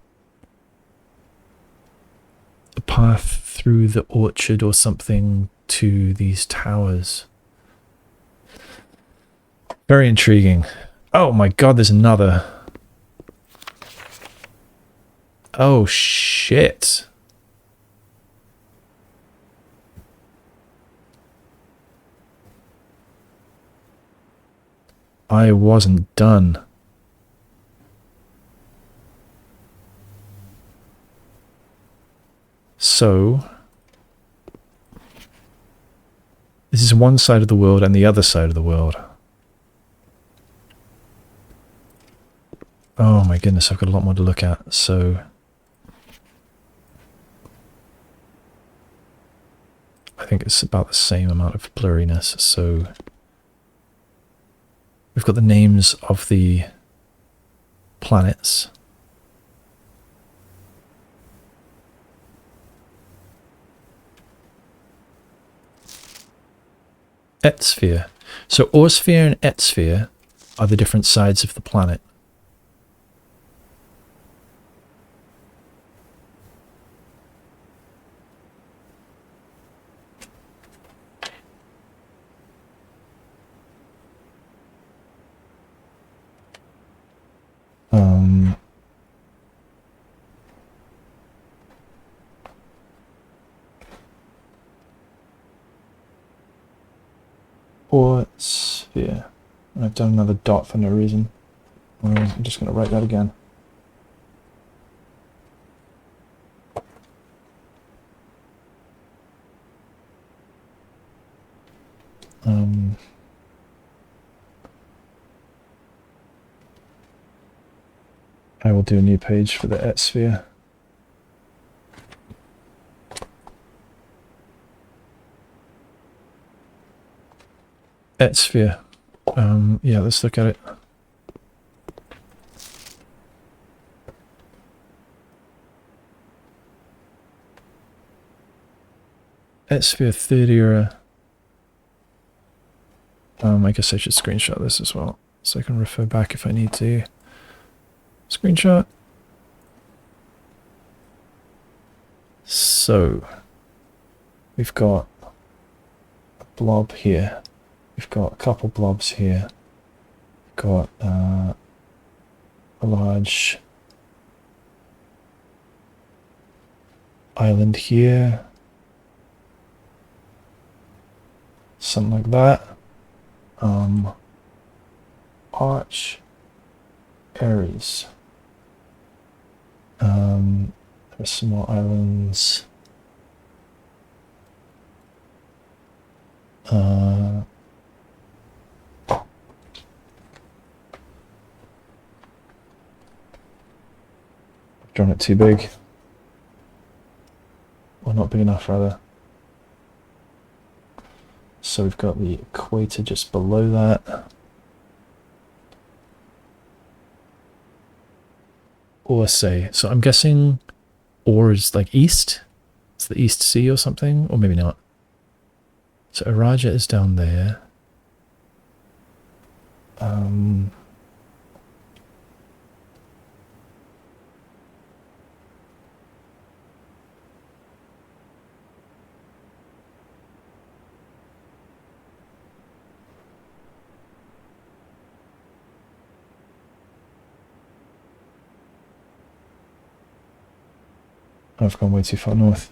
Speaker 1: a path through the orchard or something to these towers. Very intriguing. Oh my god, there's another. Oh shit. I wasn't done. So, this is one side of the world and the other side of the world. Oh my goodness, I've got a lot more to look at. So, I think it's about the same amount of blurriness. So, we've got the names of the planets. Etsphere. So Oorsphere and Etsphere are the different sides of the planet. Oorsphere. I've done another dot for no reason. I'm just going to write that again. I will do a new page for the Etsphere. Etsphere. Yeah, let's look at it. Etsphere 3rd era. I guess I should screenshot this as well, so I can refer back if I need to. Screenshot. So, we've got a blob here. We've got a couple blobs here. We've got a large island here. Something like that. Arch Aries. There's some more islands. I've drawn it too big. Or not big enough, rather. So we've got the equator just below that. Or say, so I'm guessing Or is like east. It's the East Sea or something, or maybe not. So Araja is down there. I've gone way too far north.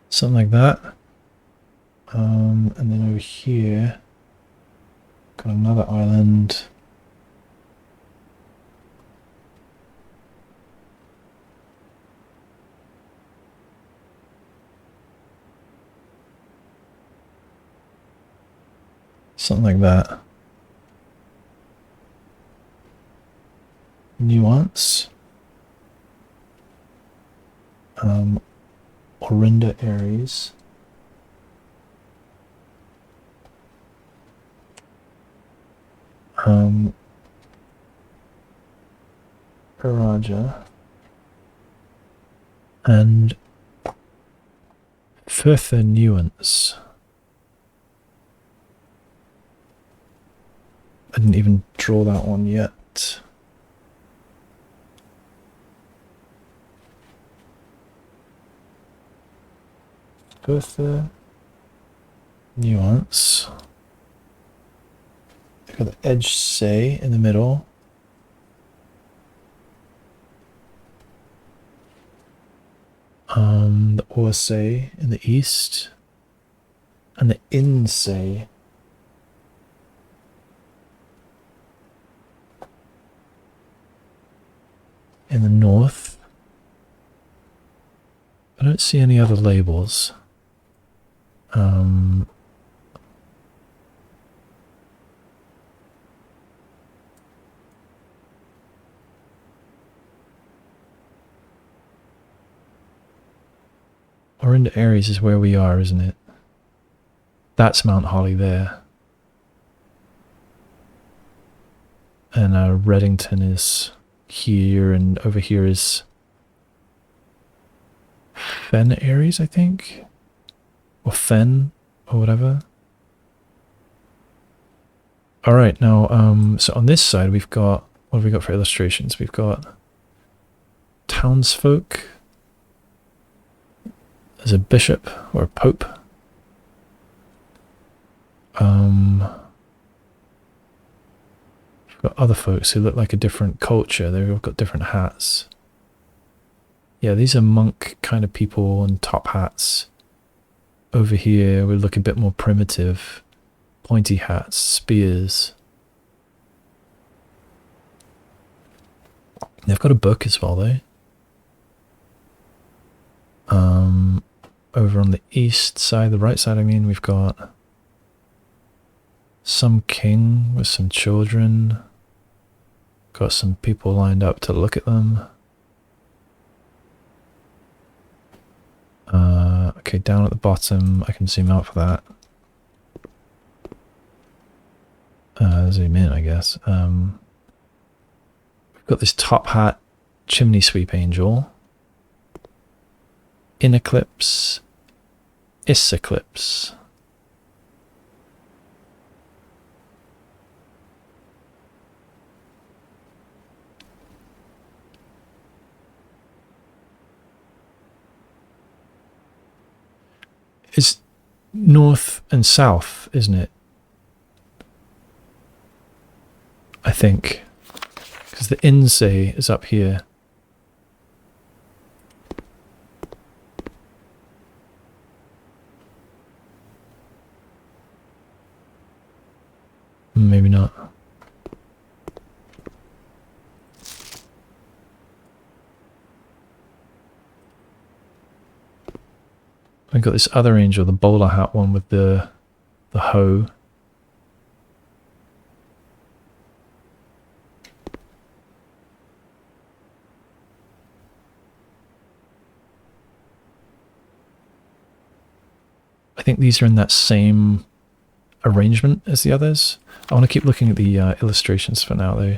Speaker 1: Something like that. And then over here, got another island. Something like that. Nuance. Orinda Aries. Araja. And further nuance. I didn't even draw that one yet. Further
Speaker 2: nuance. We've got the edge say in the middle. The or say in the east. And the in say in the north. I don't see any other labels. Or into Aries is where we are, isn't it? That's Mount Holly there. And Reddington is here, and over here is Fen Aries, I think? Or Fen, or whatever. Alright, now, so on this side we've got, what have we got for illustrations? We've got townsfolk. There's a bishop, or a pope. We've got other folks who look like a different culture. They've all got different hats. Yeah, these are monk kind of people and top hats. Over here, we look a bit more primitive. Pointy hats, spears. They've got a book as well, though. Over on the east side, the right side, I mean, we've got some king with some children. Got some people lined up to look at them. Okay, down at the bottom, I can zoom out for that. Zoom in, I guess. We've got this top hat chimney sweep angel. In eclipse, is eclipse. It's north and south, isn't it? I think. Because the Insay is up here. Maybe not. I've got this other angel, the bowler hat one with the hoe. I think these are in that same arrangement as the others. I want to keep looking at the illustrations for now, though.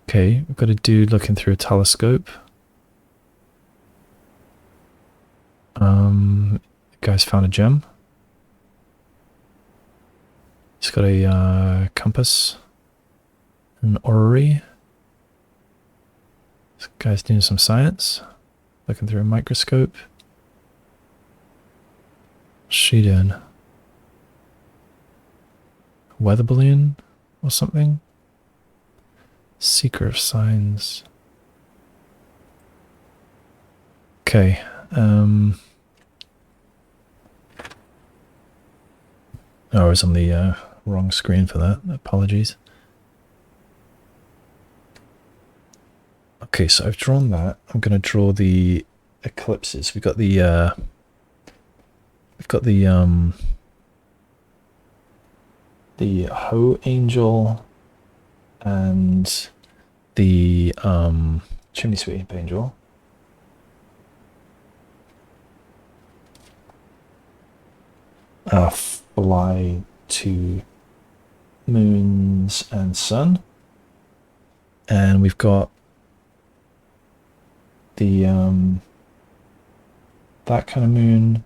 Speaker 2: Okay, we've got a dude looking through a telescope. The guy's found a gem. He's got a compass, an orrery. This guy's doing some science, looking through a microscope. What's she doing? Weather balloon or something? Seeker of signs. Okay. Oh, I was on the wrong screen for that. Apologies. Okay, so I've drawn that. I'm going to draw the eclipses. We've got the hoe angel and the chimney sweep angel. Fly to moons and sun, and we've got the that kind of moon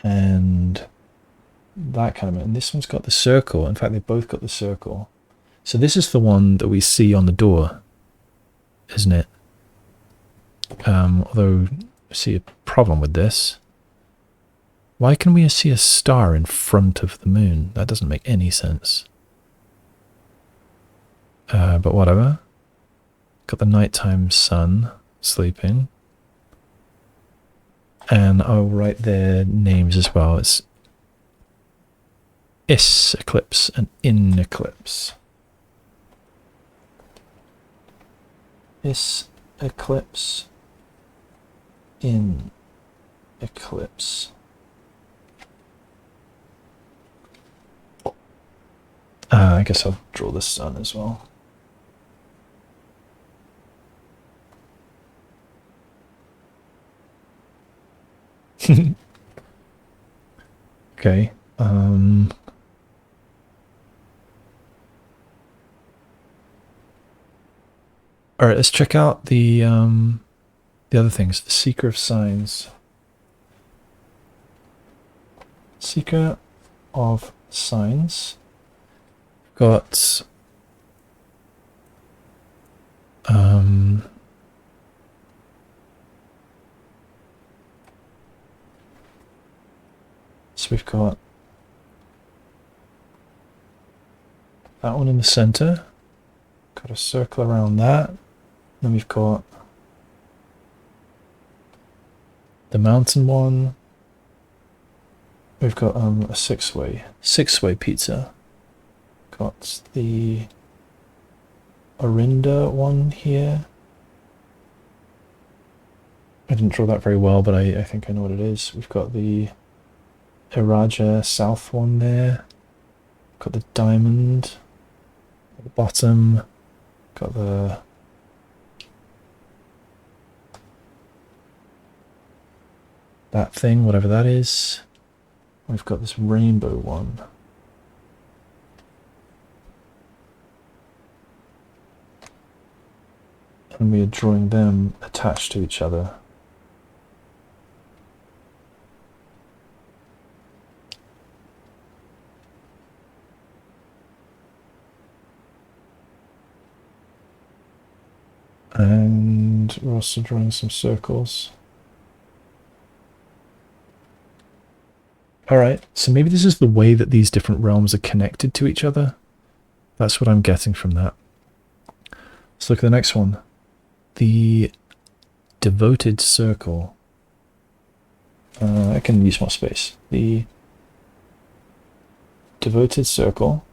Speaker 2: and that kind of moon. And this one's got the circle. In fact, they've both got the circle. So this is the one that we see on the door, isn't it? Although I see a problem with this.
Speaker 1: Why can we see a star in front of the moon? That doesn't make any sense. But whatever. Got the nighttime sun sleeping. And I'll write their names as well. It's is eclipse and in eclipse. Is eclipse, in eclipse. I guess I'll draw the sun as well. Okay. All right, let's check out the other things. The Seeker of Signs. Seeker of Signs. Got so we've got that one in the center. Got a circle around that. Then we've got the mountain one. We've got a six-way pizza. Got the Orinda one here. I didn't draw that very well, but I think I know what it is. We've got the Iraja South one there. Got the diamond at the bottom. Got the that thing, whatever that is. We've got this rainbow one. And we are drawing them attached to each other. And we're also drawing some circles. Alright, so maybe this is the way that these different realms are connected to each other. That's what I'm getting from that. Let's look at the next one. The Devoted Circle. I can use more space. The Devoted Circle.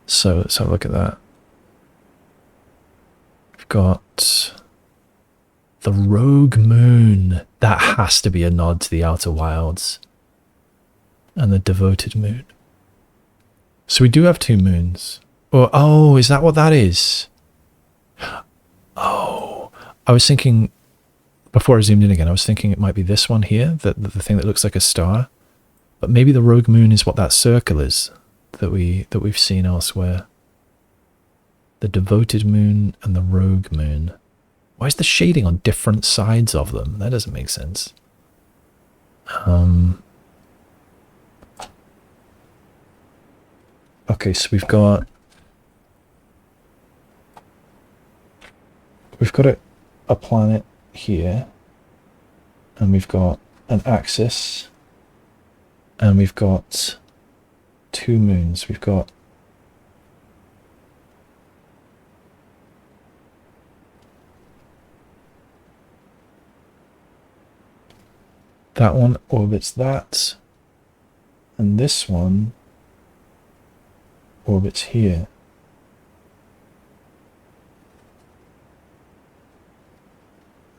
Speaker 1: So let's have a look at that. We've got the Rogue Moon. That has to be a nod to the Outer Wilds. And the Devoted Moon. So we do have two moons. Or, oh, is that what that is? Oh, I was thinking, before I zoomed in again, I was thinking it might be this one here, the thing that looks like a star. But maybe the Rogue Moon is what that circle is that we've seen elsewhere. The Devoted Moon and the Rogue Moon. Why is the shading on different sides of them? That doesn't make sense. Okay, so we've got a planet here, and we've got an axis, and we've got two moons. We've got that one orbits that, and this one orbits here.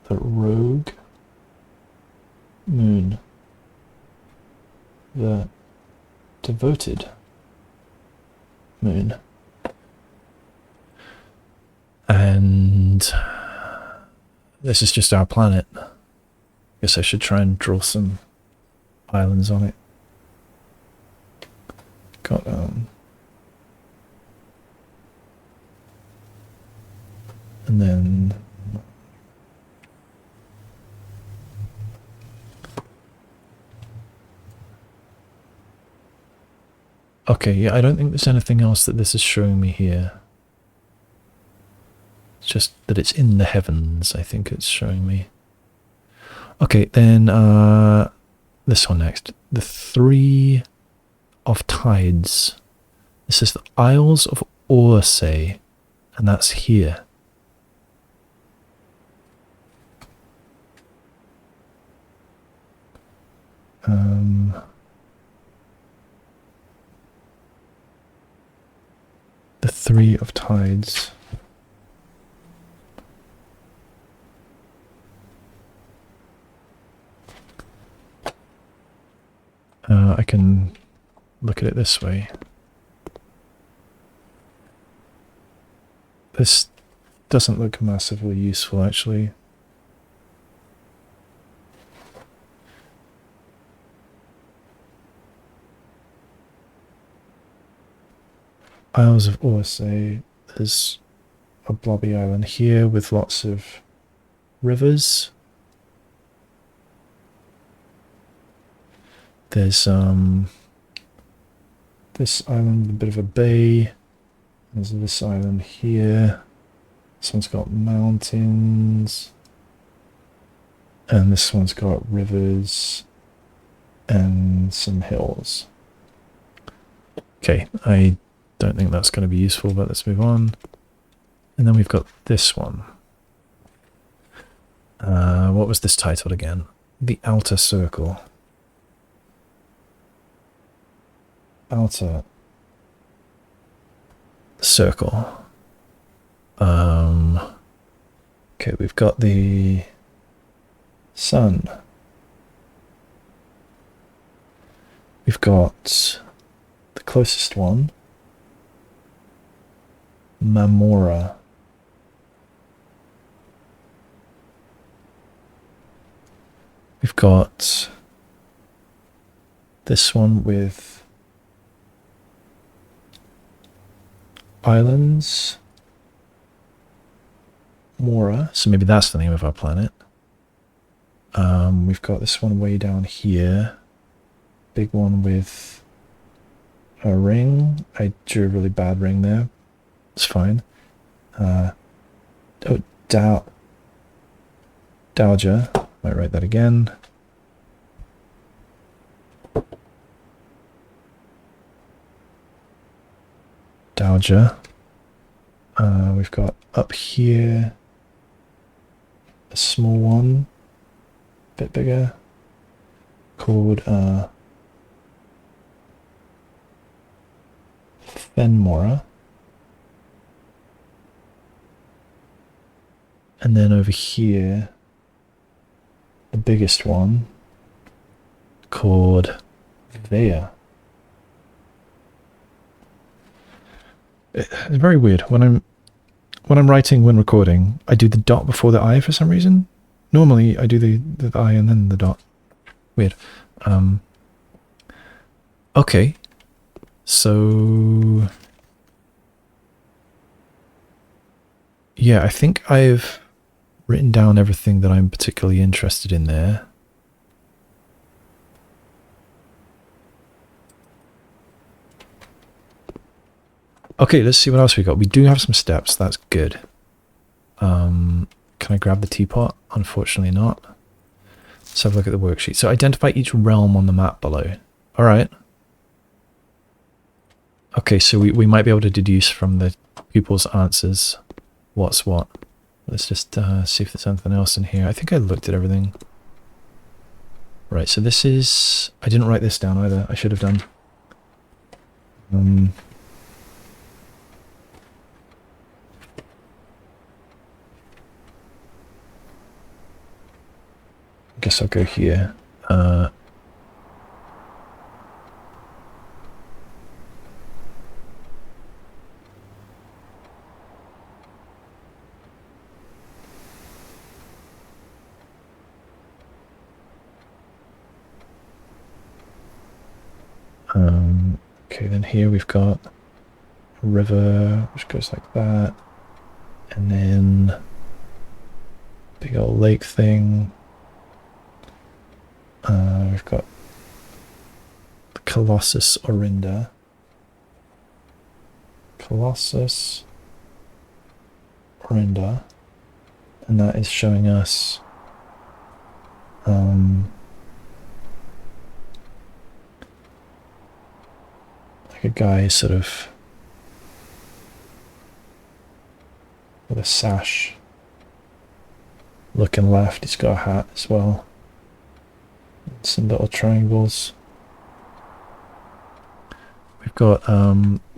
Speaker 1: The Rogue Moon. The Devoted Moon. And this is just our planet. Guess I should try and draw some islands on it. Got and then okay, yeah, I don't think there's anything else that this is showing me here. It's just that it's in the heavens, I think it's showing me. Okay, then this one next. The Three of Tides. This is the Isles of Orsay, and that's here. The Three of Tides. I can look at it this way. This doesn't look massively useful, actually. Isles of Orsay. There's a blobby island here with lots of rivers. There's this island, a bit of a bay. There's this island here. This one's got mountains. And this one's got rivers and some hills. Okay, I don't think that's going to be useful, but let's move on. And then we've got this one. What was this titled again? The Outer Circle. Outer Circle. Okay, we've got the sun. We've got the closest one, Mamora. We've got this one with islands, Mora, so maybe that's the name of our planet. We've got this one way down here, big one with a ring. I drew a really bad ring there. It's fine. Dowager. Might write that again. Dowager. We've got up here a small one, a bit bigger, called Fenmora. And then over here, the biggest one, called Vea. It's very weird. When I'm writing, when recording, I do the dot before the I for some reason. Normally, I do the I and then the dot. Weird. Okay. So yeah, I think I've written down everything that I'm particularly interested in there. Okay, let's see what else we got. We do have some steps. That's good. Can I grab the teapot? Unfortunately not. Let's have a look at the worksheet. So identify each realm on the map below. All right. Okay, so we might be able to deduce from the pupils' answers what's what. Let's just see if there's anything else in here. I think I looked at everything. Right, so this is... I didn't write this down either. I should have done. I guess I'll go here. Okay, then here we've got a river which goes like that, and then big old lake thing. We've got the Colossus Orinda. Colossus Orinda, and that is showing us
Speaker 2: like a guy sort of with a sash looking left. He's got a hat as well. Some little triangles. We've got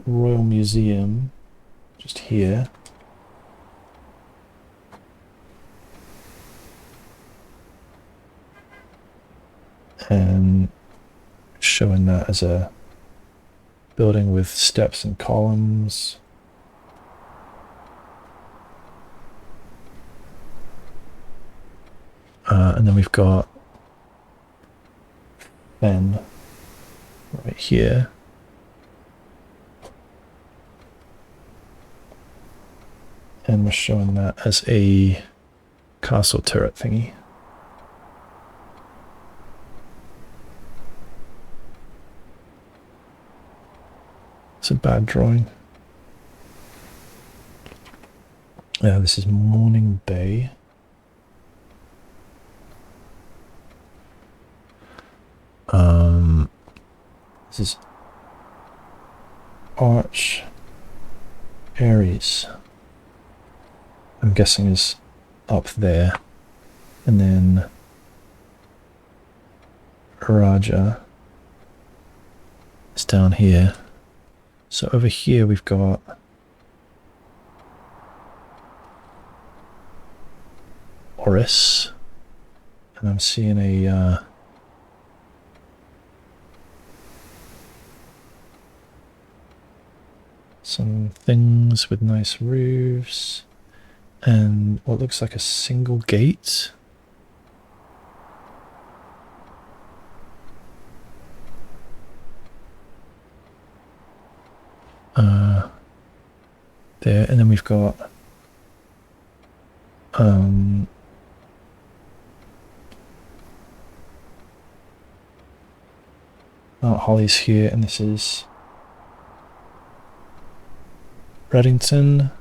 Speaker 2: Royal Museum just here. And showing that as a building with steps and columns. And then we've got Fen right here. And we're showing that as a castle turret thingy. It's a bad drawing. Yeah, this is Morning Bay. This is Arch Aries. I'm guessing is up there. And then Raja is down here. So over here we've got Oris. And I'm seeing a some things with nice roofs and what looks like a single gate. There, and then we've got Mount Holly's here, and this is Reddington.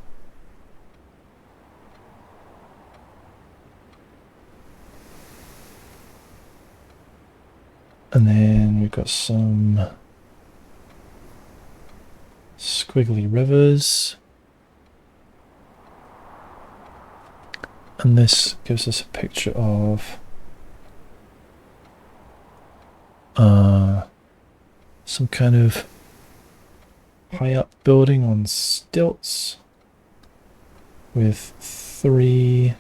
Speaker 2: And then we've got some squiggly rivers. And this gives us a picture of some kind of high up building on stilts with 3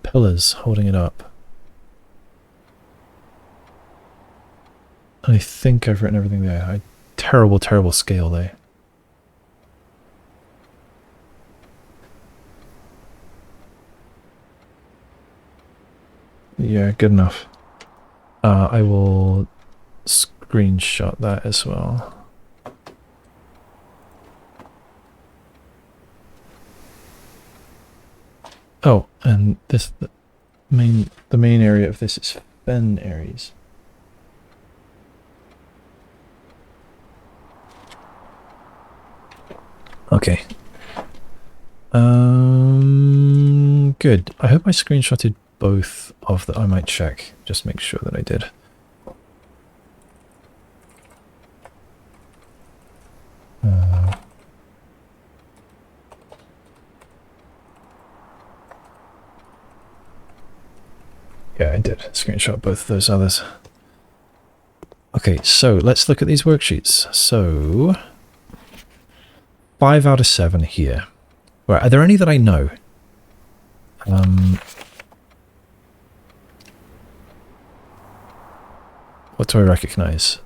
Speaker 2: pillars holding it up. I think I've written everything there. Terrible, terrible scale there. Yeah, good enough. I will screenshot that as well. Oh, and this the main area of this is Fen Aries. Okay. Good. I hope I screenshotted both of the. I might check. Just make sure that I did. Yeah, I did screenshot both of those others. Okay, so let's look at these worksheets. So 5 out of 7 here. Right, are there any that I know? What do I recognize?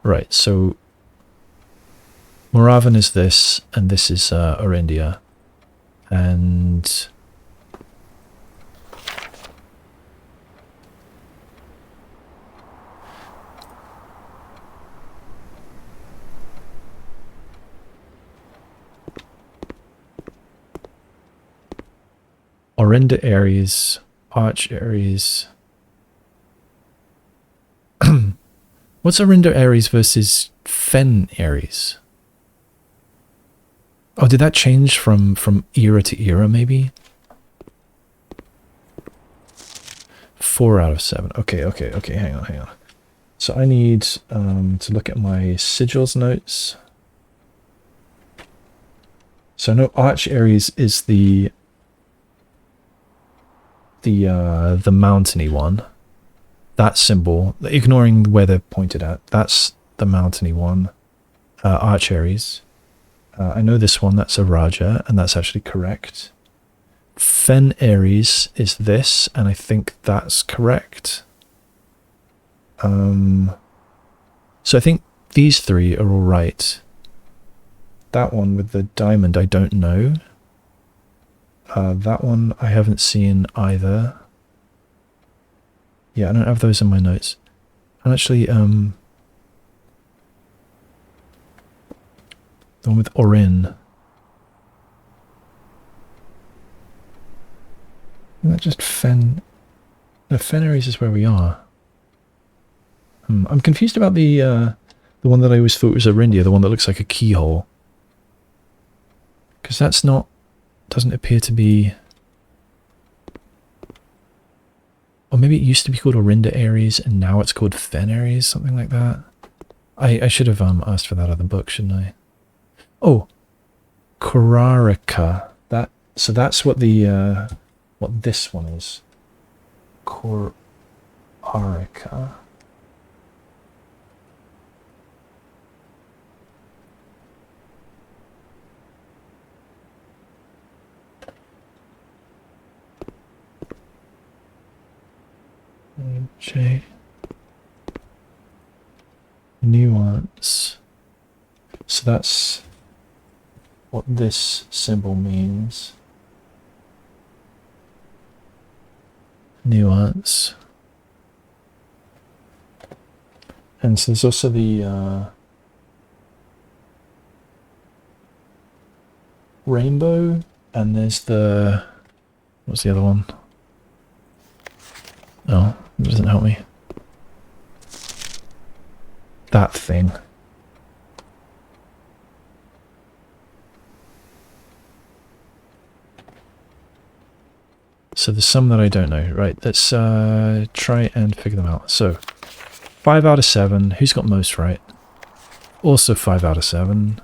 Speaker 2: Right, so Moravan is this, and this is Orindia. And Orinda Aries, Arch Aries. What's Orinda Aries versus Fen Aries?
Speaker 1: Oh, did that change from era to era, maybe? 4 out of 7. Okay, hang on. So I need to look at my sigils notes. So I know Arch Aries is the mountainy one. That symbol, ignoring where they're pointed at, that's the mountainy one. Arch Aries. I know this one, that's a Raja, and that's actually correct. Fen Aries is this, and I think that's correct. So I think these 3 are all right. That one with the diamond, I don't know. That one I haven't seen either. Yeah, I don't have those in my notes. And actually, the one with Orin. Isn't that just Fen? No, Fen Aries is where we are. I'm confused about the one that I always thought was Arindia, the one that looks like a keyhole. Because that's not... doesn't appear to be... Or maybe it used to be called Orinda Aries, and now it's called Fen Aries, something like that. I should have asked for that other book, shouldn't I? Oh! Korarika. So that's what the... what this one is. Korarika. J. Nuance. So that's what this symbol means. Nuance. And so there's also the rainbow, and there's the... what's the other one? No, it doesn't help me. That thing. So there's some that I don't know. Right, let's try and figure them out. So, 5 out of 7. Who's got most right? Also 5 out of 7.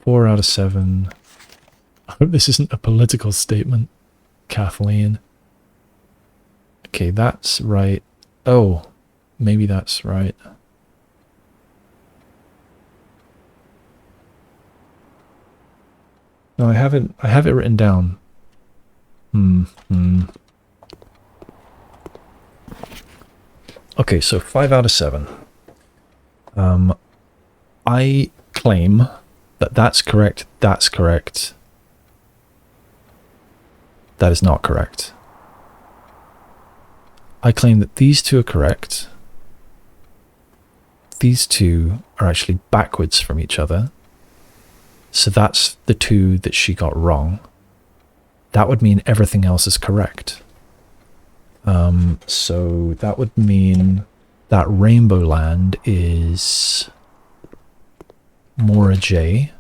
Speaker 1: 4 out of 7. I hope this isn't a political statement, Kathleen. Okay, that's right. Oh, maybe that's right. No, I haven't. I have it written down. Okay, so 5 out of 7. I claim that that's correct. That's correct. That is not correct. I claim that these two are correct. These two are actually backwards from each other. So that's the 2 that she got wrong. That would mean everything else is correct. So that would mean that Rainbow Land is Mora J.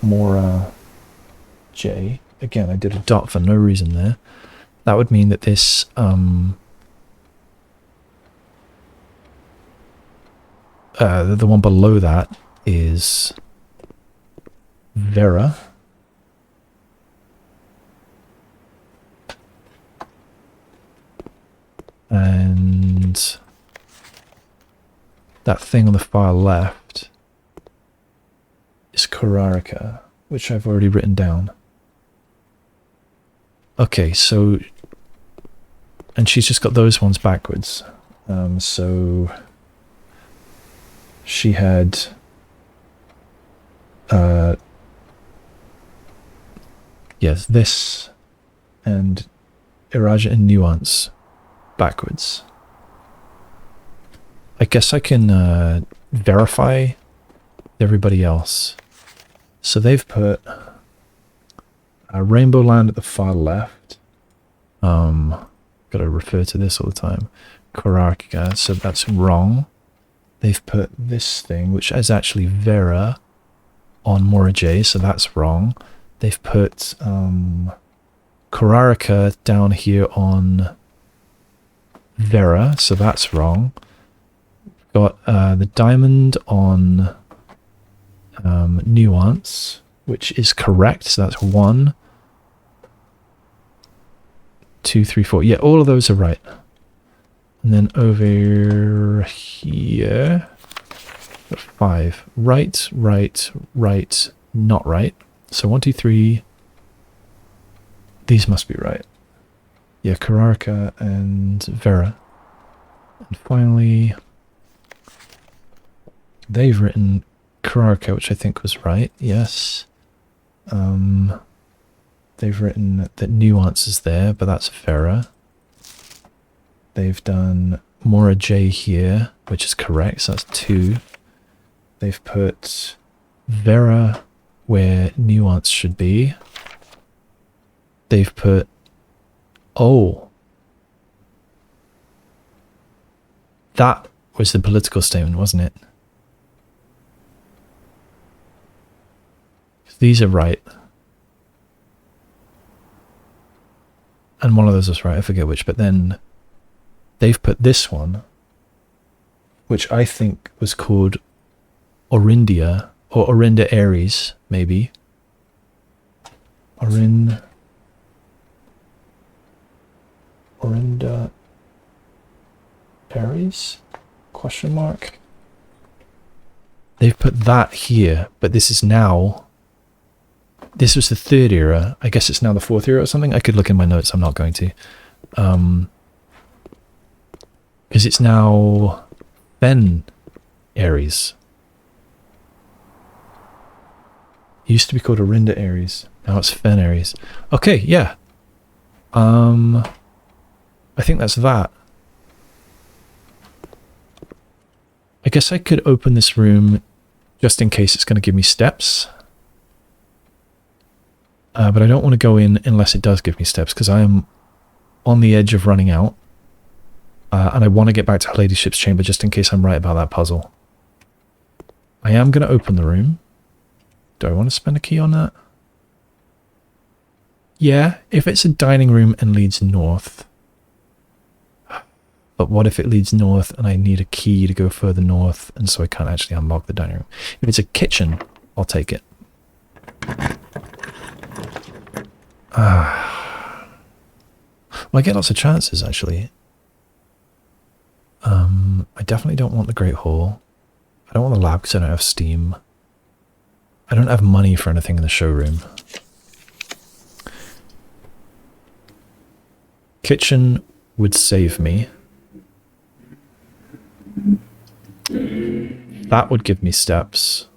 Speaker 1: Mora J. Again, I did a dot for no reason there. That would mean that this the one below that is Vera. And that thing on the far left is Korarika, which I've already written down. Okay, so... and she's just got those ones backwards. So... she had... yes, this and Iraja and Nuance backwards. I guess I can verify everybody else. So they've put Rainbow Land at the far left. Gotta refer to this all the time. Courtyard, so that's wrong. They've put this thing, which is actually Vera, on Morajay, so that's wrong. They've put Courtyard down here on Vera, so that's wrong. Got the diamond on Nuance, which is correct, so that's 1, 2, 3, 4. Yeah, all of those are right. And then over here, 5. Right, right, right, not right. So 1, 2, 3. These must be right. Yeah, Kararka and Vera. And finally, they've written Kararka, which I think was right. Yes. They've written that Nuance is there, but that's Vera. They've done Mora J here, which is correct, so that's 2. They've put Vera where Nuance should be. They've put... Oh. That was the political statement, wasn't it? These are right. And one of those was right, I forget which, but then they've put this one, which I think was called Orindia, or Orinda Aries, maybe. Orinda Aries? Question mark. They've put that here, but this is now... This was the 3rd era. I guess it's now the 4th era or something. I could look in my notes. I'm not going to. Because it's now Fen Aries. It used to be called Orinda Aries. Now it's Fen Aries. Okay, yeah. I think that's that. I guess I could open this room just in case it's going to give me steps. But I don't want to go in unless it does give me steps, because I am on the edge of running out. And I want to get back to Her Ladyship's chamber just in case I'm right about that puzzle. I am going to open the room. Do I want to spend a key on that? Yeah, if it's a dining room and leads north. But what if it leads north and I need a key to go further north, and so I can't actually unlock the dining room? If it's a kitchen, I'll take it. Well, I get lots of chances, actually. I definitely don't want the Great Hall. I don't want the lab because I don't have steam. I don't have money for anything in the showroom. Kitchen would save me. That would give me steps,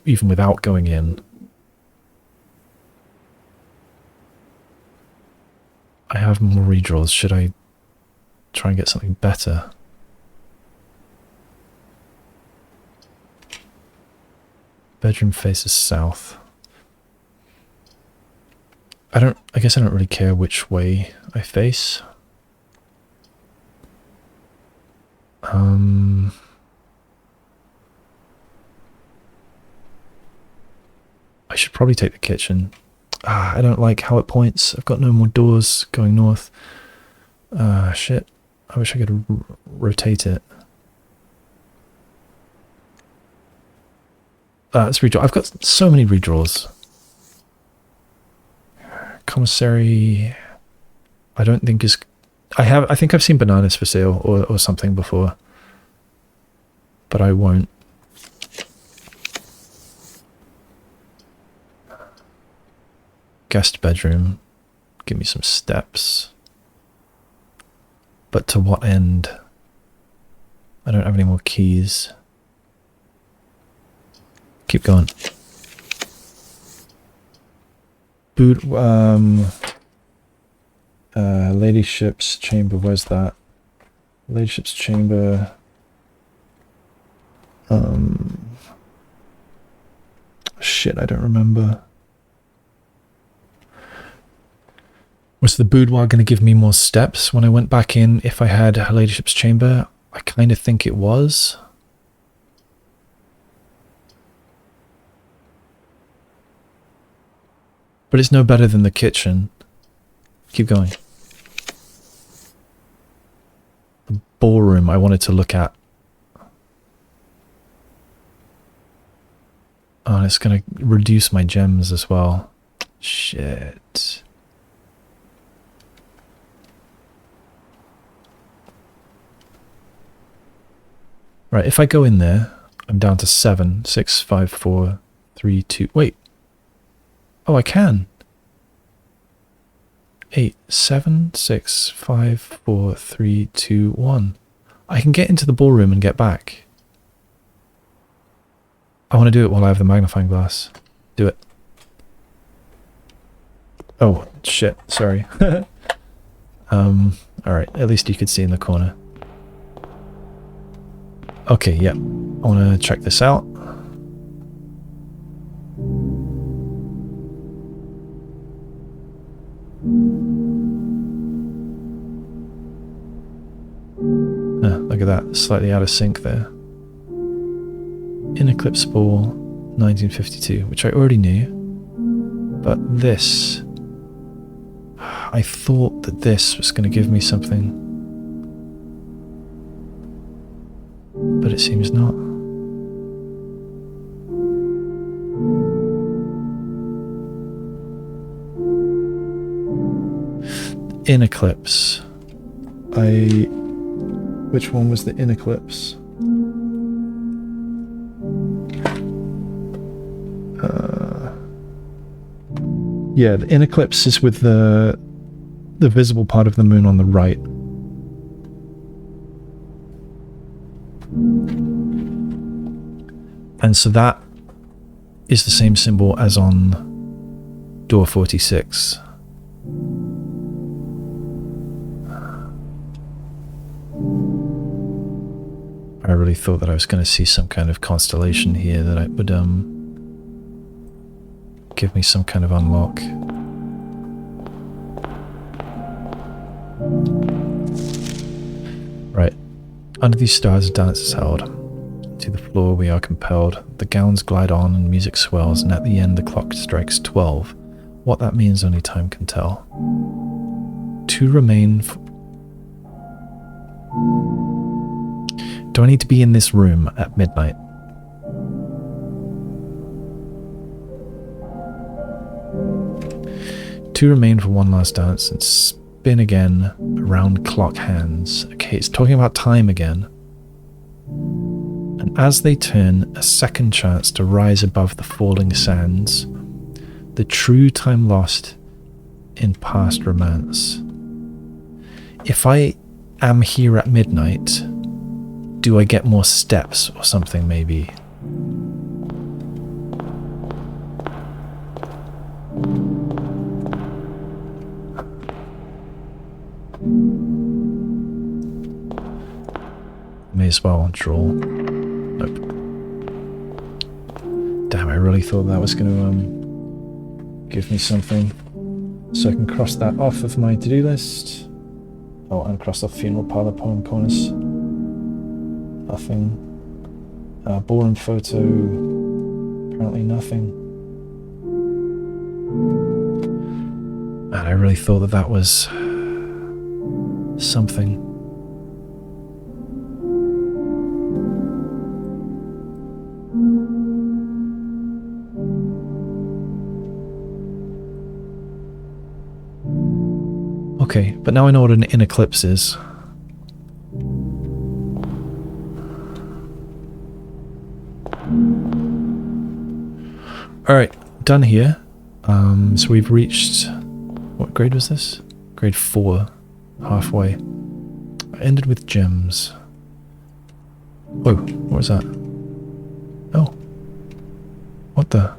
Speaker 1: even without going in. I have more redraws. Should I try and get something better? Bedroom faces south. I guess I don't really care which way I face. I should probably take the kitchen. I don't like how it points. I've got no more doors going north. Shit. I wish I could rotate it. Let's redraw. I've got so many redraws. Commissary... I don't think is... I think I've seen bananas for sale or something before. But I won't. Guest bedroom. Give me some steps. But to what end? I don't have any more keys. Keep going. Boot, Ladyship's chamber, where's that? Ladyship's chamber. Shit, I don't remember. Was the boudoir going to give me more steps when I went back in if I had Her Ladyship's chamber? I kind of think it was. But it's no better than the kitchen. Keep going. The ballroom I wanted to look at. Oh, and it's going to reduce my gems as well. Shit. Right, if I go in there, I'm down to 7, 6, 5, 4, 3, 2... Wait. Oh, I can. 8, 7, 6, 5, 4, 3, 2, 1. I can get into the ballroom and get back. I want to do it while I have the magnifying glass. Do it. Oh, shit. Sorry. Alright. At least you could see in the corner. Okay, yeah. I want to check this out. Look at that. Slightly out of sync there. In Eclipse Ball, 1952, which I already knew. But this... I thought that this was going to give me something. But it seems not. In Eclipse. Which one was the In Eclipse? Yeah, the In Eclipse is with the visible part of the moon on the right. And so that is the same symbol as on door 46. I really thought that I was going to see some kind of constellation here that I would give me some kind of unlock. Right. Under these stars a dance is held. To the floor we are compelled. The gowns glide on and music swells, and at the end the clock strikes 12. What that means only time can tell. To remain... Do I need to be in this room at midnight? To remain for one last dance and spin again around clock hands. Okay, it's talking about time again. And as they turn, a second chance to rise above the falling sands, the true time lost in past romance. If I am here at midnight, do I get more steps or something maybe? May as well draw. Nope. Damn, I really thought that was going to give me something. So I can cross that off of my to-do list. Oh, and cross off funeral parlor poem corners. Nothing. Ballroom photo. Apparently nothing. Man, I really thought that that was something. Okay, but now I know what an in eclipse is. Alright, done here. So we've reached... What grade was this? Grade 4. Halfway. I ended with gems. Whoa, what was that? Oh. What the?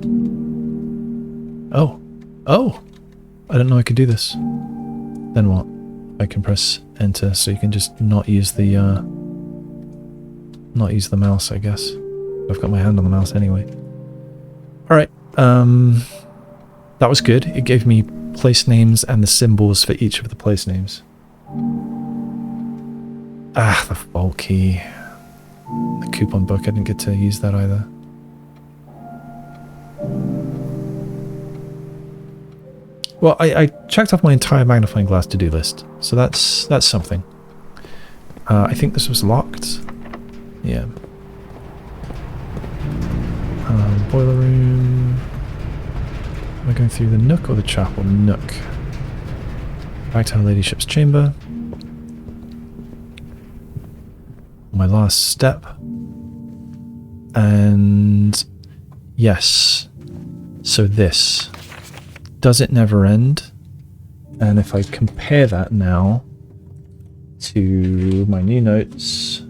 Speaker 1: Oh. Oh! I didn't know I could do this. Then what? I can press enter so you can just not use the mouse, I guess. I've got my hand on the mouse anyway. Alright, that was good. It gave me place names and the symbols for each of the place names. Ah, the vault key. The coupon book, I didn't get to use that either. Well, I checked off my entire magnifying glass to-do list, so that's something. I think this was locked. Yeah. Boiler room. Am I going through the Nook or the chapel? Nook. Back to Her Ladyship's chamber. My last step. And yes. So this. Does it never end? And if I compare that now to my new notes,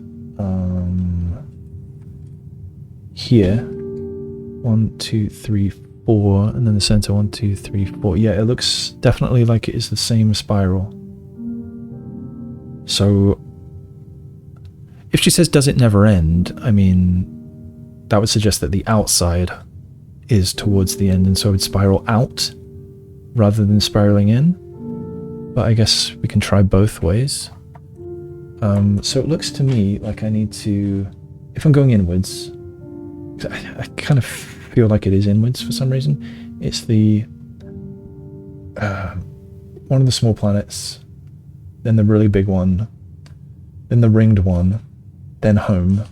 Speaker 1: here, 1, 2, 3, 4, and then the center, 1, 2, 3, 4. Yeah, it looks definitely like it is the same spiral. So, if she says, does it never end? I mean, that would suggest that the outside is towards the end, and so it would spiral out rather than spiraling in. But I guess we can try both ways. So it looks to me like I need to, if I'm going inwards, I kind of feel like it is inwards for some reason. It's the one of the small planets, then the really big one, then the ringed one, then home,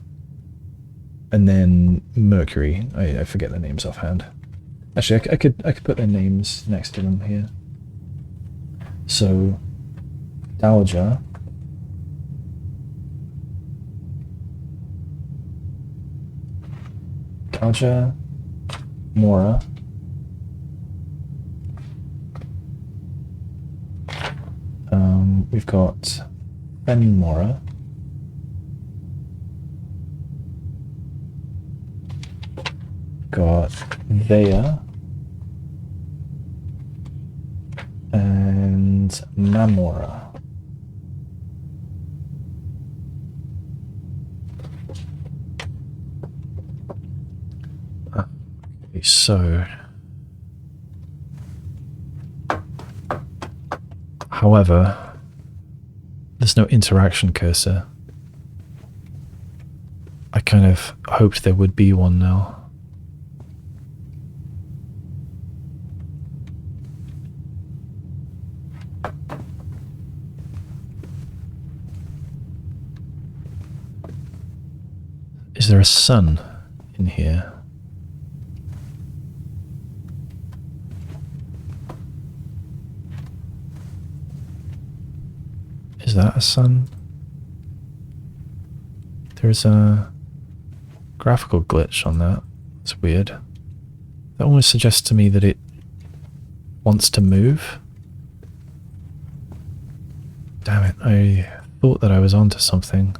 Speaker 1: and then Mercury. I forget their names offhand. Actually, I could put their names next to them here. So, Dowager. Dowager, Mora. We've got Ben Mora. Got Vea. And Namora. Okay, so however, there's no interaction cursor. I kind of hoped there would be one now. Is there a sun in here? Is that a sun? There's a graphical glitch on that. It's weird. That almost suggests to me that it wants to move. Damn it, I thought that I was onto something.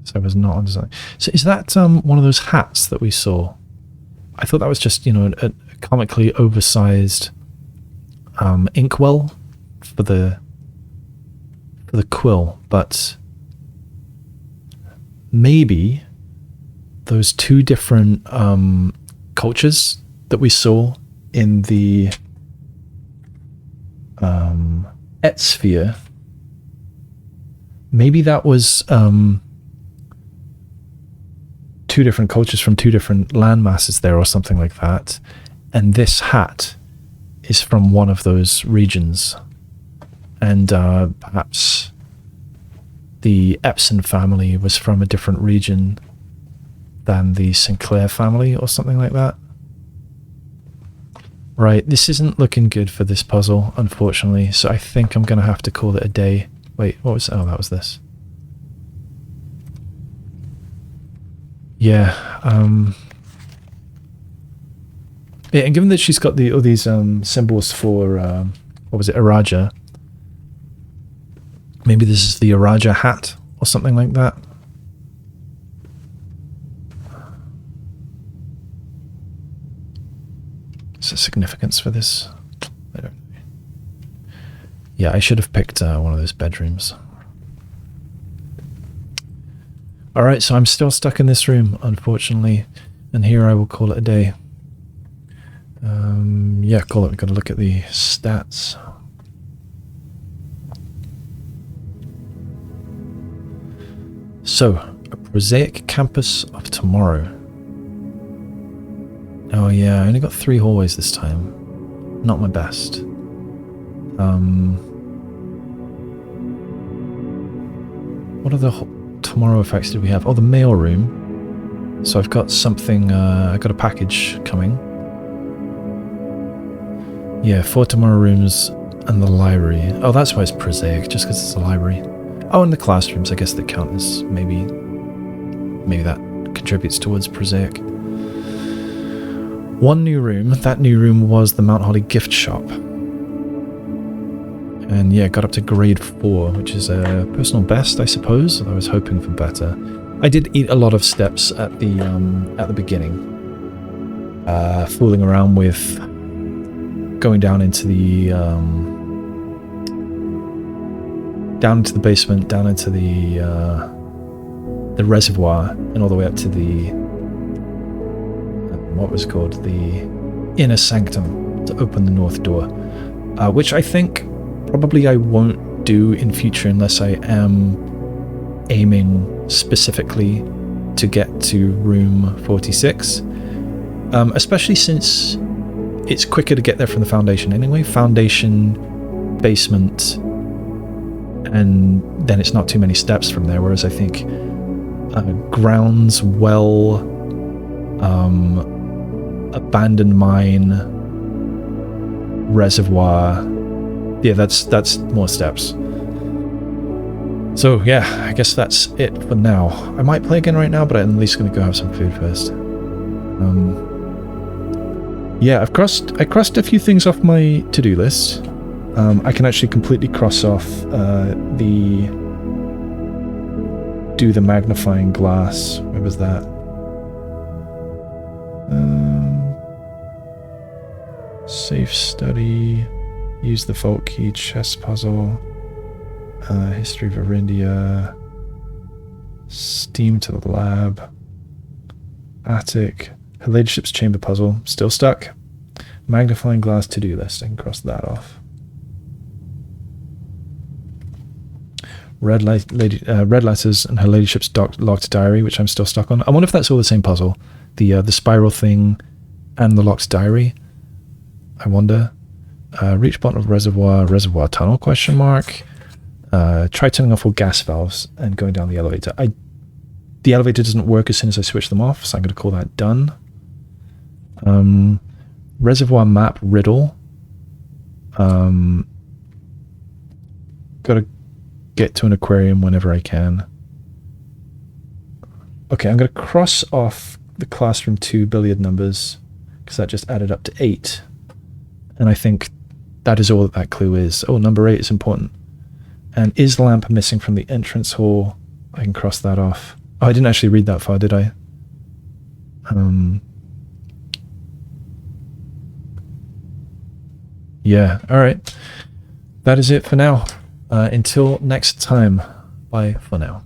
Speaker 1: So I was not on something. So is that one of those hats that we saw? I thought that was just, you know, a comically oversized inkwell for the quill, but maybe those two different cultures that we saw in the Etsphere, maybe that was two different cultures from two different land masses there or something like that, and this hat is from one of those regions, and perhaps the Epson family was from a different region than the Sinclair family or something like that. Right, this isn't looking good for this puzzle, unfortunately, so I think I'm going to have to call it a day. Wait, what was... oh, that was this. Yeah, yeah, and given that she's got all these symbols for, what was it, Araja, maybe this is the Araja hat or something like that. What's the significance for this? I don't know. Yeah, I should have picked one of those bedrooms. Alright, so I'm still stuck in this room, unfortunately. And here I will call it a day. Yeah, call it. We've got to look at the stats. So, a prosaic campus of tomorrow. Oh yeah, I only got 3 hallways this time. Not my best. What are the tomorrow effects did we have? Oh, the mail room. So I've got something, I got a package coming. Yeah, 4 tomorrow rooms and the library. Oh, that's why it's prosaic, just because it's a library. Oh, and the classrooms, I guess that count as maybe that contributes towards prosaic. 1 new room. That new room was the Mount Holly gift shop. And yeah, got up to grade 4, which is a personal best, I suppose. I was hoping for better. I did eat a lot of steps at the beginning, fooling around with going down into the basement, down into the reservoir, and all the way up to the what was called the inner sanctum to open the north door, which I think probably I won't do in future unless I am aiming specifically to get to room 46, especially since it's quicker to get there from the foundation anyway. Foundation, basement, and then it's not too many steps from there, whereas I think grounds, well, abandoned mine, reservoir, yeah, that's more steps. So yeah, I guess that's it for now. I might play again right now, but I'm at least going to go have some food first. Yeah, I crossed a few things off my to-do list. I can actually completely cross off do the magnifying glass. Where was that? Safe study. Use the vault key. Chess puzzle. History of Arindia. Steam to the lab. Attic. Her Ladyship's chamber puzzle. Still stuck. Magnifying glass to-do list. I can cross that off. Red letters and Her Ladyship's locked diary, which I'm still stuck on. I wonder if that's all the same puzzle. The spiral thing and the locked diary. I wonder. Reach bottom of reservoir tunnel, question mark. Try turning off all gas valves and going down the elevator. The elevator doesn't work as soon as I switch them off, so I'm going to call that done. Reservoir map riddle. Got to get to an aquarium whenever I can. Okay, I'm going to cross off the classroom 2 billiard numbers because that just added up to 8. And I think that is all that clue is. Oh, number 8 is important. And is lamp missing from the entrance hall? I can cross that off. Oh, I didn't actually read that far, did I? Yeah, alright. That is it for now. Until next time, bye for now.